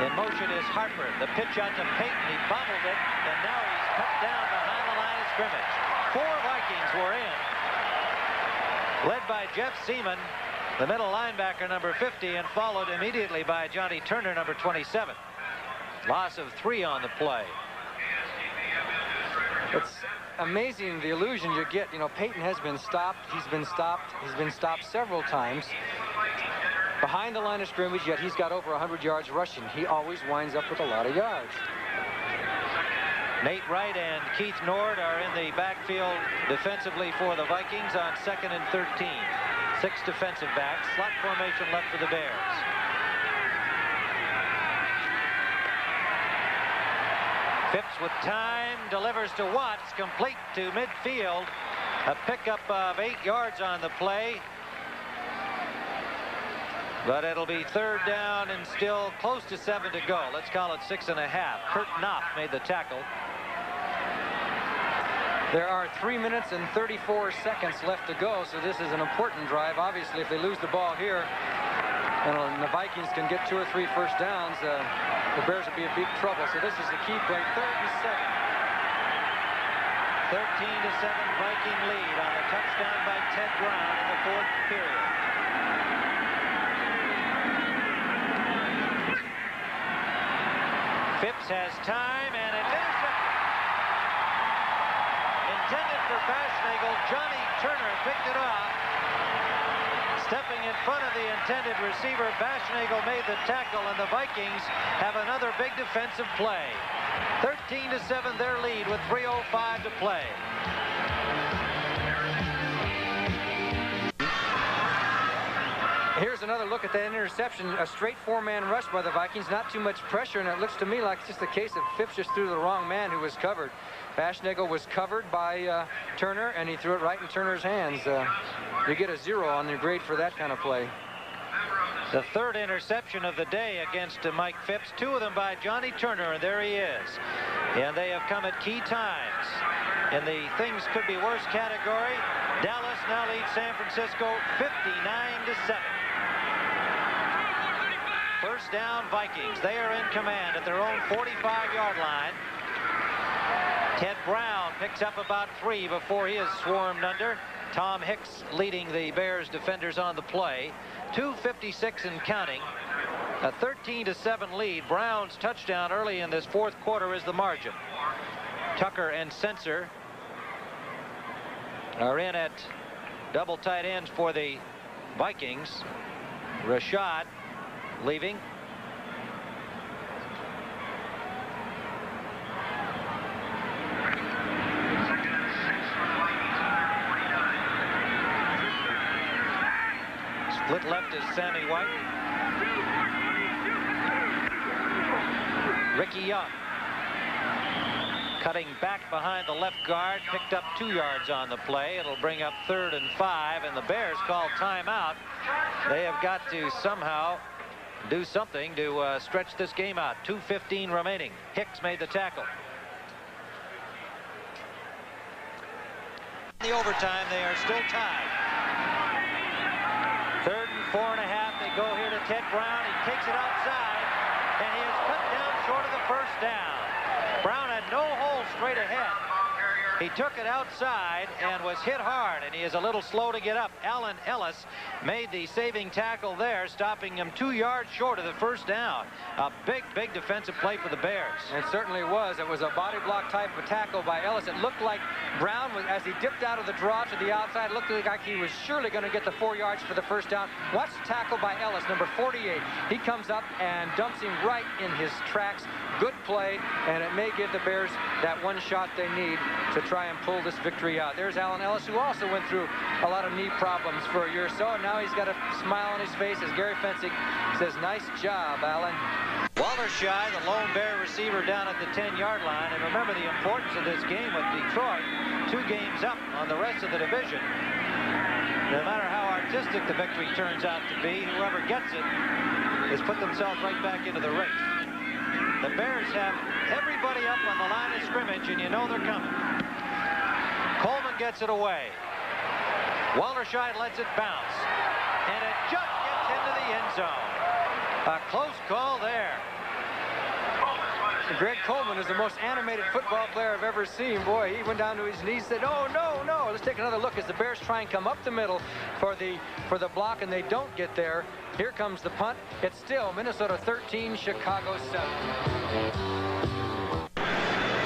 In motion is Harper. The pitch out to Payton. He bobbled it, and now he's cut down behind the line of scrimmage. 4 Vikings were in, led by Jeff Seaman, the middle linebacker, number 50, and followed immediately by Johnny Turner, number 27. Loss of 3 on the play. It's amazing the illusion you get. You know, Payton has been stopped. He's been stopped several times behind the line of scrimmage, yet he's got over 100 yards rushing. He always winds up with a lot of yards. Nate Wright and Keith Nord are in the backfield defensively for the Vikings on 2nd and 13. 6 defensive backs. Slot formation left for the Bears. Phipps with time, delivers to Watts, complete to midfield. A pickup of 8 yards on the play. But it'll be 3rd down and still close to 7 to go. Let's call it 6.5. Kurt Knopf made the tackle. There are 3 minutes and 34 seconds left to go, so this is an important drive. Obviously, if they lose the ball here, and the Vikings can get 2 or 3 first downs, the Bears will be in big trouble. So this is the key play, 3rd and 7. 13-7 Viking lead on a touchdown by Ted Brown in the 4th period. Phipps has time, and it's intercepted. Intended for Baschnagel. Johnny Turner picked it off. Stepping in front of the intended receiver, Baschnagel made the tackle, and the Vikings have another big defensive play. 13-7 their lead with 3:05 to play. Here's another look at that interception. A straight 4-man rush by the Vikings. Not too much pressure, and it looks to me like it's just a case of Phipps just threw the wrong man who was covered. Baschnagel was covered by Turner, and he threw it right in Turner's hands. You get a 0 on your grade for that kind of play. The 3rd interception of the day against Mike Phipps. 2 of them by Johnny Turner, and there he is. And they have come at key times. In the things could be worse category, Dallas now leads San Francisco 59-7. First down, Vikings. They are in command at their own 45-yard line. Ted Brown picks up about 3 before he is swarmed under. Tom Hicks leading the Bears defenders on the play. 2:56 and counting. A 13-7 lead. Brown's touchdown early in this 4th quarter is the margin. Tucker and Sensor are in at double tight ends for the Vikings. Rashad leaving. Split left is Sammy White. Ricky Young cutting back behind the left guard, picked up 2 yards on the play. It'll bring up 3rd and 5, and the Bears call timeout. They have got to somehow do something to stretch this game out. 2:15 remaining. Hicks made the tackle. In the overtime, they are still tied. 3rd and 4.5. They go here to Ted Brown. He takes it outside, and he is cut down short of the first down. Brown had no hole straight ahead. He took it outside and was hit hard, and he is a little slow to get up. Allen Ellis made the saving tackle there, stopping him 2 yards short of the first down. A big defensive play for the Bears. It certainly was. It was a body block type of tackle by Ellis. It looked like Brown, was, as he dipped out of the draw to the outside, looked like he was surely going to get the 4 yards for the first down. Watch the tackle by Ellis, number 48. He comes up and dumps him right in his tracks. Good play, and it may give the Bears that one shot they need to try and pull this victory out. There's Allen Ellis, who also went through a lot of knee problems for a year or so, and now he's got a smile on his face as Gary Fencing says, "Nice job, Allen." Waltershy, the lone Bear receiver, down at the 10-yard line. And remember the importance of this game with Detroit. 2 games up on the rest of the division. No matter how artistic the victory turns out to be, whoever gets it has put themselves right back into the race. The Bears have everybody up on the line of scrimmage, and you know they're coming. Coleman gets it away. Waltershy lets it bounce, and it just gets into the end zone. A close call there. Greg Coleman is the most animated football player I've ever seen. Boy, he went down to his knees, said, "Oh, no, no." Let's take another look as the Bears try and come up the middle for the block, and they don't get there. Here comes the punt. It's still Minnesota 13, Chicago 7.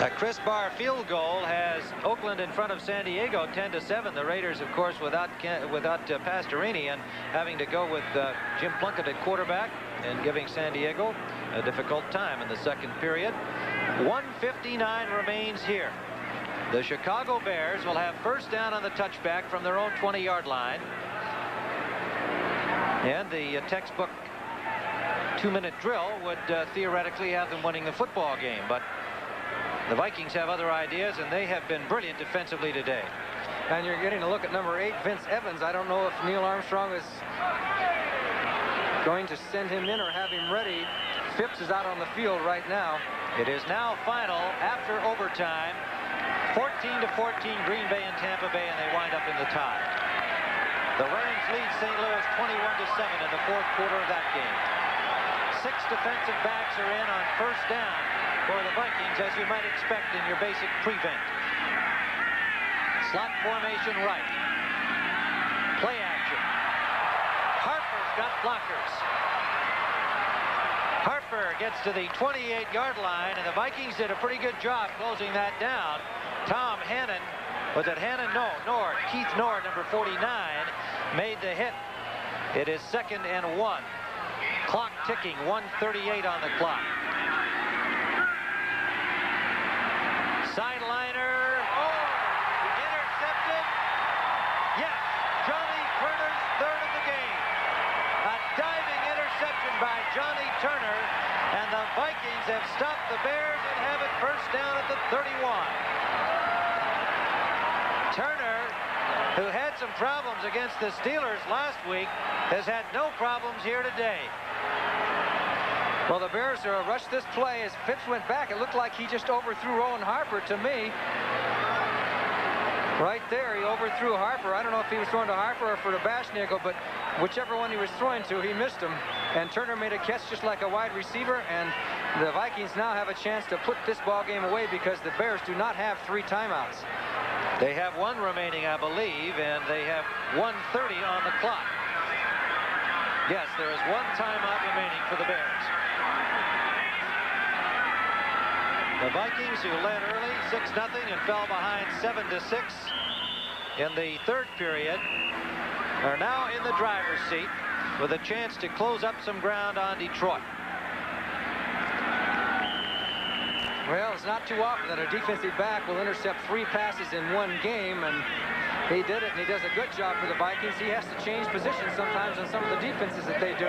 A Chris Barr field goal has Oakland in front of San Diego 10-7. The Raiders, of course, without Pastorini, and having to go with Jim Plunkett at quarterback and giving San Diego a difficult time in the 2nd period. 1:59 remains here. The Chicago Bears will have first down on the touchback from their own 20-yard line. And the textbook 2-minute drill would theoretically have them winning the football game, but The Vikings have other ideas, and they have been brilliant defensively today. And you're getting a look at number 8, Vince Evans. I don't know if Neil Armstrong is going to send him in or have him ready. Phipps is out on the field right now. It is now final after overtime. 14-14 Green Bay and Tampa Bay, and they wind up in the tie. The Rams lead St. Louis 21-7 in the fourth quarter of that game. 6 defensive backs are in on first down for the Vikings, as you might expect in your basic prevent. Slot formation right. Play action. Harper's got blockers. Harper gets to the 28-yard line, and the Vikings did a pretty good job closing that down. Tom Hannon, was it Hannon? No, Nord. Keith Nord, number 49, made the hit. It is 2nd and 1. Clock ticking, 1:38 on the clock. Sideliner, intercepted. Yes, Johnny Turner's third of the game. A diving interception by Johnny Turner, and the Vikings have stopped the Bears and have it first down at the 31. Turner, who had some problems against the Steelers last week, has had no problems here today. Well, the Bears rushed this play as Phipps went back. It looked like he just overthrew Owen Harper to me. Right there, he overthrew Harper. I don't know if he was throwing to Harper or for the Bashnickel, but whichever one he was throwing to, he missed him. And Turner made a catch just like a wide receiver, and the Vikings now have a chance to put this ball game away because the Bears do not have 3 timeouts. They have 1 remaining, I believe, and they have 1:30 on the clock. Yes, there is 1 timeout remaining for the Bears. The Vikings, who led early 6-0 and fell behind 7-6 in the third period, are now in the driver's seat with a chance to close up some ground on Detroit. Well, it's not too often that a defensive back will intercept 3 passes in 1 game, and he did it, and he does a good job for the Vikings. He has to change positions sometimes on some of the defenses that they do.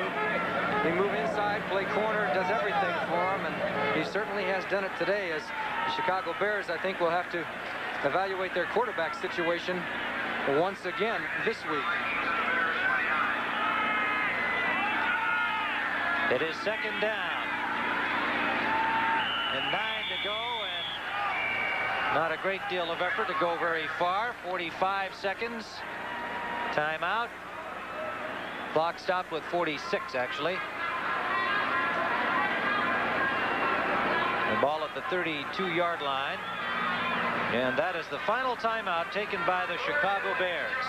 They move inside, play corner, does everything for him, and he certainly has done it today, as the Chicago Bears, I think, will have to evaluate their quarterback situation once again this week. It is 2nd down. And 9 to go, and not a great deal of effort to go very far. 45 seconds. Timeout. Clock stopped with 46, actually. The ball at the 32-yard line. And that is the final timeout taken by the Chicago Bears.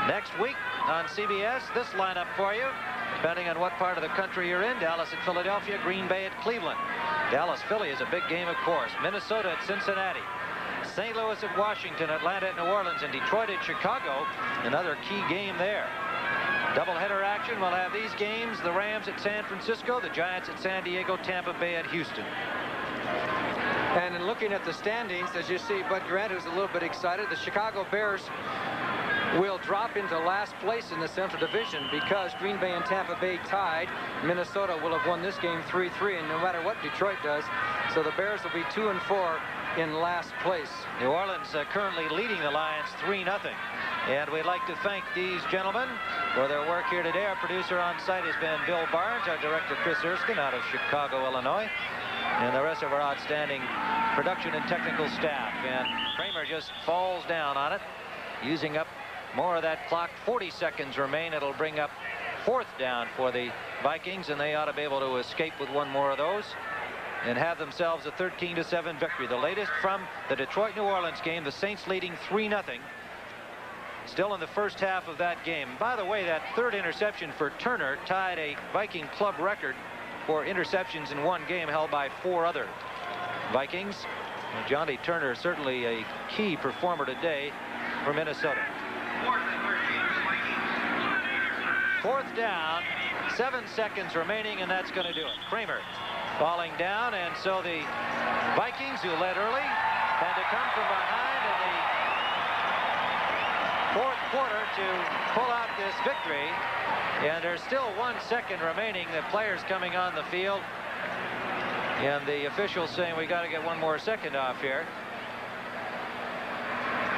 Next week on CBS, this lineup for you. Depending on what part of the country you're in, Dallas at Philadelphia, Green Bay at Cleveland. Dallas-Philly is a big game, of course. Minnesota at Cincinnati. St. Louis at Washington, Atlanta at New Orleans, and Detroit at Chicago. Another key game there. Doubleheader action. We'll have these games. The Rams at San Francisco, the Giants at San Diego, Tampa Bay at Houston. And in looking at the standings, as you see, Bud Grant, who's a little bit excited, the Chicago Bears will drop into last place in the Central Division because Green Bay and Tampa Bay tied. Minnesota will have won this game 3-3, and no matter what Detroit does, so the Bears will be 2-4 in last place. New Orleans currently leading the Lions 3-0. And we'd like to thank these gentlemen for their work here today. Our producer on site has been Bill Barnes, our director Chris Erskine out of Chicago, Illinois, and the rest of our outstanding production and technical staff. And Kramer just falls down on it, using up more of that clock. 40 seconds remain. It'll bring up 4th down for the Vikings, and they ought to be able to escape with 1 more of those and have themselves a 13-7 victory. The latest from the Detroit-New Orleans game, the Saints leading 3-0. Still in the first half of that game. By the way, that 3rd interception for Turner tied a Viking club record for interceptions in 1 game held by 4 other Vikings. And Johnny Turner certainly a key performer today for Minnesota. 4th down, 7 seconds remaining, and that's going to do it. Kramer falling down, and so the Vikings, who led early, had to come from behind in the 4th quarter to pull out this victory. And there's still 1 second remaining. The players coming on the field And the officials saying we got to get one more second off here.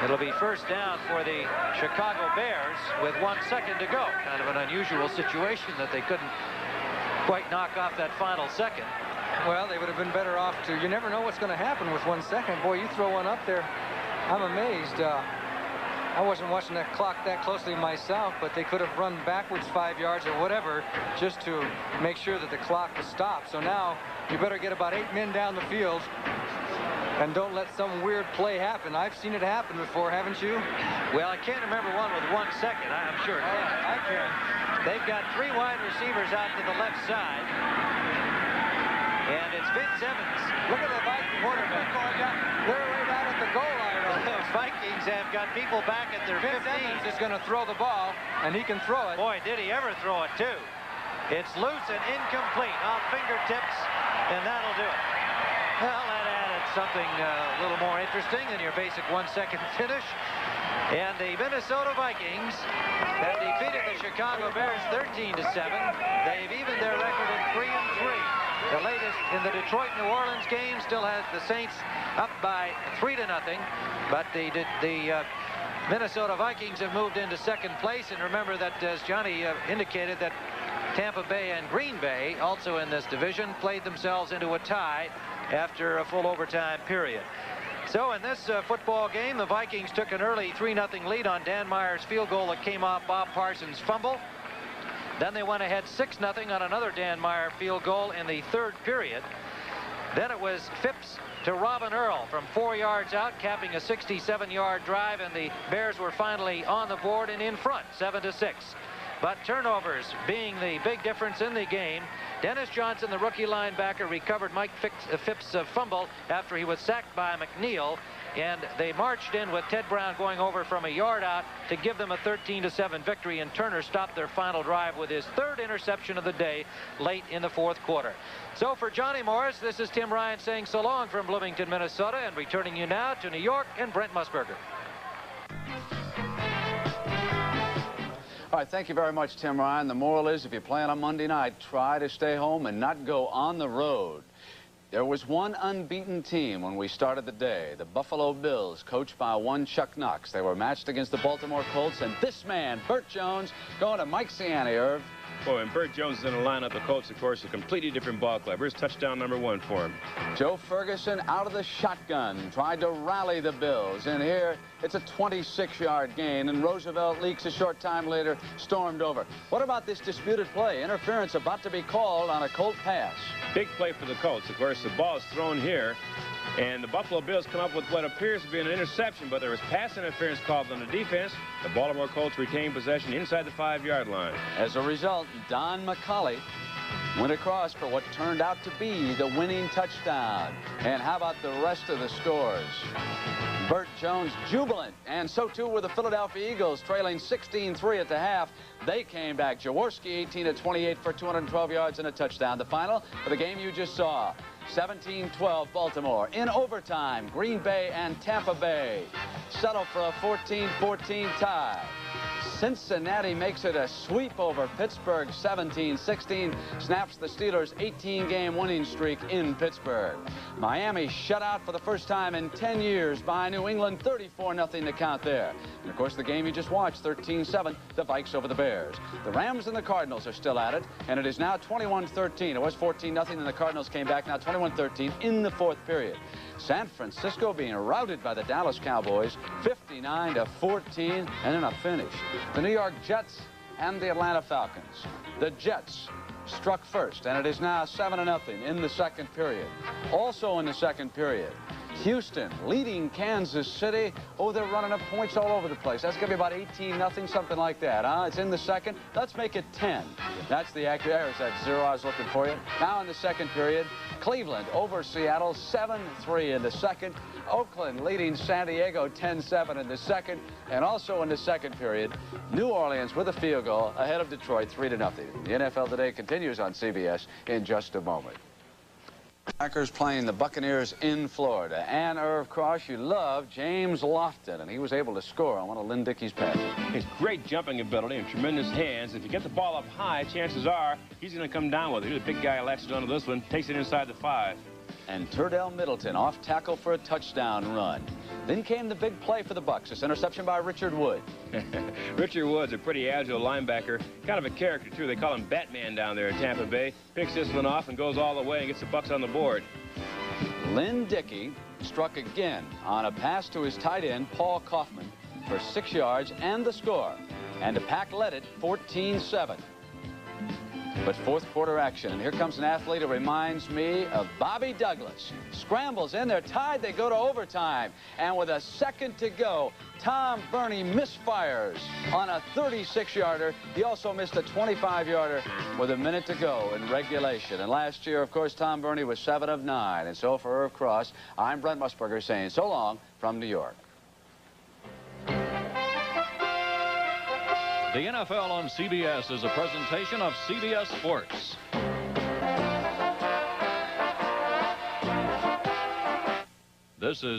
It'll be first down for the Chicago Bears with 1 second to go. Kind of an unusual situation that they couldn't quite knock off that final second. Well, they would have been better off to. You never know what's going to happen with 1 second. Boy, you throw one up there. I'm amazed. I wasn't watching that clock that closely myself, but they could have run backwards 5 yards or whatever just to make sure that the clock was stopped. So now you better get about 8 men down the field and don't let some weird play happen. I've seen it happen before, haven't you? Well, I can't remember one with 1 second. I'm sure. I can. They've got 3 wide receivers out to the left side. And it's Vince Evans. Look at the Viking quarterback going down. They're right out at the goal line. The Vikings have got people back at their 15. Vince Evans is going to throw the ball, and he can throw it. Boy, did he ever throw it, too. It's loose and incomplete off fingertips, and that'll do it. Well, that added something a little more interesting than your basic 1 second finish. And the Minnesota Vikings have defeated the Chicago Bears 13-7. They've evened their record at 3-3. The latest in the Detroit-New Orleans game still has the Saints up by 3-0. But the Minnesota Vikings have moved into second place. And remember that, as Johnny indicated, that Tampa Bay and Green Bay, also in this division, played themselves into a tie after a full overtime period. So in this football game, the Vikings took an early 3-0 lead on Dan Meyer's field goal that came off Bob Parsons' fumble. Then they went ahead 6-0 on another Dan Meyer field goal in the third period. Then it was Phipps to Robin Earl from 4 yards out, capping a 67-yard drive, and the Bears were finally on the board and in front, 7-6. But turnovers being the big difference in the game. Dennis Johnson, the rookie linebacker, recovered Mike Phipps' fumble after he was sacked by McNeil, and they marched in with Ted Brown going over from a yard out to give them a 13-7 victory, and Turner stopped their final drive with his 3rd interception of the day late in the 4th quarter. So for Johnny Morris, this is Tim Ryan saying so long from Bloomington, Minnesota, and returning you now to New York and Brent Musburger. All right, thank you very much, Tim Ryan. The moral is, if you play on a Monday night, try to stay home and not go on the road. There was one unbeaten team when we started the day, the Buffalo Bills, coached by one Chuck Knox. They were matched against the Baltimore Colts, and this man, Burt Jones, going to Mike Ciani, Irv. Boy, and Burt Jones is in the lineup. The Colts, of course, a completely different ball club. Here's touchdown #1 for him. Joe Ferguson out of the shotgun, tried to rally the Bills. And here, it's a 26-yard gain, and Roosevelt Leaks a short time later stormed over. What about this disputed play? Interference about to be called on a Colt pass. Big play for the Colts. Of course, the ball is thrown here, and the Buffalo Bills come up with what appears to be an interception, but there was pass interference called on the defense. The Baltimore Colts retained possession inside the 5-yard line. As a result, Don McCauley went across for what turned out to be the winning touchdown. And how about the rest of the scores? Burt Jones jubilant, and so too were the Philadelphia Eagles, trailing 16-3 at the half. They came back. Jaworski 18-28 for 212 yards and a touchdown. The final for the game you just saw, 17-12 Baltimore. In overtime, Green Bay and Tampa Bay settle for a 14-14 tie. Cincinnati makes it a sweep over Pittsburgh, 17-16, snaps the Steelers' 18-game winning streak in Pittsburgh. Miami shut out for the first time in 10 years by New England, 34-0 to count there. And of course, the game you just watched, 13-7, the Vikes over the Bears. The Rams and the Cardinals are still at it, and it is now 21-13. It was 14-0, and the Cardinals came back, now 21-13 in the 4th period. San Francisco being routed by the Dallas Cowboys, 59-14, and then a finish. The New York Jets and the Atlanta Falcons. The Jets struck first, and it is now 7-0 in the 2nd period. Also in the 2nd period, Houston leading Kansas City. Oh, they're running up points all over the place. That's going to be about 18-0, something like that, huh? It's in the 2nd. Let's make it 10. That's the accurate. There's that 0 I was looking for you. Now in the 2nd period, Cleveland over Seattle, 7-3 in the 2nd. Oakland leading San Diego 10-7 in the 2nd. And also in the 2nd period, New Orleans with a field goal ahead of Detroit 3-0. The NFL Today continues on CBS in just a moment. Packers playing the Buccaneers in Florida. And Irv Cross, you love James Lofton, and he was able to score on one of Lynn Dickey's passes. His great jumping ability and tremendous hands. If you get the ball up high, chances are he's going to come down with it. Here's a big guy latches onto this one, takes it inside the 5. and Turdell Middleton off tackle for a touchdown run. Then came the big play for the Bucks. This interception by Richard Wood. Richard Wood's a pretty agile linebacker, kind of a character, too. They call him Batman down there in Tampa Bay. Picks this one off and goes all the way and gets the Bucks on the board. Lynn Dickey struck again on a pass to his tight end, Paul Kaufman, for 6 yards and the score. And the Pack led it 14-7. But fourth quarter action, and here comes an athlete who reminds me of Bobby Douglas. Scrambles in, they're tied, they go to overtime. And with a second to go, Tom Burney misfires on a 36-yarder. He also missed a 25-yarder with a minute to go in regulation. And last year, of course, Tom Burney was 7 of 9. And so for Irv Cross, I'm Brent Musburger saying so long from New York. The NFL on CBS is a presentation of CBS Sports. This is